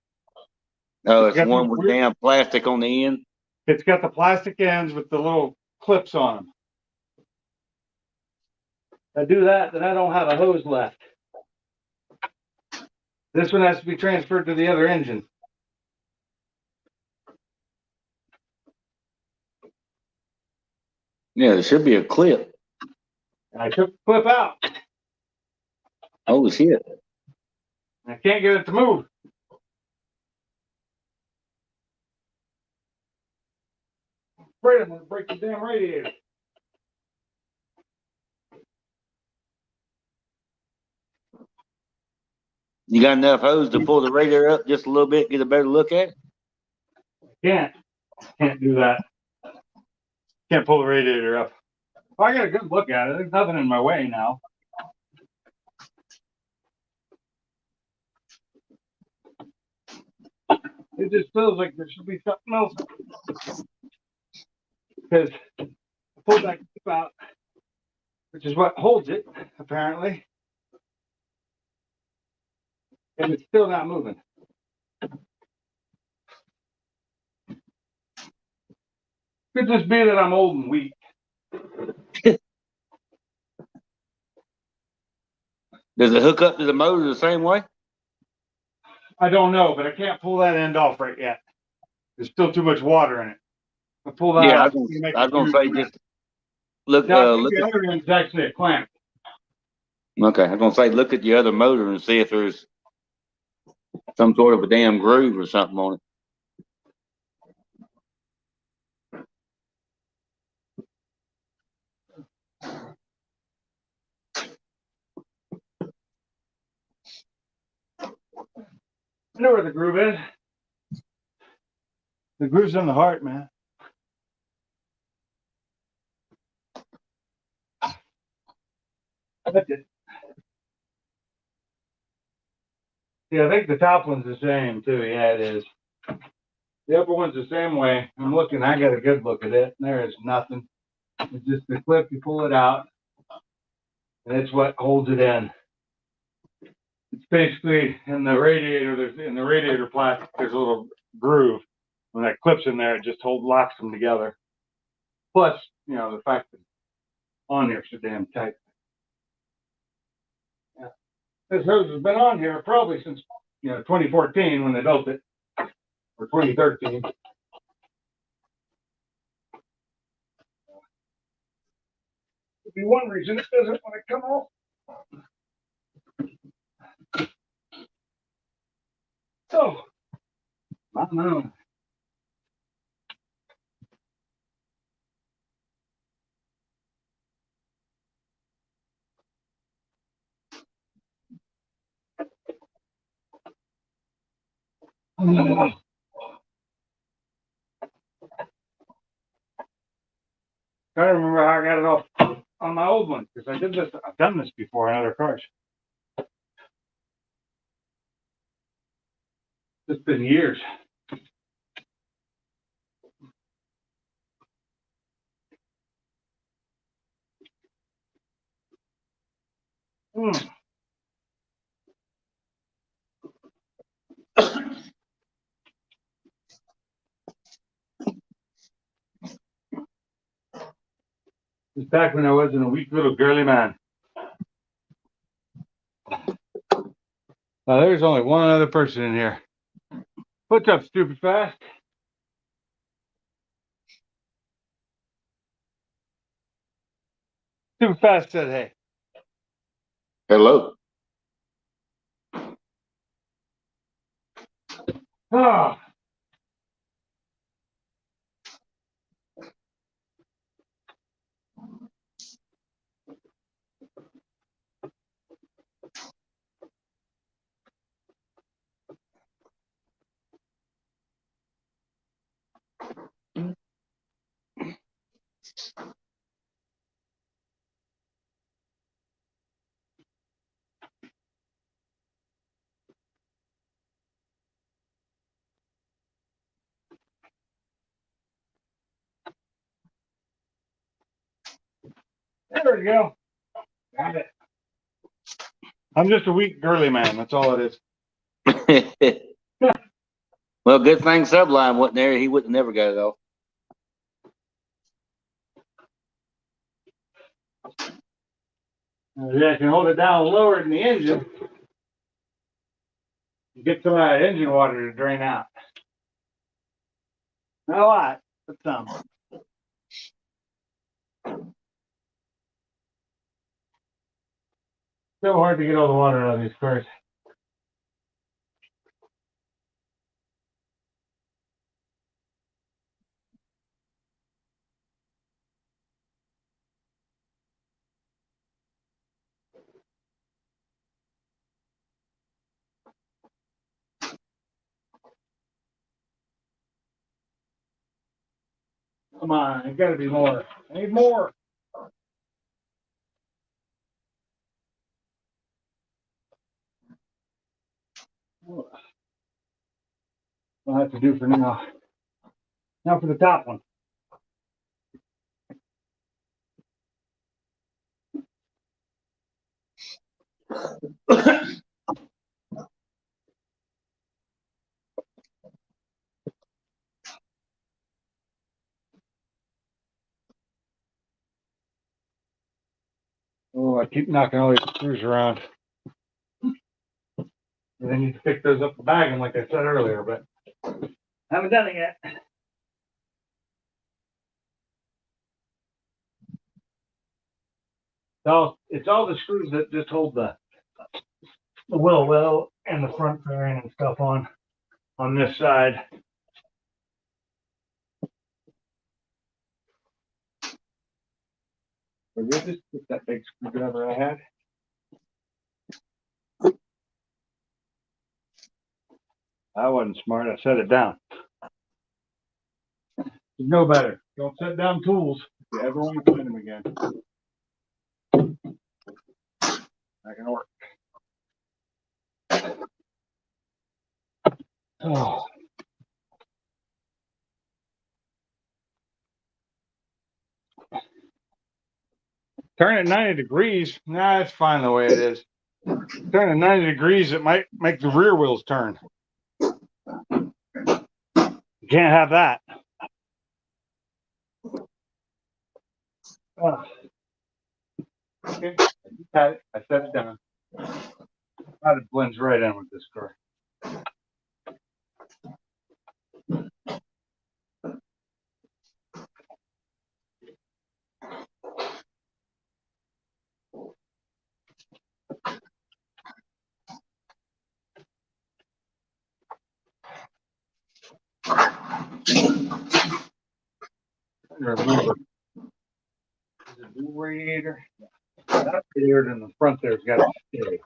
Oh, It's it's got one the with weird- damn plastic on the end. It's got the plastic ends with the little clips on them. I do that, then I don't have a hose left. This one has to be transferred to the other engine. Yeah, there should be a clip. And I took the clip out. Holy shit. I can't get it to move. I'm afraid I'm going to break the damn radiator. You got enough hose to pull the radiator up just a little bit, get a better look at it? Can't do that. Can't pull the radiator up. Well, I got a good look at it. There's nothing in my way now. It just feels like there should be something else. Because I pulled that clip out, which is what holds it, apparently. And it's still not moving. Could just be that I'm old and weak. Does it hook up to the motor the same way? I don't know, but I can't pull that end off right yet. There's still too much water in it. I pull that Yeah, I off. was gonna say just look. Now, Look the at, other end's actually a clamp. okay, I was gonna say look at the other motor and see if there's some sort of a damn groove or something on it. I know where the groove is. The groove's in the heart, man. That's it. Yeah, I think the top one's the same too. Yeah, it is. The upper one's the same way. I'm looking. I got a good look at it. There is nothing. It's just the clip, you pull it out, and it's what holds it in. It's basically in the radiator, in the radiator plastic, there's a little groove. When that clips in there, it just locks them together. Plus, the fact that on here so damn tight. Yeah. This hose has been on here probably since 2014 when they built it, or 2013. Could be one reason it doesn't want to come off. So, I don't know. I don't remember how I got it off on my old one because I did this. I've done this before in other cars. It's been years. Mm. It's back when I wasn't a weak little girly man. Now there's only one other person in here. What's up, stupid fast? Stupid fast said, "Hey." Hello. Oh. There we go. Got it. I'm just a weak girly man. That's all it is. Well, good thing Subline wasn't there. He would have never got it off. Yeah, I can hold it down lower than the engine. Get some of that engine water to drain out. Not a lot, but some. So hard to get all the water out of these cars. Come on, it gotta be more. I need more. I'll have to do for now. Now for the top one. Oh, I keep knocking all these screws around. And then you can pick those up and bag them like I said earlier, but haven't done it yet. It's all the screws that just hold the wheel well and the front fairing and stuff on this side. Forget this, get that big screwdriver I had. I wasn't smart. I set it down. You know better. Don't set down tools if you ever want to find them again. Not gonna work. Oh. Turn it 90 degrees. Nah, it's fine the way it is. Turn it 90 degrees, it might make the rear wheels turn. You can't have that. Okay. I set it down. It blends right in with this car. Remember, the new radiator. That radiator in the front there's got to stay.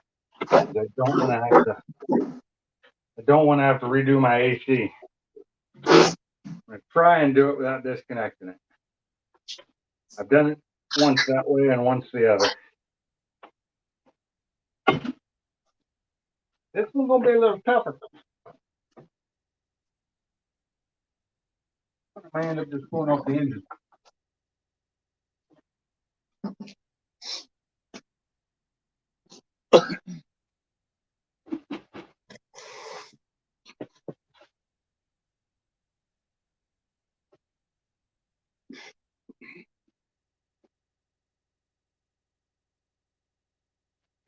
I don't want to have to. I don't want to have to redo my AC. I'm gonna try and do it without disconnecting it. I've done it once that way and once the other. This one's gonna be a little tougher. I may end up just pulling off the engine.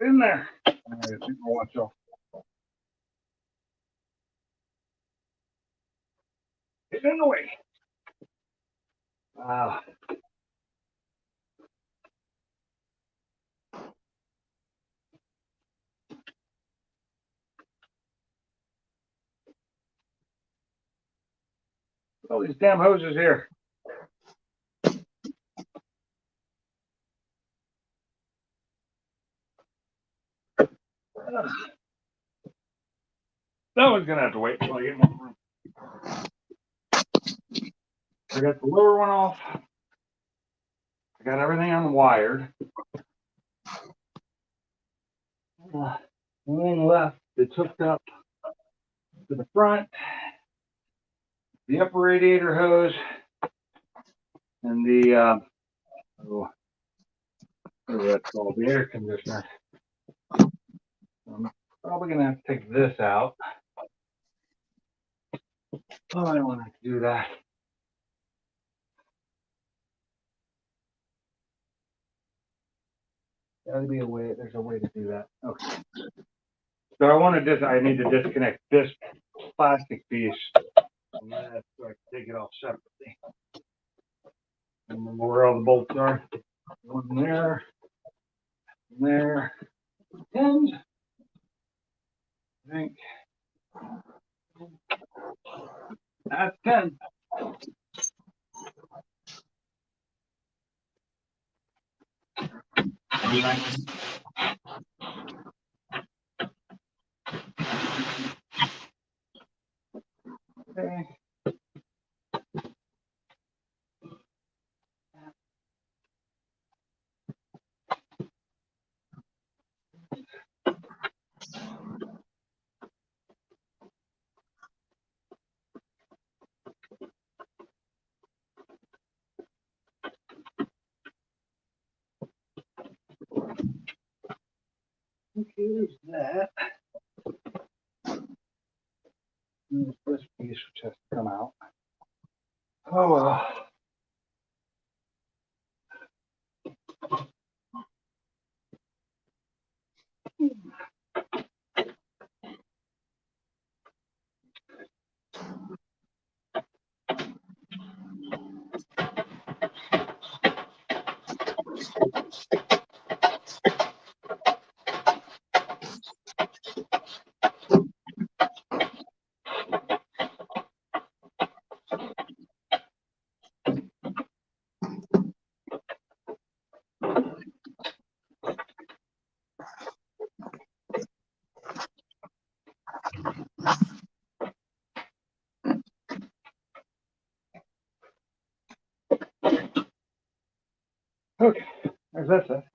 In there. Watch off. Get in the way. All these damn hoses here. That one's gonna have to wait until I get more room. I got the lower one off. I got everything unwired. One left that's hooked up to the front, the upper radiator hose, and the whatever that's called, the air conditioner. I'm probably gonna have to take this out. Oh, I don't want to do that. Gotta be a way. There's a way to do that. Okay. So I need to disconnect this plastic piece from that so I can take it off separately. Remember where all the bolts are? One there, and I think that's 10. Okay. Okay, there's that. And this piece which has to come out. Oh well. Okay, there's that set.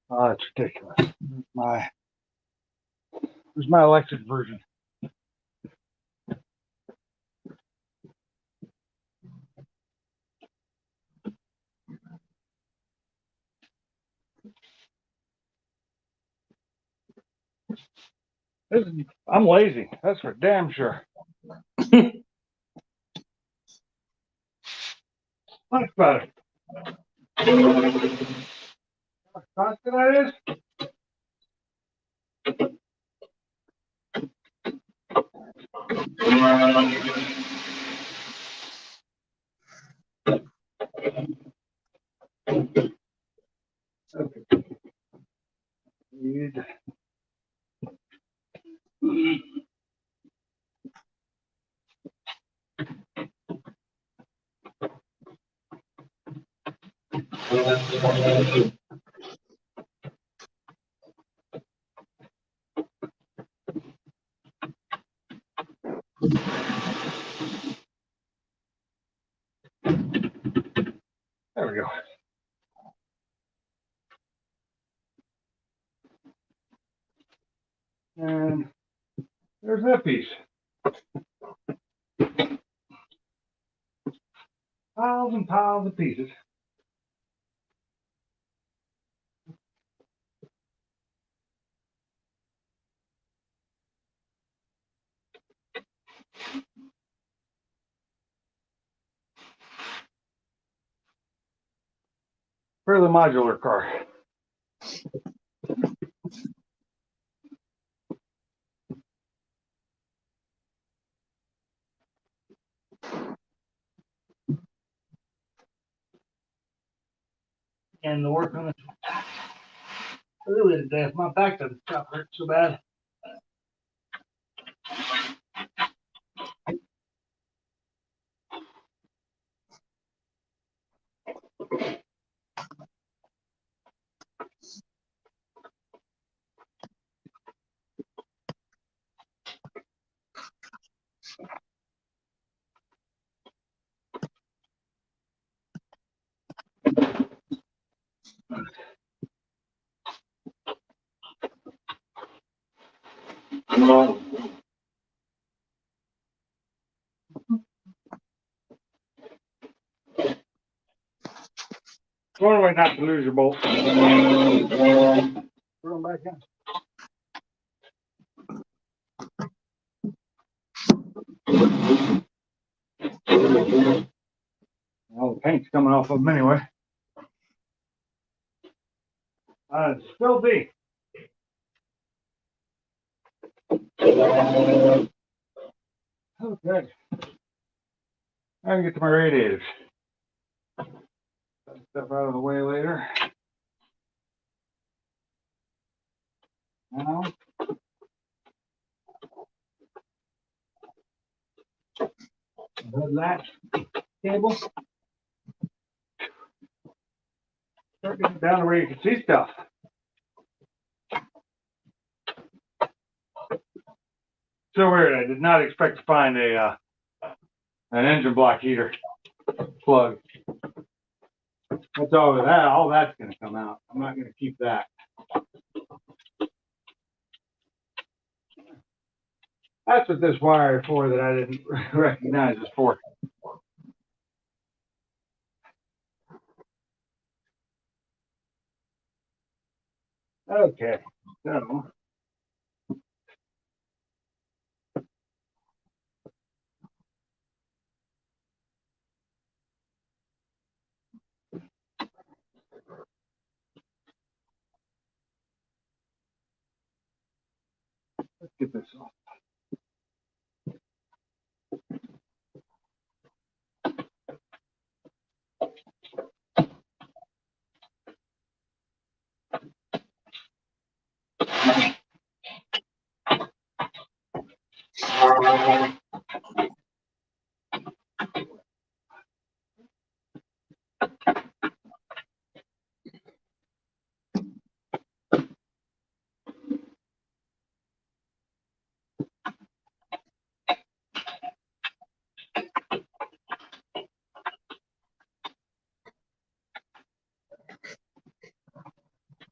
Oh, it's ridiculous. Where's my electric version? I'm lazy. That's for damn sure. Much better. Constant that is. Okay. Need. There we go. And there's that piece. Piles and piles of pieces. For the modular car. And the work on it. Really today, my back doesn't stop hurt so bad. One way not to lose your bolt. Put them back in. Well, the paint's coming off of them anyway. Still be. Okay. I can get to my radiators. Step out of the way later. Now. Hood latch cable. Start getting down to where you can see stuff. So weird. I did not expect to find a an engine block heater plug. That's all of that. All that's going to come out. I'm not going to keep that. That's what this wire is for that I didn't recognize it for. Okay, so let's get this off.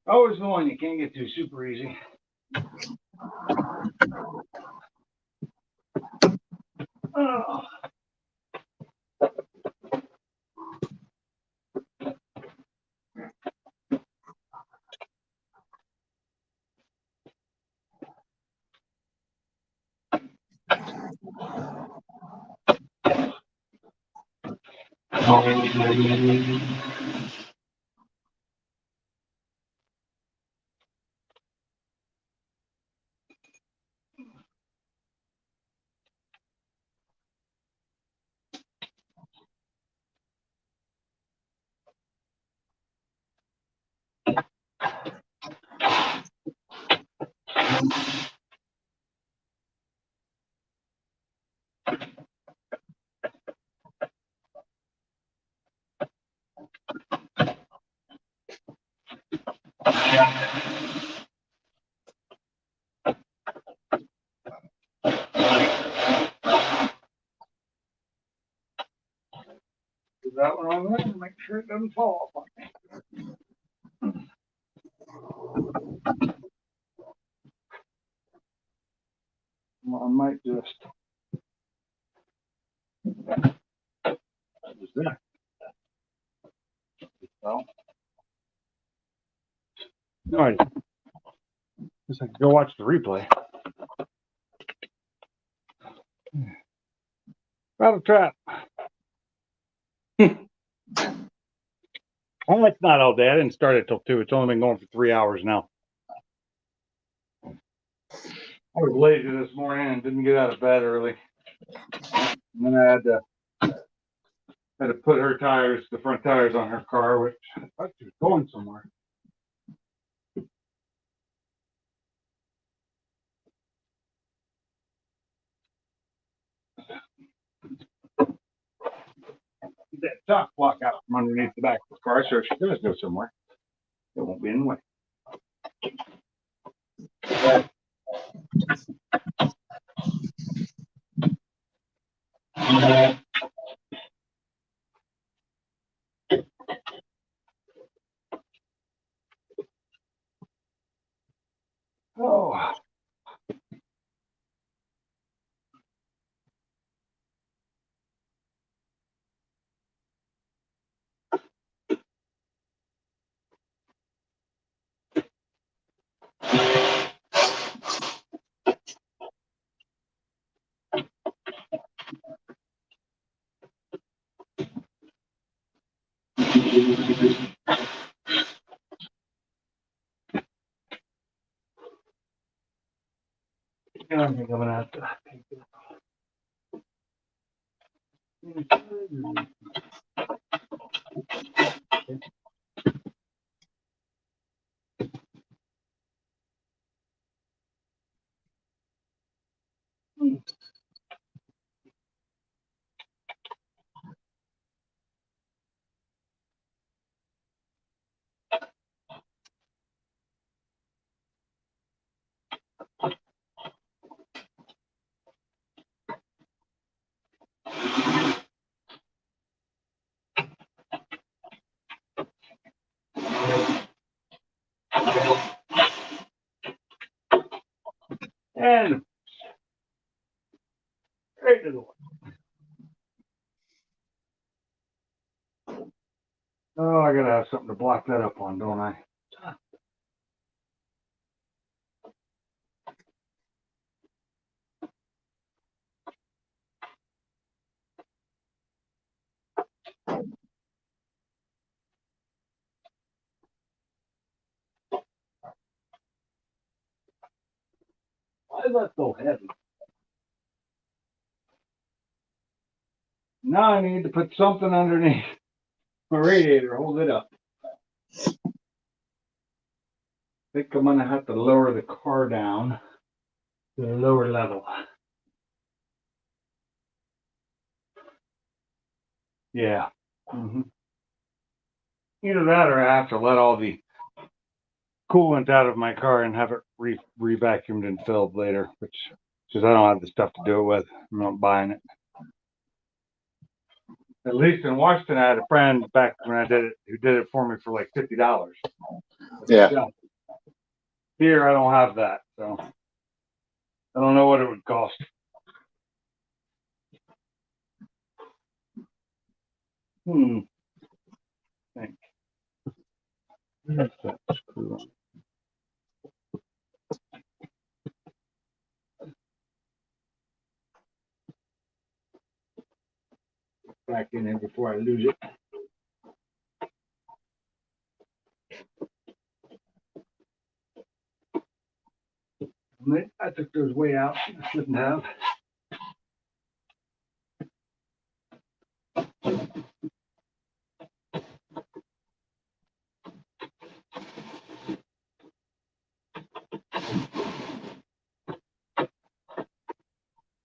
Always the one you can't get to super easy. Oh. Put that one on there and make sure it doesn't fall off on me. Well, I might just. Just there. So. All right. Just like go watch the replay. Rattle trap. Oh, it's not all day. I didn't start it till 2. It's only been going for 3 hours now. I was lazy this morning and didn't get out of bed early. And then I had to put her tires, the front tires on her car, which I thought she was going somewhere. That shock block out from underneath the back of the car, so if she does go somewhere, it won't be in the way. Oh. I think I'm gonna have to take this. And straight to the one. Oh, I gotta have something to block that up on, don't I? Why is that so heavy? Now I need to put something underneath my radiator, hold it up. I think I'm gonna have to lower the car down to a lower level. Yeah. Either that or I have to let all the coolant out of my car and have it re-vacuumed and filled later, which because I don't have the stuff to do it with. I'm not buying it. At least in Washington, I had a friend back when I did it who did it for me for like $50. Yeah. Here, I don't have that, so I don't know what it would cost. Think. Where's that screw? back in there before I lose it. I took those way out. I shouldn't have.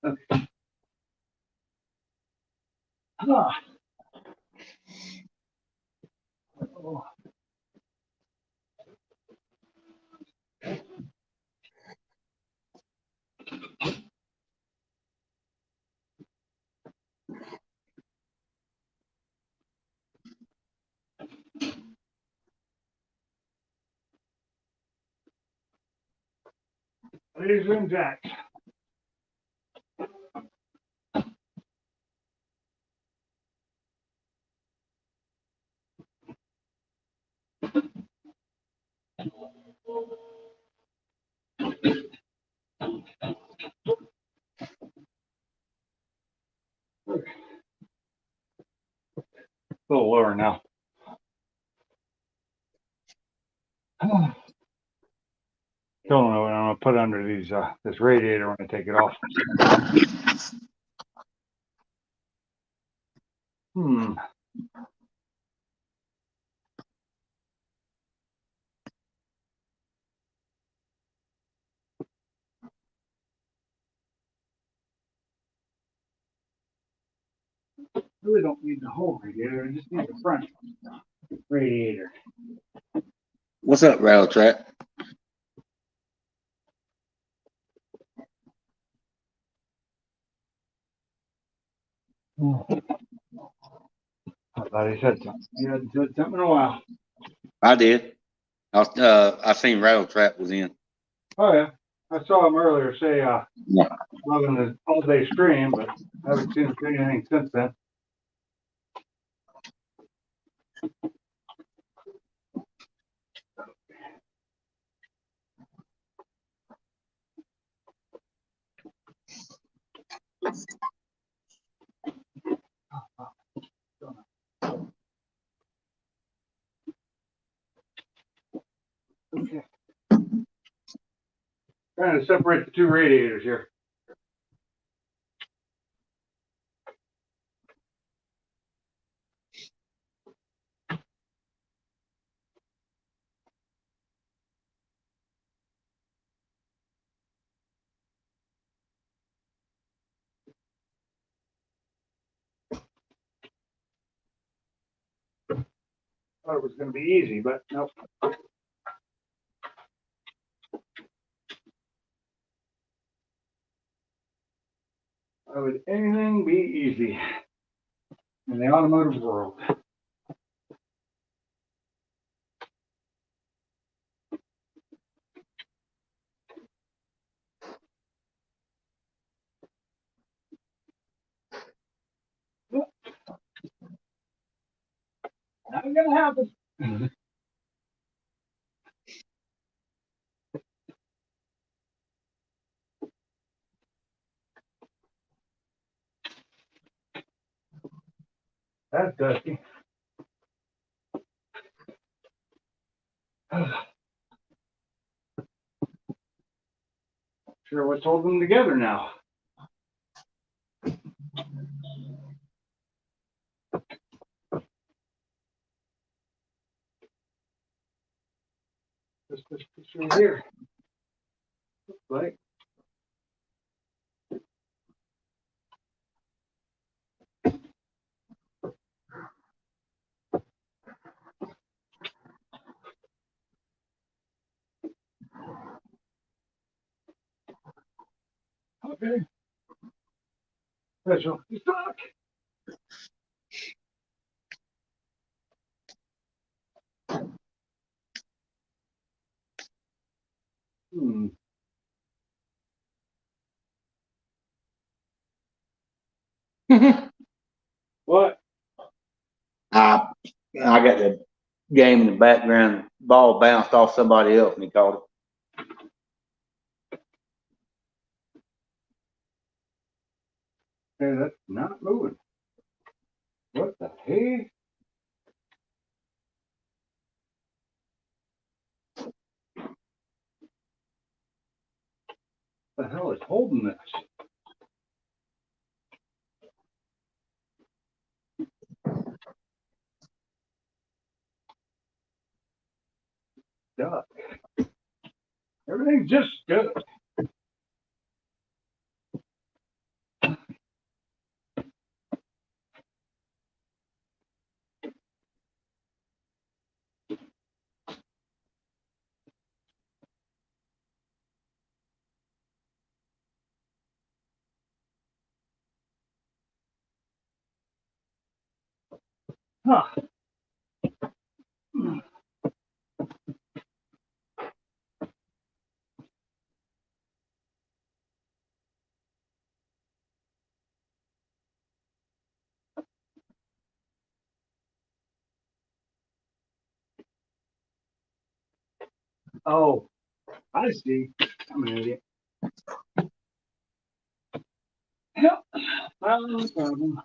Okay. Ah. Oh. These rim jacks. A little lower now. Don't know what I'm gonna put under these this radiator when I take it off. Really don't need the whole radiator, I just need the front radiator. What's up, Rattle Trap? I thought he said something. He hadn't said something in a while. I did. I seen Rattle Trap was in. Oh yeah, I saw him earlier say Yeah. loving the all day stream, but I haven't seen him say anything since then. Okay. Trying to separate the two radiators here. Thought it was going to be easy, but nope. Why would anything be easy in the automotive world? Not gonna happen. That's dusty. Sure what's holding them together now. Just this piece right here. Looks like. Okay. Special. You suck. What? I got the game in the background. Ball bounced off somebody else and he caught it. Okay, that's not moving. What the hey? What the hell is holding this? Duck. Everything's just good. Huh. Oh, I see. I'm an idiot. Yep. Well, no problem.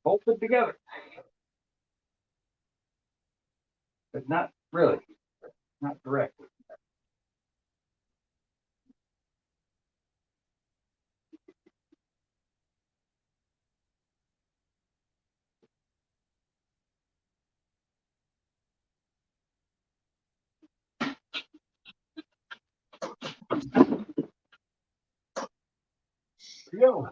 Bolted together. But not really. Not directly. Here we go.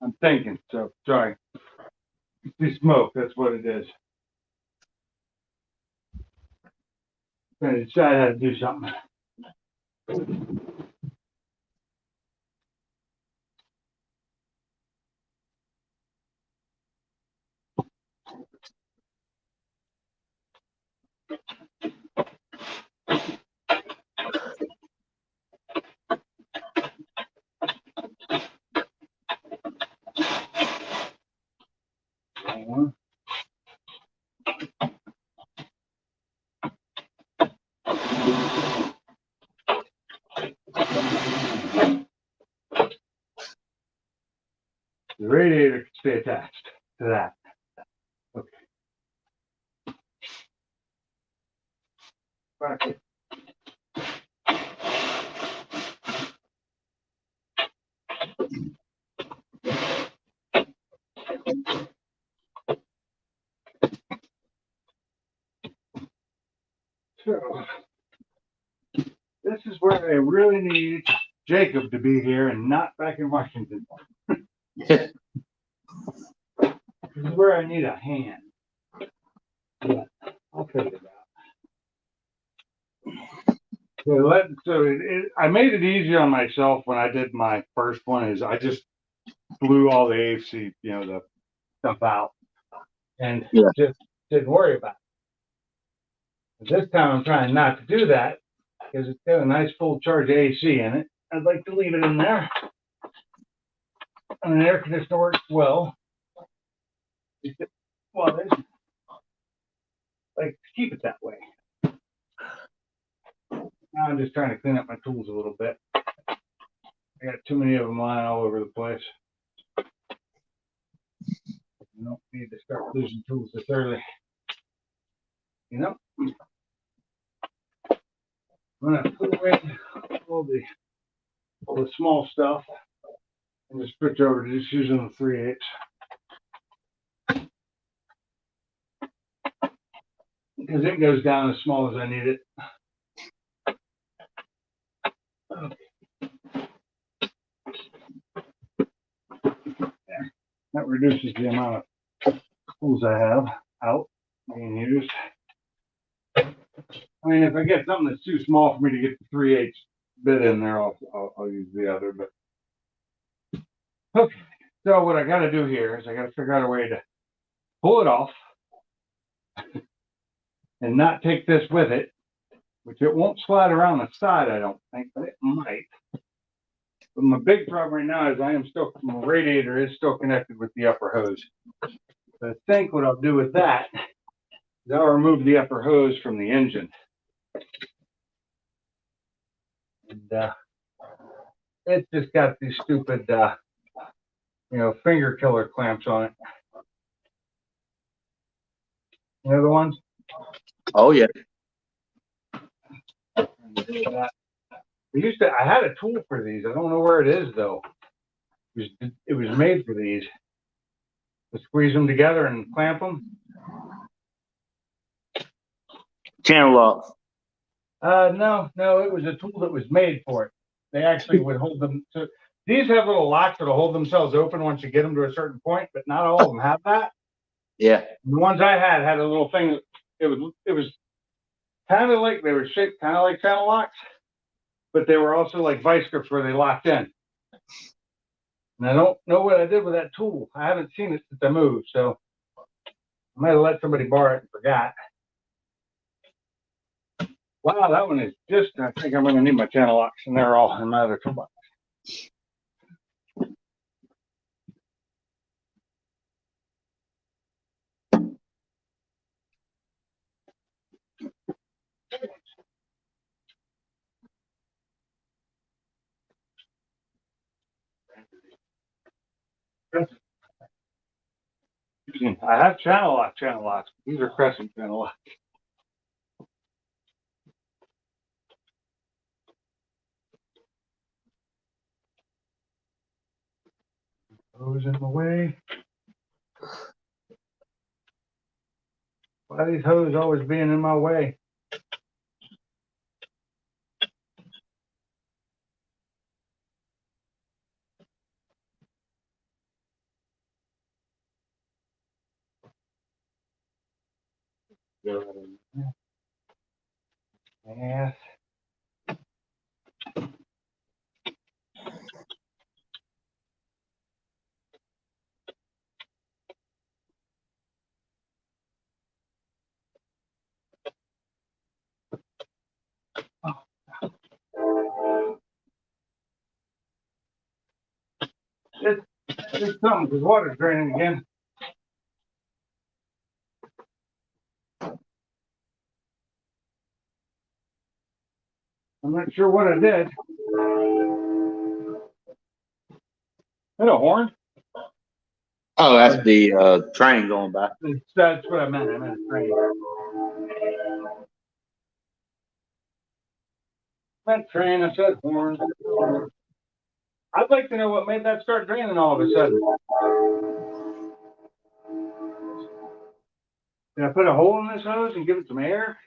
I'm thinking, so sorry. The smoke, that's what it is. I'm gonna decide how to do something. The radiator can stay attached to that. Okay. Right. So this is where I really need Jacob to be here and not back in Washington. This is where I need a hand. Yeah, I'll figure it out. I made it easy on myself when I did my first one. Is I just blew all the AFC, the stuff out, and just didn't worry about it. This time I'm trying not to do that because it's got a nice full charge of AC in it. I'd like to leave it in there. And the air conditioner works well. Well, there's like to keep it that way. Now I'm just trying to clean up my tools a little bit. I got too many of them lying all over the place. You don't need to start losing tools this early. I'm gonna put away all the small stuff and just switch over to just using the 3/8. because it goes down as small as I need it. That reduces the amount of tools I have out being used. I mean, if I get something that's too small for me to get the 3/8 bit in there, I'll use the other. But okay, so what I got to do here is I got to figure out a way to pull it off and not take this with it, which it won't slide around the side, I don't think, but it might. But my big problem right now is my radiator is still connected with the upper hose. So I think what I'll do with that is I'll remove the upper hose from the engine. And it's just got these stupid, finger killer clamps on it. You know the ones? Oh yeah. I had a tool for these. I don't know where it is though. It was made for these. To squeeze them together and clamp them. Channel locks. No, it was a tool that was made for it. They actually would hold them. So these have little locks that'll hold themselves open once you get them to a certain point, but not all of them have that. Yeah. The ones I had a little thing. It was kind of like they were shaped kind of like channel locks, but they were also like vice grips where they locked in. And I don't know what I did with that tool. I haven't seen it since I moved, so I might have let somebody borrow it and forgot. Wow, that one is I think I'm going to need my channel locks, and they're all in my other toolbox. I have channel locks. These are Crescent channel locks. Hose in the way. Why are these hoses always being in my way? Yes. It's something because water's draining again. I'm not sure what I did. Is that a horn? Oh, that's the train going by. That's what I meant. I meant a train. I said horn. I'd like to know what made that start draining all of a sudden. Did I put a hole in this hose and give it some air?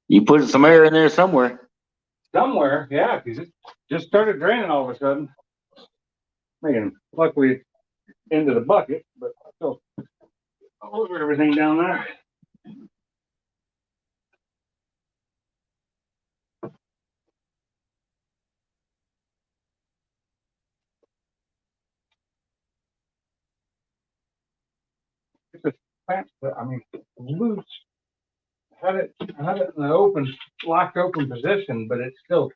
You put some air in there somewhere. Somewhere, yeah, because it just started draining all of a sudden. Luckily into the bucket, but still all over everything down there. It's a clamp, but I mean, loose. I had it in the locked open position, but it still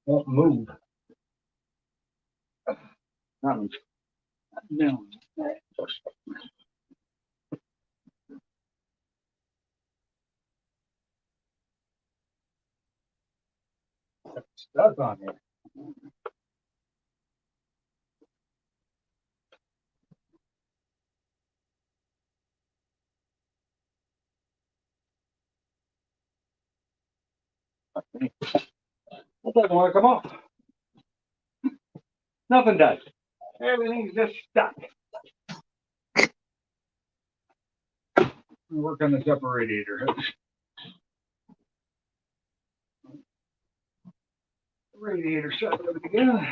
won't move. Nothing's down. Stuck on here. It doesn't want to come off. Nothing does. Everything's just stuck. Work on this upper radiator hose. Radiator shut over again.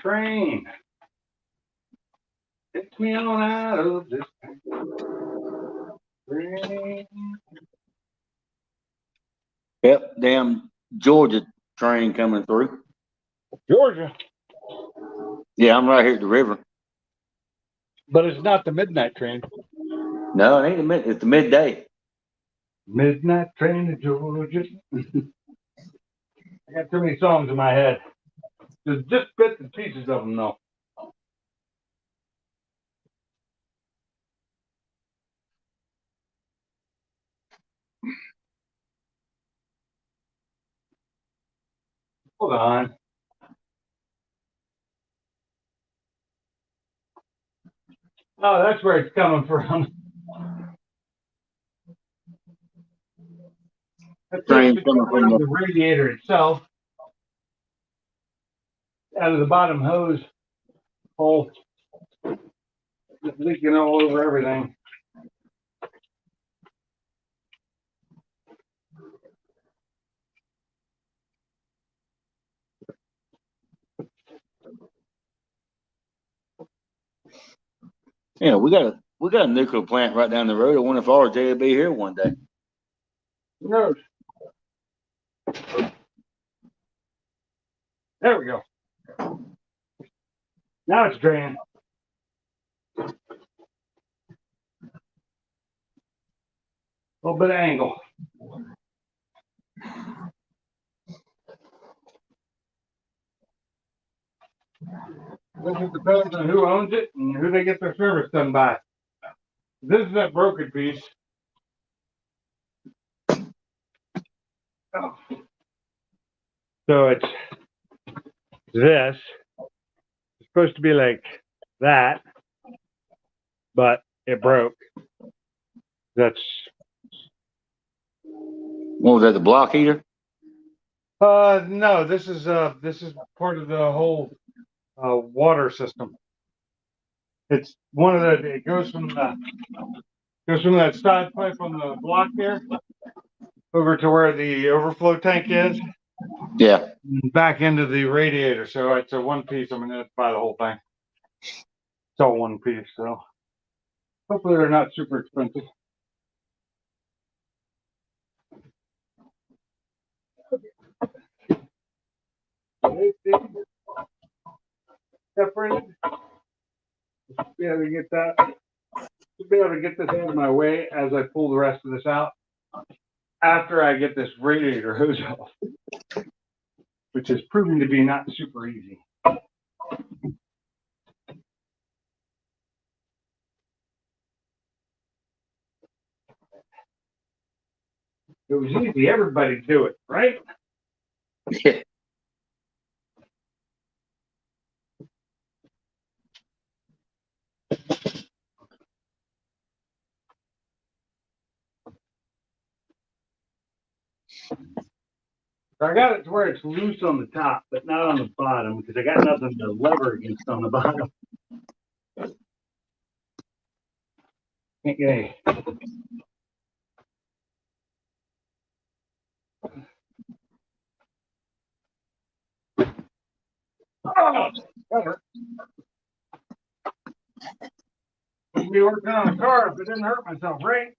Train. Take me on out of this train. Yep, damn Georgia train coming through. Georgia. Yeah, I'm right here at the river. But it's not the midnight train. No, it ain't it's the midday. Midnight train to Georgia. I got too many songs in my head. There's just bits and pieces of them, though. Hold on. Oh, that's where it's coming from. That's Train actually coming coming from out of the radiator itself. Out of the bottom hose hole. Just leaking all over everything. Yeah, we got a nuclear plant right down the road. I wonder if RJ will be here one day. Who knows? There we go. Now it's draining. A little bit of angle. This just depends on who owns it and who they get their service done by. This is that broken piece. Oh. So it's this. It's supposed to be like that, but it broke. That's What was that, the block heater? no, this is part of the whole water system. It's one of the it goes from that side pipe on the block there over to where the overflow tank is. Yeah. Back into the radiator. So it's a one piece. I'm gonna buy the whole thing. It's all one piece, so hopefully they're not super expensive. Separated. Be able to get that. Be able to get this out of my way as I pull the rest of this out. After I get this radiator hose off, which is proving to be not super easy. If it was easy, everybody'd do it, right? Yeah. I got it to where it's loose on the top, but not on the bottom because I got nothing to lever against on the bottom. Can't get any. Oh, that hurt. I'd be working on a car if I didn't hurt myself, right?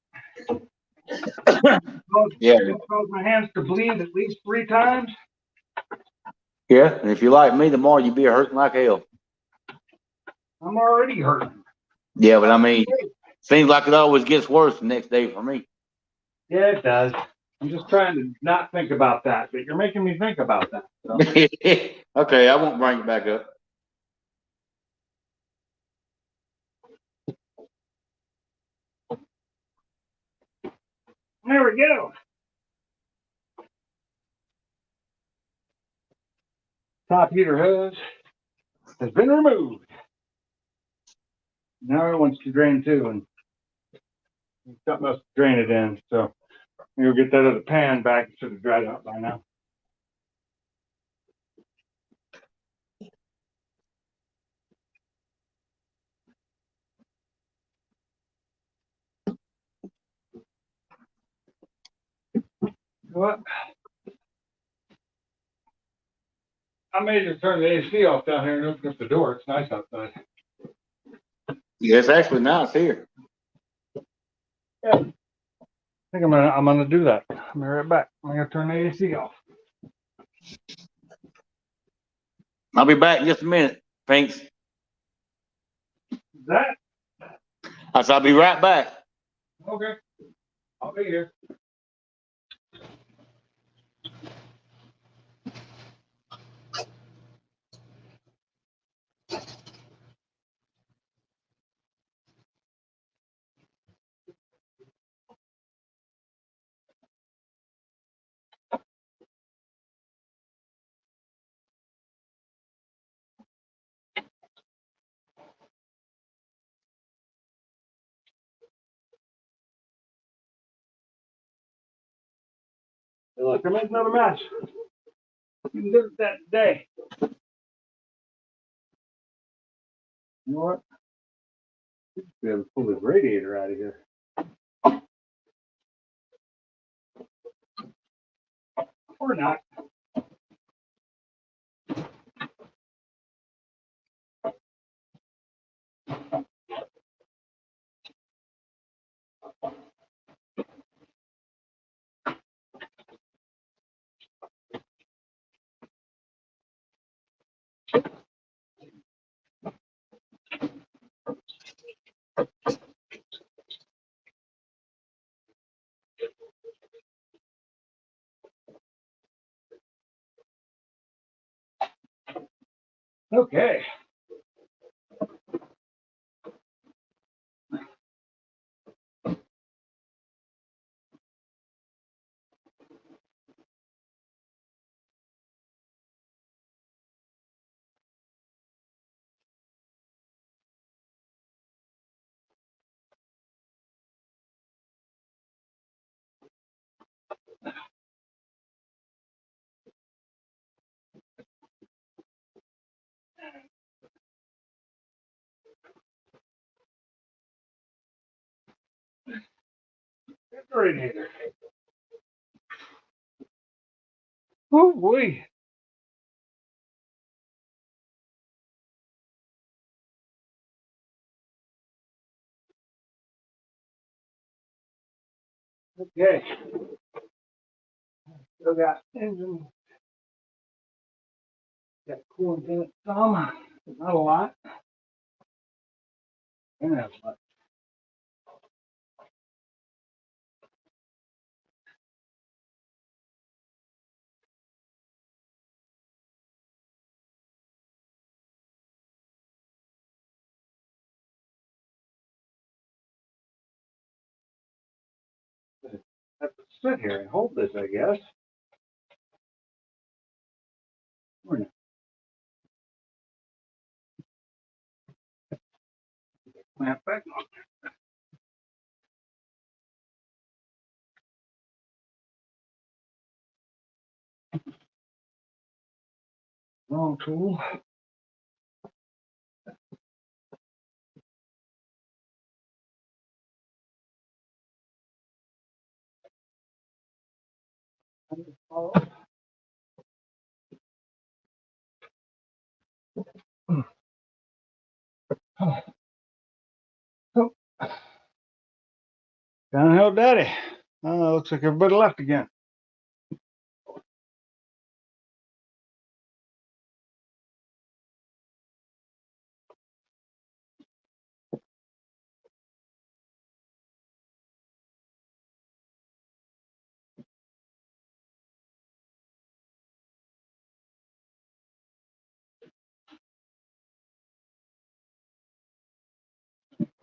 Yeah. Cause my hands to bleed at least 3 times. Yeah. And if you're like me, tomorrow you'll be hurting like hell. I'm already hurting. Yeah, but I mean, Seems like it always gets worse the next day for me. Yeah, it does. I'm just trying to not think about that, but you're making me think about that. So. Okay, I won't bring it back up. There we go. Top heater hose has been removed. Now it wants to drain too, and something else to drain it in. So you'll get that other pan back. It should have dried out by now. What? I may just turn the AC off down here and open up the door. It's nice outside. Yeah, it's actually nice here. Yeah. I think I'm gonna do that. I'll be right back. I'm gonna turn the AC off. I'll be back in just a minute. Thanks. That I'll be right back. okay? I'll be here. Hey, look, I made another match. You can do that today. You know what? We have to pull this radiator out of here. Or not. Okay. Get the radiator. Oh boy. Okay. Still got engine. Got coolant in it some. Not a lot. And that's much. Have to sit here and hold this, I guess. Or not. Snap back on. Wrong tool. Oh. Oh. Downhill daddy. Looks like everybody left again.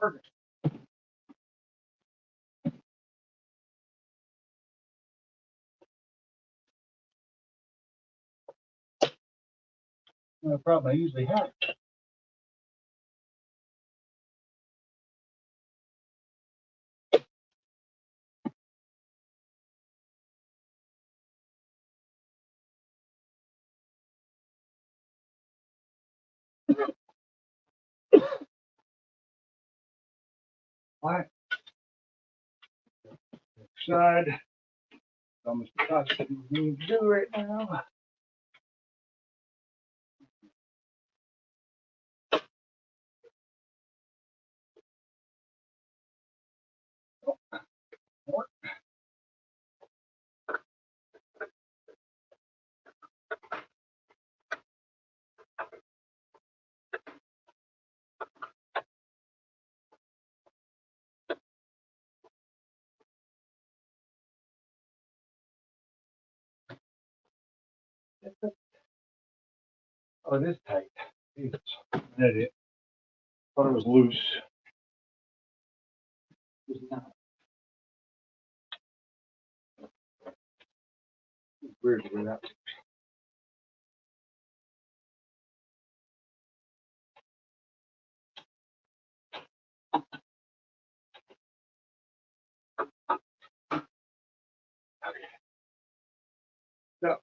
Working. No problem. I usually have. All right. Side. Almost touch what we need to do right now. Oh, it is tight. Jesus. That it. Thought it was loose. It's not. It's weird to do that. So,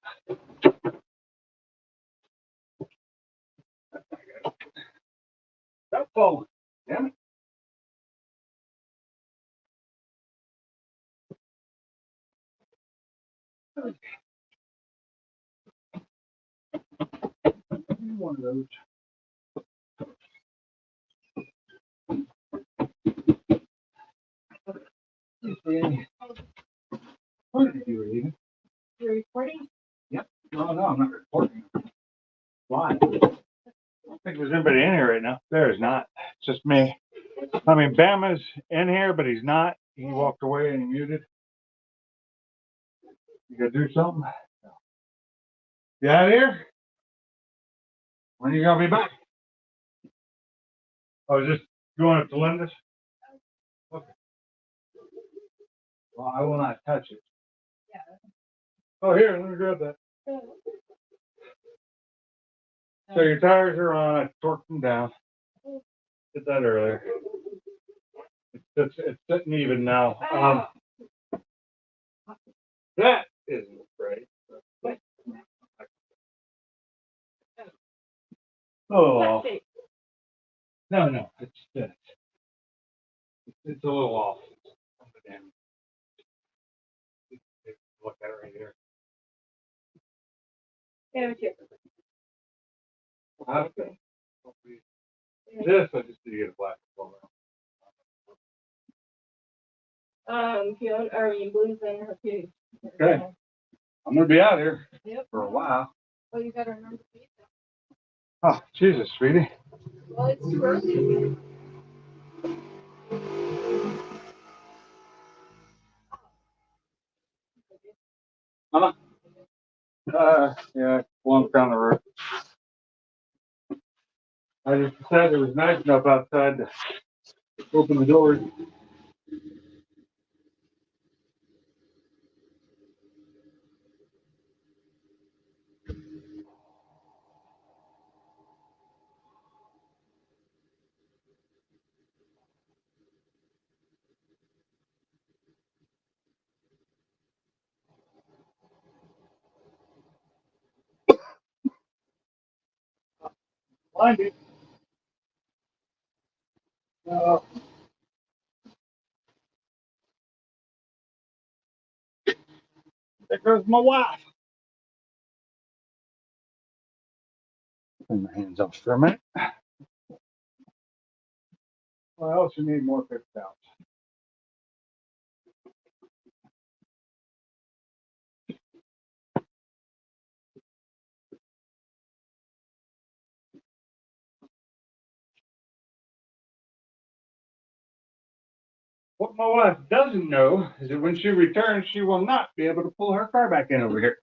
stop falling. Damn it. One of those. What did you read? You're recording? Yep. No, I'm not recording. Why? I don't think there's anybody in here right now. There is not. It's just me. I mean, Bama's in here, but he's not. He walked away and he muted. You gotta do something? You out of here? When are you gonna be back? Oh, just going up to Linda's? Okay. Well, I will not touch it. Yeah. Oh, here, let me grab that. So your tires are on. I torqued them down. Did that earlier. It's sitting even now. That isn't right. Oh, no, it's a little off. Look at it right here. Yeah, it's here. Okay. This I just need to get a black color. Fiona, or you blues in her too. Okay. I'm gonna be out here Yep. for a while. Well, you gotta remember to eat that. Oh, Jesus, sweetie. Well, it's too early. Mama? Yeah, one down the road. I just decided it was nice enough outside to open the doors. Mind it. There goes my wife. Put my hands up for a minute. What else you need more paper towels? What my wife doesn't know is that when she returns, she will not be able to pull her car back in over here.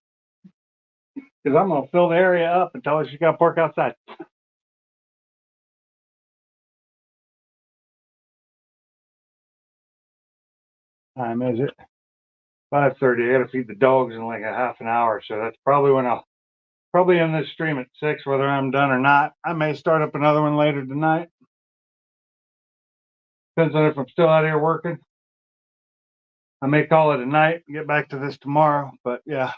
Because I'm going to fill the area up and tell her she got to park outside. Time is it? 5:30. I got to feed the dogs in like a half an hour, so that's probably when I'll probably end this stream at 6, whether I'm done or not. I may start up another one later tonight. Depends on if I'm still out here working. I may call it a night and get back to this tomorrow, but yeah.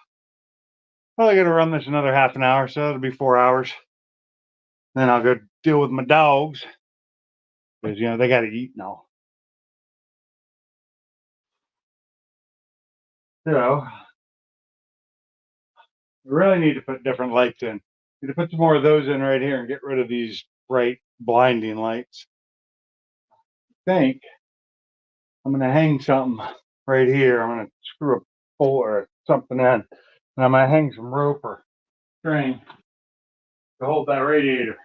Probably gonna run this another half an hour, so it'll be 4 hours. Then I'll go deal with my dogs because they got to eat now. So I really need to put different lights in. Need to put some more of those in right here and get rid of these bright, blinding lights. I think I'm gonna hang something right here. I'm gonna screw a pole or something in, and I'm gonna hang some rope or string to hold that radiator.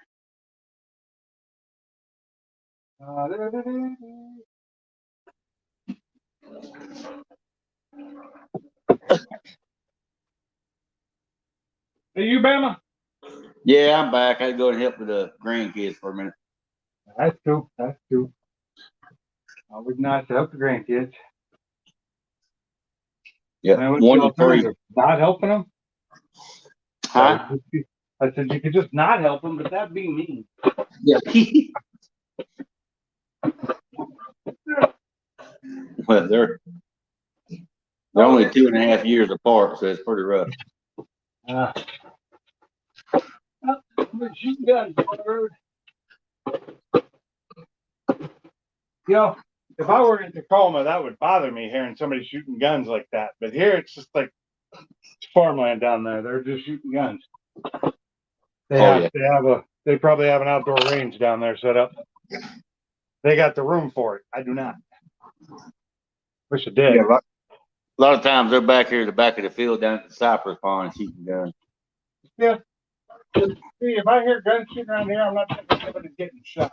Hey, you, Bama? Yeah, I'm back. I had to go and help with the grandkids for a minute. That's cool. That's cool. Always nice to help the grandkids. Yeah, Man, what's one the to three. alternative? Not helping them? Huh? I said you could just not help them, but that'd be mean. Yeah. Well, they're only 2.5 years apart, so it's pretty rough. Shooting guns on the road. If I were in Tacoma, that would bother me hearing somebody shooting guns like that. But here, it's just like it's farmland down there. They're just shooting guns. They probably have an outdoor range down there set up. They got the room for it. I do not. Wish I did. Yeah, a lot of times they're back here at the back of the field down at the cypress pond shooting guns. Yeah. See, if I hear guns shooting around here, I'm not thinking somebody's getting shot.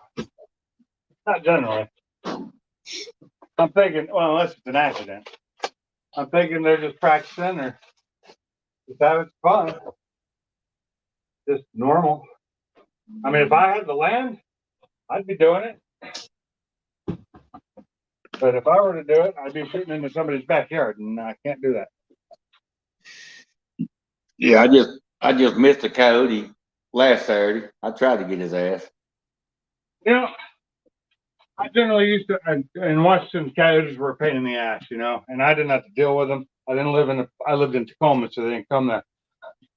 Not generally. I'm thinking, well, unless it's an accident. I'm thinking they're just practicing or just having fun. Just normal. I mean, if I had the land, I'd be doing it. But if I were to do it, I'd be shooting into somebody's backyard, and I can't do that. Yeah, I just missed a coyote last Saturday. I tried to get his ass. I generally used to, in Washington, coyotes were a pain in the ass, and I didn't have to deal with them. I lived in Tacoma, so they didn't come there.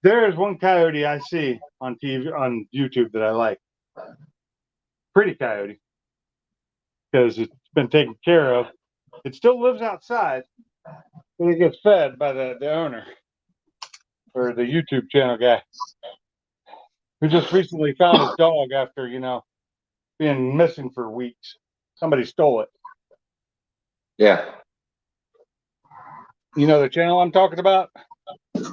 There is one coyote I see on TV, on YouTube that I like. Pretty coyote. Because it's been taken care of. It still lives outside, but it gets fed by the owner or the YouTube channel guy who just recently found his dog after, being missing for weeks. Somebody stole it. Yeah. You know the channel I'm talking about?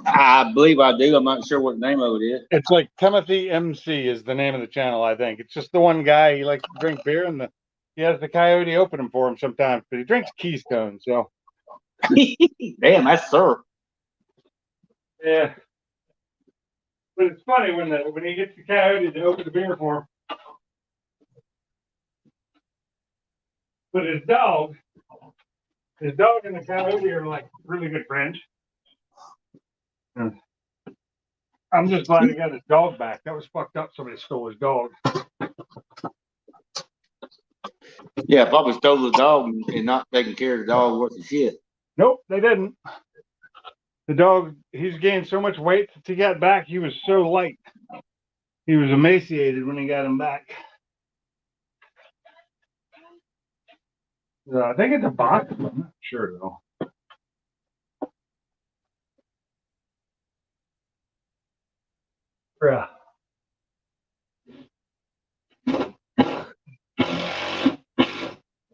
I believe I do. I'm not sure what the name of it is. It's like Timothy MC is the name of the channel, I think. It's just the one guy, he likes to drink beer, and he has the coyote open him for him sometimes, but he drinks Keystone, so. Damn, that's syrup. Yeah. But it's funny when he gets the coyote to open the beer for him. But his dog and the coyote are like really good friends. And I'm just glad he got his dog back. That was fucked up. Somebody stole his dog. Yeah, probably stole the dog and not taking care of the dog worth of shit. Nope, they didn't. The dog, he's gained so much weight since he got back. He was so light. He was emaciated when he got him back. I think it's a box. I'm not sure though. Yeah. That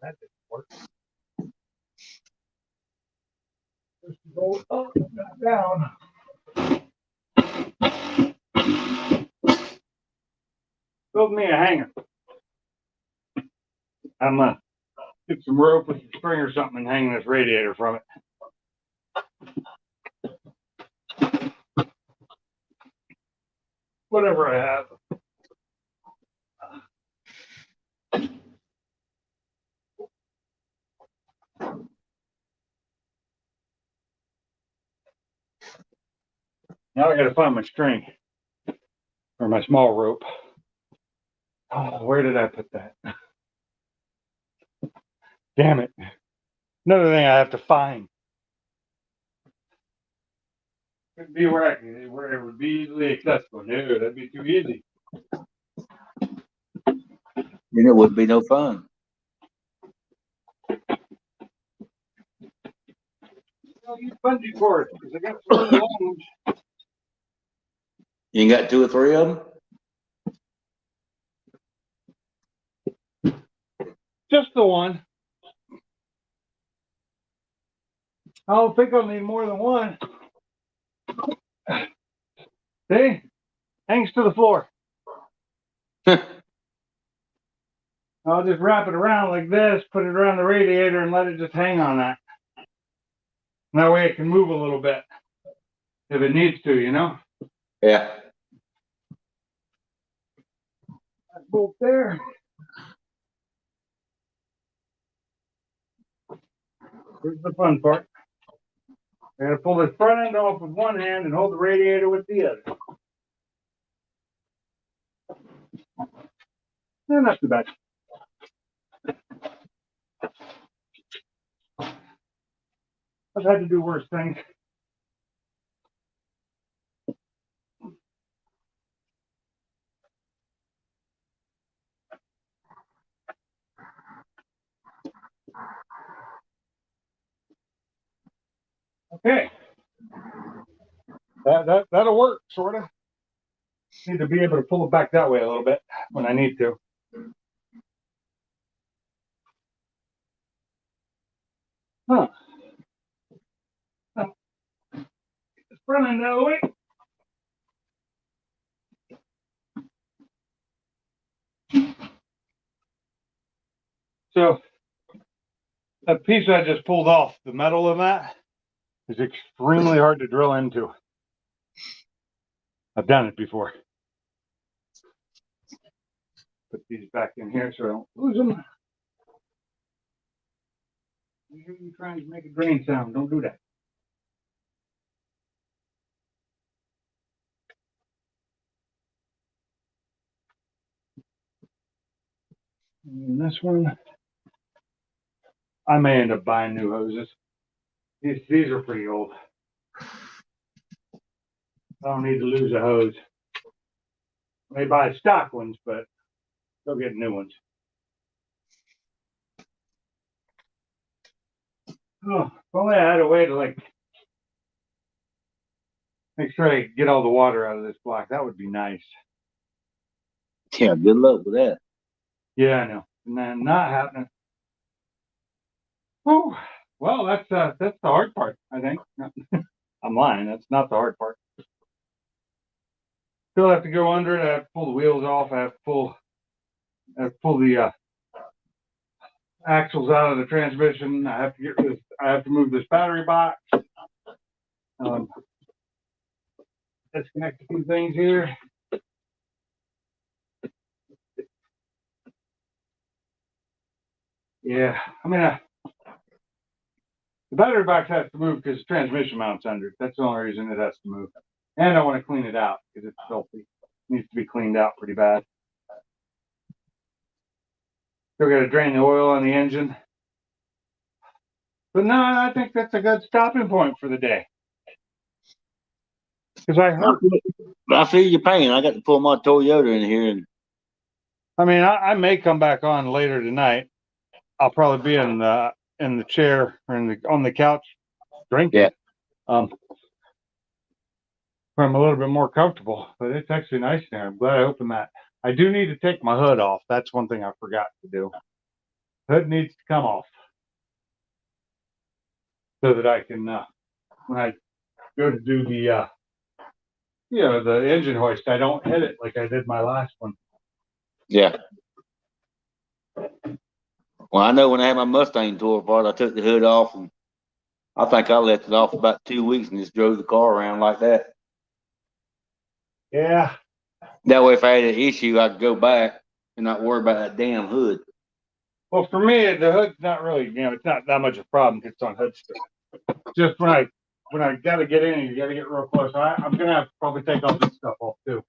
didn't work. Just go up and back down. Build me a hanger. I'm gonna get some rope with some string or something and hang this radiator from it. Whatever I have. Now I gotta find my string or my small rope. Oh, where did I put that? Damn it. Another thing I have to find. It'd be where it would be easily accessible. No, that'd be too easy. Then it would be no fun. I'll use bungee cords because I got some really long ones. You ain't got 2 or 3 of them? Just the one. I don't think I'll need more than one. See? Hangs to the floor. I'll just wrap it around like this, put it around the radiator, and let it just hang on that. And that way it can move a little bit if it needs to, you know? Yeah. That bolt there. Here's the fun part. I gotta pull this front end off with one hand and hold the radiator with the other. Not too bad. I've had to do worse things. Okay. That'll work, sort of. Need to be able to pull it back that way a little bit when I need to. Huh. It's front end that way. So that piece I just pulled off, the metal of that is extremely hard to drill into. I've done it before. Put these back in here so I don't lose them. You're trying to make a grain sound. Don't do that. And this one, I may end up buying new hoses. These are pretty old. I don't need to lose a hose. I may buy stock ones, but still get new ones. Oh, if only I had a way to like make sure I get all the water out of this block. That would be nice. Yeah, good luck with that. Yeah, I know. And then not happening. Oh, well, that's the hard part, I think. I'm lying. That's not the hard part. Still have to go under it. I have to pull the wheels off. I have to pull the axles out of the transmission. I have to get this. I have to move this battery box. Disconnect a few things here. Yeah, I mean, the battery box has to move because the transmission mount's under it. That's the only reason it has to move. And I want to clean it out because it's filthy. It needs to be cleaned out pretty bad. Still got to drain the oil on the engine. But no, I think that's a good stopping point for the day. Because I feel your pain. I got to pull my Toyota in here, and I mean, I may come back on later tonight. I'll probably be in the chair or on the couch drinking. Yeah. Where I'm a little bit more comfortable, but it's actually nice there. I'm glad I opened that. I do need to take my hood off. That's one thing I forgot to do. Hood needs to come off so that I can, when I go to do the, the engine hoist, I don't hit it like I did my last one. yeah. Well, I know when I had my Mustang tore apart, I took the hood off, and I think I left it off about 2 weeks and just drove the car around like that. Yeah. That way, if I had an issue, I could go back and not worry about that damn hood. Well, for me, the hood's not really, it's not that much of a problem because it's on hood strip. Just when I when I gotta get in, you gotta get real close. I'm gonna have to probably take all this stuff off too,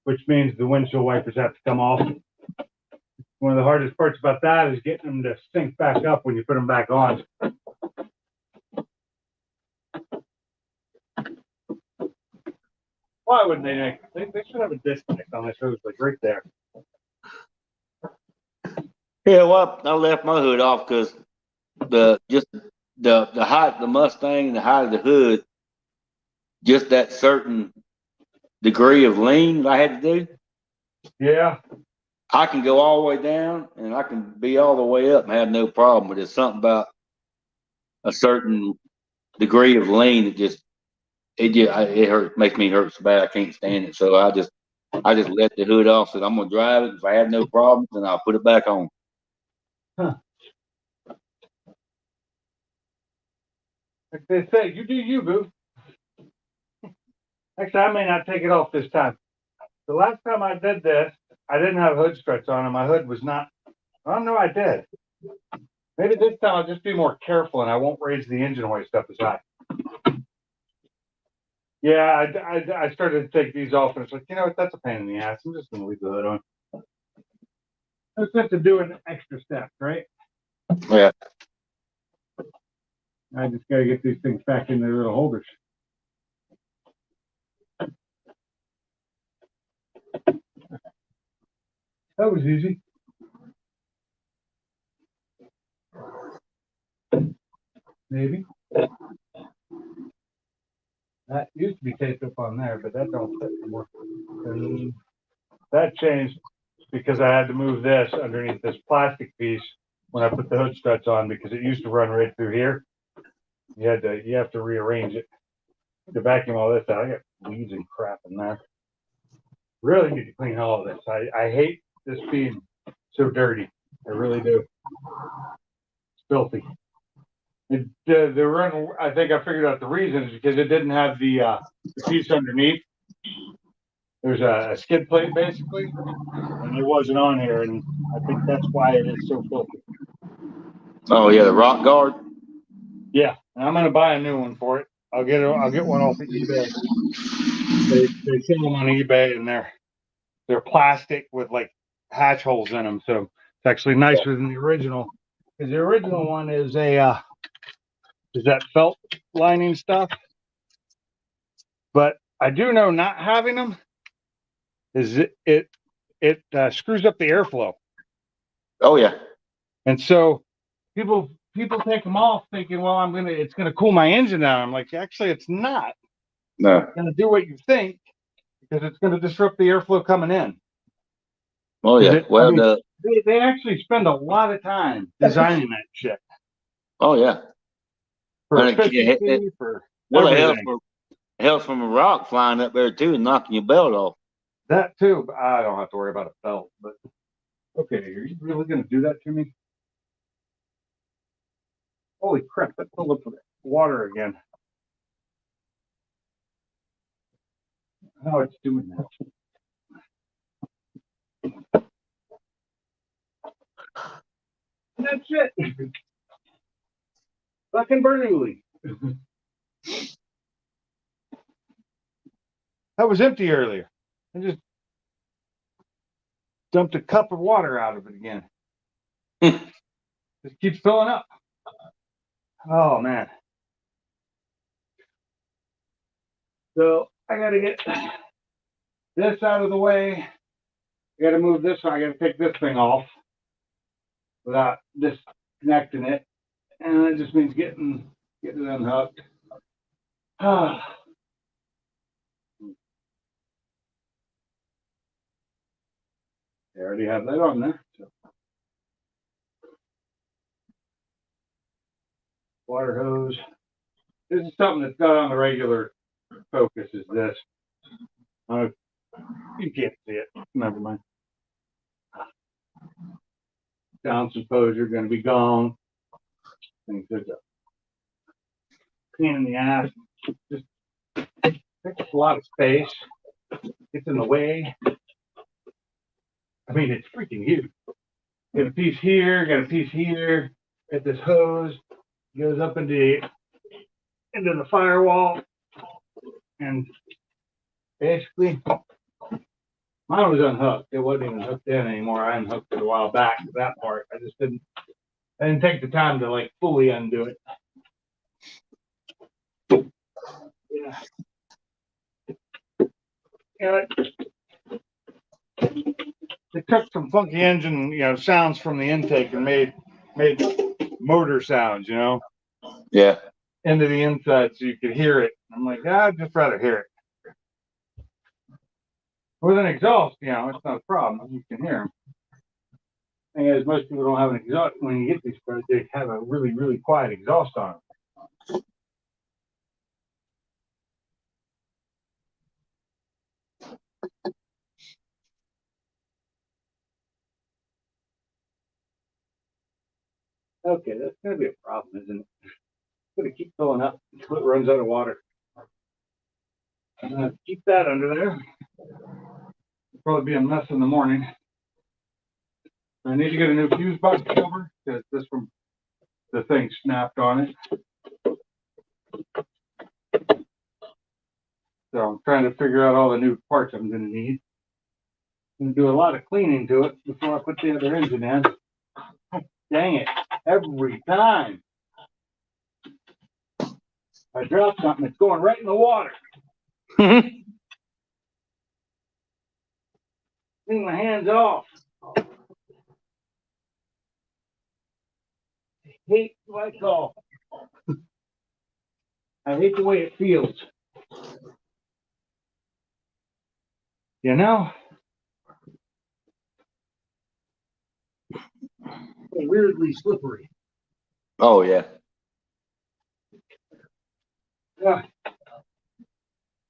which means the windshield wipers have to come off. One of the hardest parts about that is getting them to sync back up when you put them back on. Why wouldn't they should have a disconnect on this hose, like right there. Yeah, well, I left my hood off because the height of the Mustang and the height of the hood, just that certain degree of lean that I had to do. Yeah. I can go all the way down and I can be all the way up and have no problem. But it's something about a certain degree of lean that it hurts, makes me hurt so bad I can't stand it. So I just let the hood off. Said I'm gonna drive it. If I have no problems, then I'll put it back on. Huh. Like they say, you do you, boo. Actually, I may not take it off this time. The last time I did this, I didn't have hood struts on, and my hood was not. I don't know, I did. Maybe this time I'll just be more careful, and I won't raise the engine hoist up as high. Yeah, I started to take these off, and it's like, you know what? That's a pain in the ass. I'm just going to leave the hood on. I just have to do an extra step, right? Yeah. I just got to get these things back in their little holders. That was easy. Maybe. That used to be taped up on there, but that don't fit anymore. And that changed because I had to move this underneath this plastic piece when I put the hood struts on because it used to run right through here. You have to rearrange it to vacuum all this out. I got weeds and crap in there. Really need to clean all of this. I hate this being so dirty. I really do. It's filthy. The run, I think I figured out the reason is because it didn't have the piece underneath. There's a skid plate basically, and it wasn't on here, and I think that's why it is so filthy. Oh yeah, the rock guard. Yeah, and I'm gonna buy a new one for it. I'll get one off of eBay. They sell them on eBay, and they're plastic with like hatch holes in them, so it's actually nicer than the original. Because the original one is is that felt lining stuff. But I do know not having them is it screws up the airflow. Oh yeah. And so people take them off thinking, well, it's gonna cool my engine down. I'm like, actually, it's not. No. It's gonna do what you think because it's gonna disrupt the airflow coming in. Oh yeah. They actually spend a lot of time designing that shit. Oh yeah. For And efficiency, for well, everything. it helps from a rock flying up there too and knocking your belt off. That too, but I don't have to worry about a belt. But okay, are you really gonna do that to me? Holy crap, that filled up with water again. How it's doing that. That's it. Fucking Bernoulli. That was empty earlier. I just dumped a cup of water out of it again. Just keeps filling up. Oh man. So I gotta get this out of the way. I gotta move this one. I gotta take this thing off without disconnecting it. And that just means getting it unhooked. I already have that on there. So. Water hose. This is something that's not on the regular Focus is this. You can't see it. Never mind. Downson pose, you're going to be gone. Things are pain in the ass. Just takes a lot of space. Gets in the way. I mean, it's freaking huge. Got a piece here, got a piece here. Got this hose. Goes up into into the firewall, and basically mine was unhooked. It wasn't even hooked in anymore. I unhooked it a while back. That part, I didn't take the time to like fully undo it. Yeah. Yeah. They took some funky engine, sounds from the intake and made motor sounds, Yeah. into the inside so you could hear it. I'm like, I'd just rather hear it. With an exhaust, it's not a problem. You can hear them. Thing is, most people don't have an exhaust. When you get these cars, they have a really, really quiet exhaust on them. Okay, that's going to be a problem, isn't it? It's going to keep filling up until it runs out of water. I'm going to keep that under there. It'll probably be a mess in the morning. I need to get a new fuse box cover because this one, the thing snapped on it. So I'm trying to figure out all the new parts I'm going to need. I'm going to do a lot of cleaning to it before I put the other engine in. Dang it, every time I drop something, it's going right in the water. Clean my hands off. I hate Lysol. I hate the way it feels. Weirdly slippery. Oh yeah. Yeah.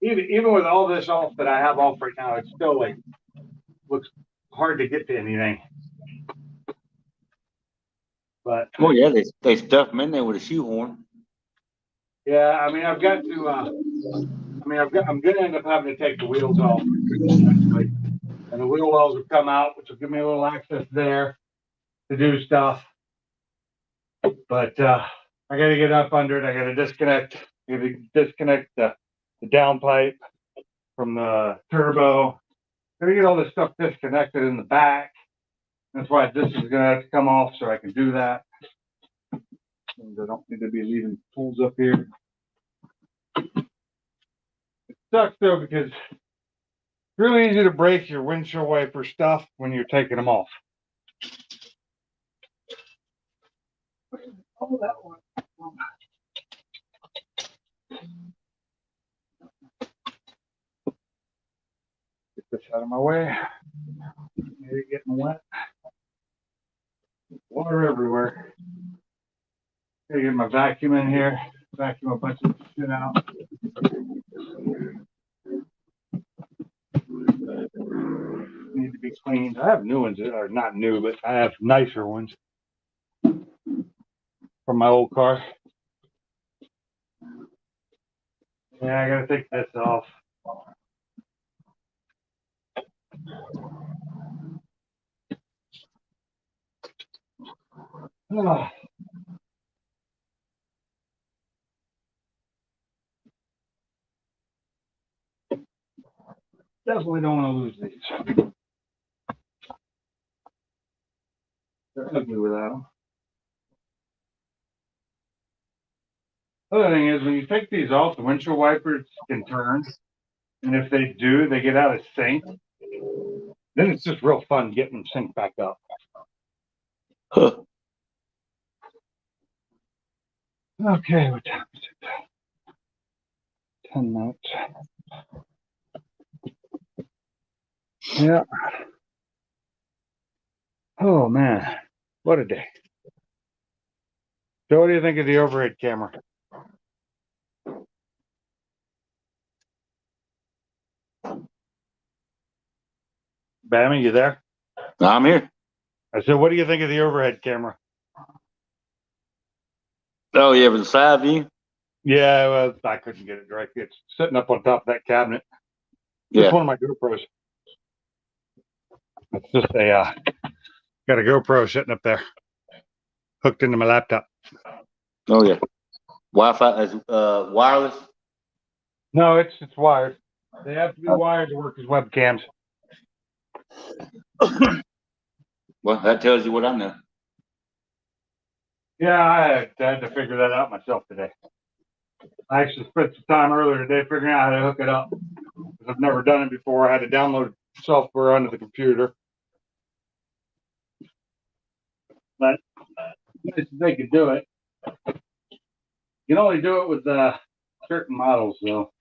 Even with all this off that I have off right now, it's still like looks hard to get to anything. But Well, yeah, they stuff them in there with a shoehorn. yeah, I mean, I'm going to end up having to take the wheels off eventually. And the wheel wells will come out, which will give me a little access there to do stuff. But I got to get up under it. I got to disconnect the downpipe from the turbo. Got to get all this stuff disconnected in the back. That's why this is going to have to come off so I can do that. And I don't need to be leaving tools up here. It sucks though because it's really easy to break your windshield wiper stuff when you're taking them off. Oh, that one. Get this out of my way. Maybe getting wet. Water everywhere. Gotta get my vacuum in here. Vacuum a bunch of shit out. Need to be cleaned. I have new ones that are not new, but I have nicer ones from my old car. Yeah, I gotta take this off. Oh. Definitely don't want to lose these. They're ugly without them. Other thing is, when you take these off, the windshield wipers can turn. And if they do, they get out of sync. Then it's just real fun getting them synced back up. Huh. Okay, what time is it? 10 minutes. Yeah. Oh man, what a day. So what do you think of the overhead camera? Bammy, you there? I'm here. I said, what do you think of the overhead camera? Oh yeah, with the side view. Yeah, well, I couldn't get it direct. It's sitting up on top of that cabinet. Just Yeah. one of my GoPros. It's just got a GoPro sitting up there, hooked into my laptop. Oh yeah. Wi-Fi is wireless. No, it's wired. They have to be wired to work as webcams. Well, that tells you what I know. Yeah, I had to figure that out myself today. I actually spent some time earlier today figuring out how to hook it up. Because I've never done it before. I had to download software onto the computer. But they could do it. You can only do it with certain models, though.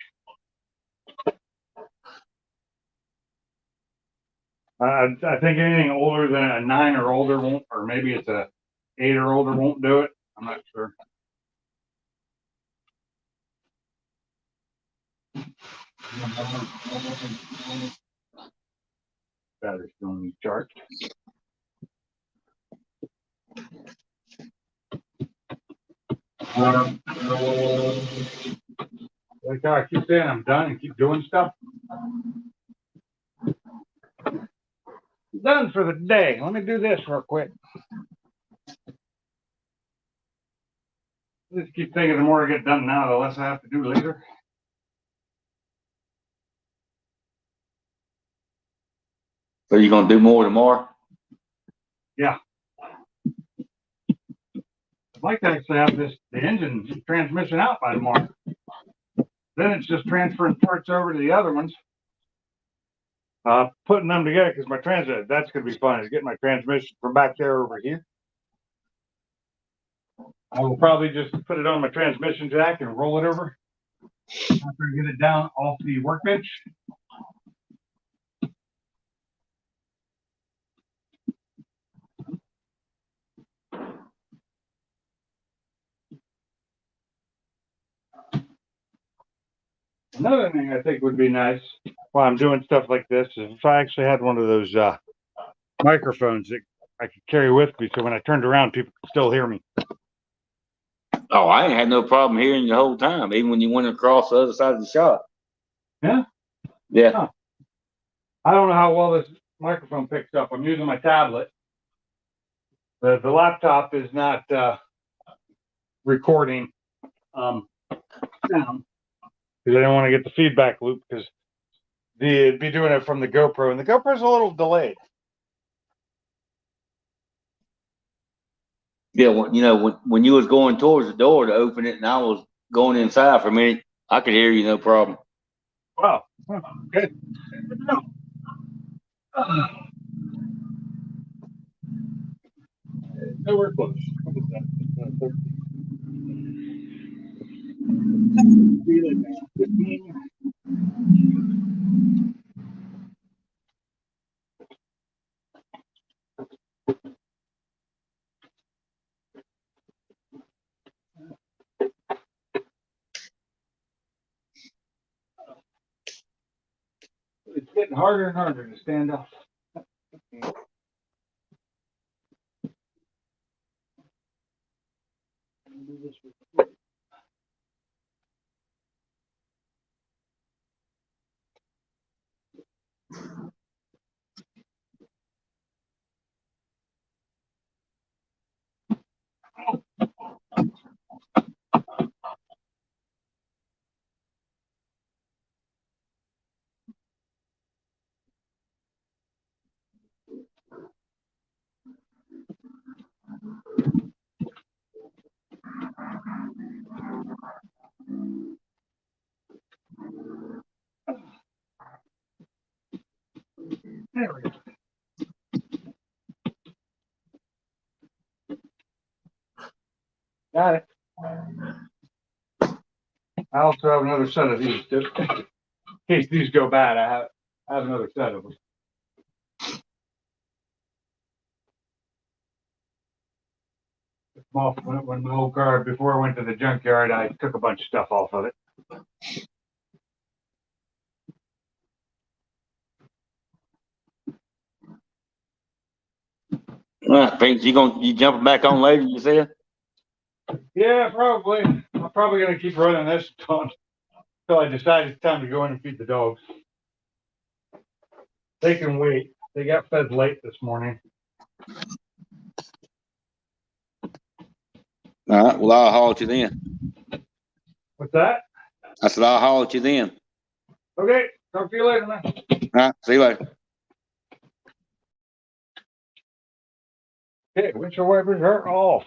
I think anything older than a 9 or older won't, or maybe it's a 8 or older won't do it. I'm not sure. Battery's still need charged. Like how I keep saying I'm done and keep doing stuff. Done for the day. Let me do this real quick. Just keep thinking the more I get done now, the less I have to do later. So you're gonna do more tomorrow? Yeah. I'd like to actually have the engine transmission out by tomorrow. Then it's just transferring parts over to the other ones. Putting them together because my transmission, that's going to be fun, is getting my transmission from back there over here. I will probably just put it on my transmission jack and roll it over after I get it down off the workbench. Another thing I think would be nice while I'm doing stuff like this is if I actually had one of those microphones that I could carry with me, so when I turned around, people could still hear me. Oh, I ain't had no problem hearing you the whole time, even when you went across the other side of the shop. Yeah? Yeah. Huh. I don't know how well this microphone picks up. I'm using my tablet. The laptop is not recording sound because I don't want to get the feedback loop because it'd be doing it from the GoPro, and the GoPro's a little delayed. Yeah, when you was going towards the door to open it, and I was going inside for a minute, I could hear you no problem. Wow, good. Nowhere close. What is that? 15. It's getting harder and harder to stand up. There we go. Got it. I also have another set of these too. In case these go bad, I have another set of them. When my old car, before I went to the junkyard, I took a bunch of stuff off of it. Pete, you jumping back on later? You said? Yeah, probably. I'm probably gonna keep running this until I decide it's time to go in and feed the dogs. They can wait. They got fed late this morning. All right. Well, I'll haul at you then. What's that? I said I'll haul at you then. Okay, talk to you later, man. All right. See you later. Okay, windshield wipers are off.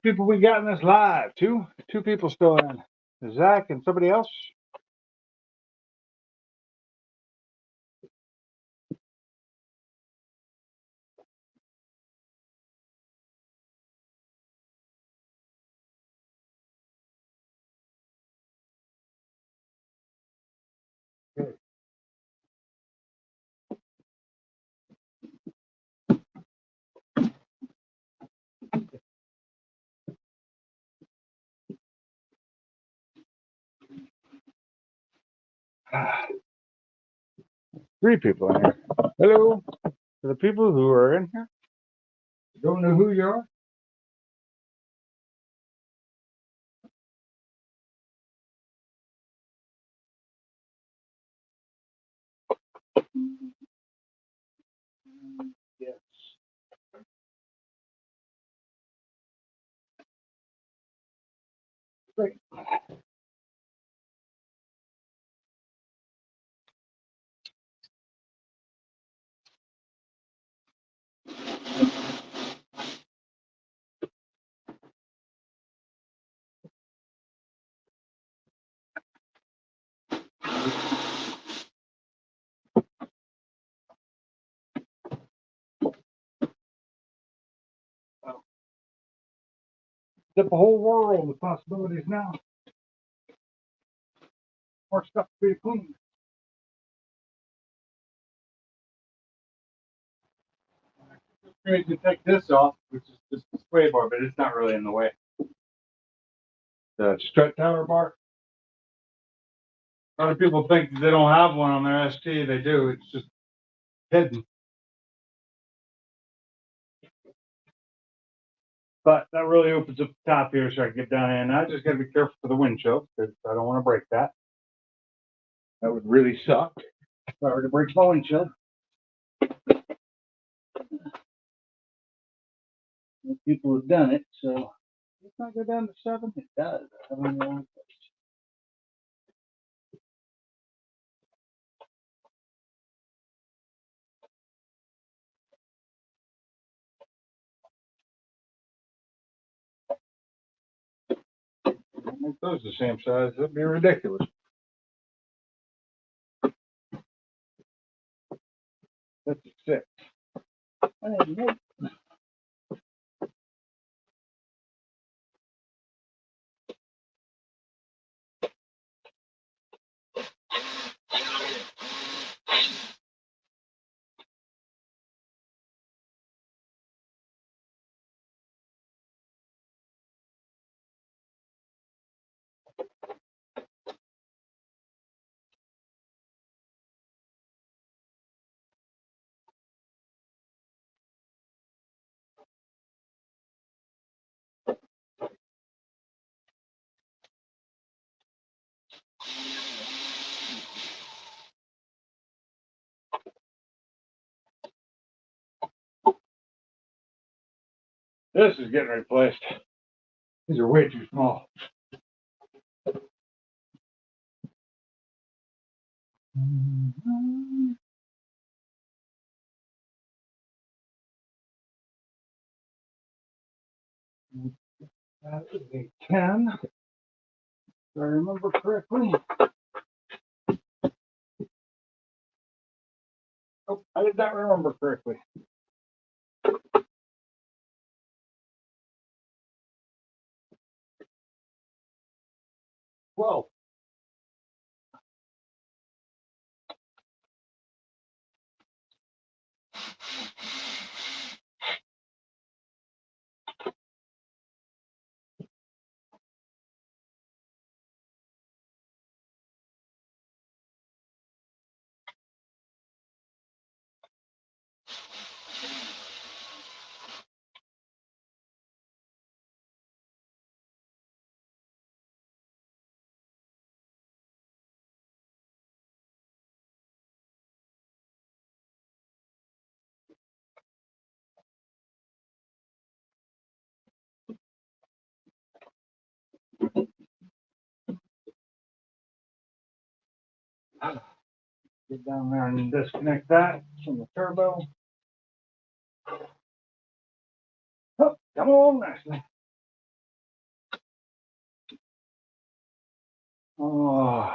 People we got in this live, two people still in. Zach and somebody else. Okay. Three people in here. Hello. To the people who are in here, don't know who you are. Yes. Great. Got the whole world with possibilities now. More stuff to be clean. Great to take this off, which is just the sway bar, but it's not really in the way. The strut tower bar. A lot of people think that they don't have one on their ST. They do. It's just hidden. But that really opens up the top here so I can get down in. I just got to be careful for the windshield because I don't want to break that. That would really suck if I were to break my windshield. People have done it, so it's not go down to 7. It does. I don't know. Make those the same size. That'd be ridiculous. That's a 6. I didn't know. This is getting replaced. These are way too small. That is a 10. If I remember correctly. Oh, I did not remember correctly. 12. Get down there and disconnect that from the turbo. Oh, come on, Ashley. Oh.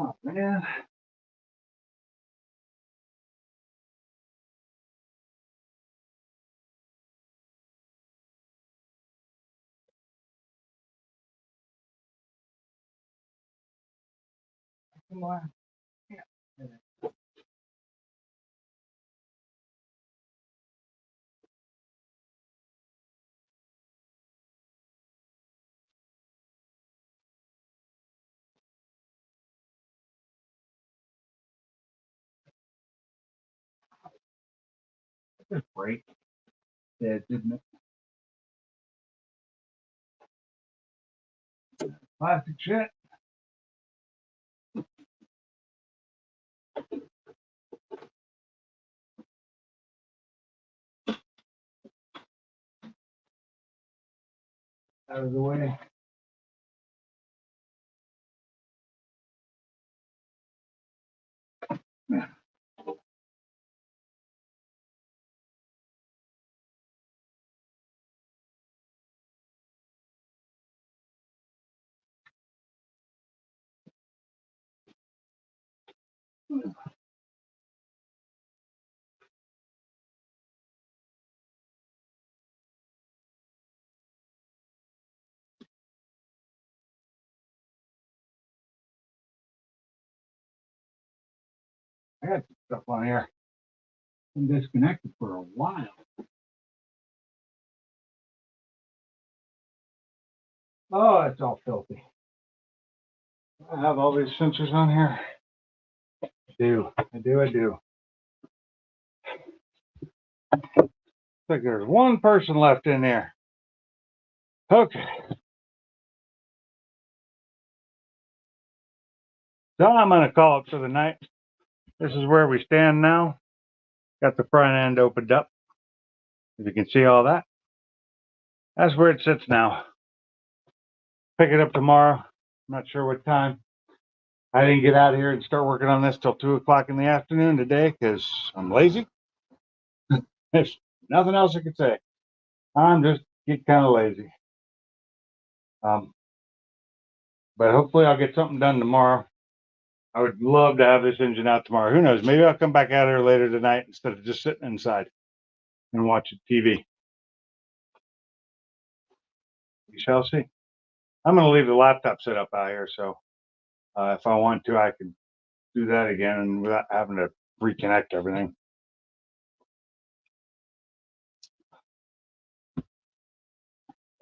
Oh, man. Come on. Yeah. Just break. Yeah, didn't it? Plastic shit. Out of the way. I got some stuff on here. Been disconnected for a while. Oh, it's all filthy. I have all these sensors on here. I do. I do. Looks like there's one person left in there. Okay. So I'm going to call it for the night. This is where we stand now. Got the front end opened up. If you can see all that. That's where it sits now. Pick it up tomorrow. I'm not sure what time. I didn't get out here and start working on this till 2 o'clock in the afternoon today because I'm lazy. There's nothing else I could say. I'm just get kind of lazy. But hopefully I'll get something done tomorrow. I would love to have this engine out tomorrow. Who knows? Maybe I'll come back out here later tonight instead of just sitting inside and watching TV. We shall see. I'm going to leave the laptop set up out here, so if I want to, I can do that again without having to reconnect everything.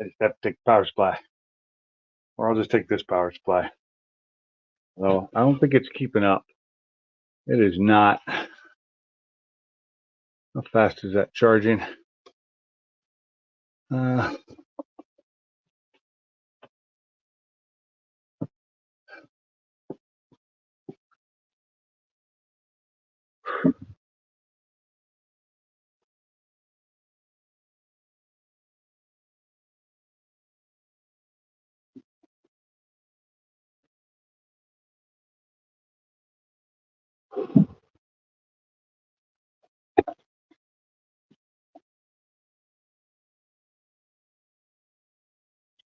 I just have to take the power supply, or I'll just take this power supply. Well, I don't think it's keeping up. It is not. How fast is that charging?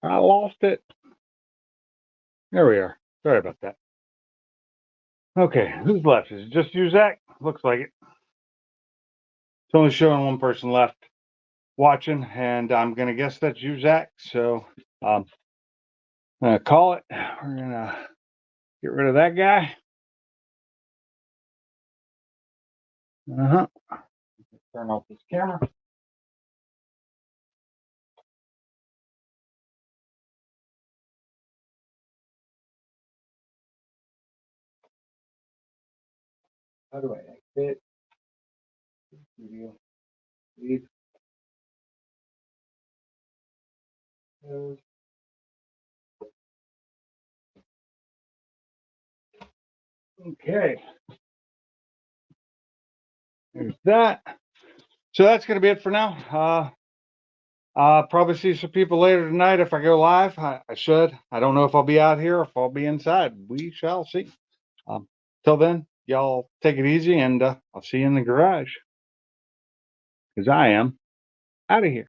I lost it. There we are. Sorry about that. Okay, who's left? Is it just you, Zach? Looks like it. It's only showing one person left watching, and I'm gonna guess that's you, Zach. So I'm gonna call it. We're gonna get rid of that guy. Turn off this camera. How do I exit? Video. Leave. Close. Okay. There's that. So that's going to be it for now. I'll probably see some people later tonight if I go live. I should. I don't know if I'll be out here or if I'll be inside. We shall see. Till then, y'all take it easy, and I'll see you in the garage. Because I am out of here.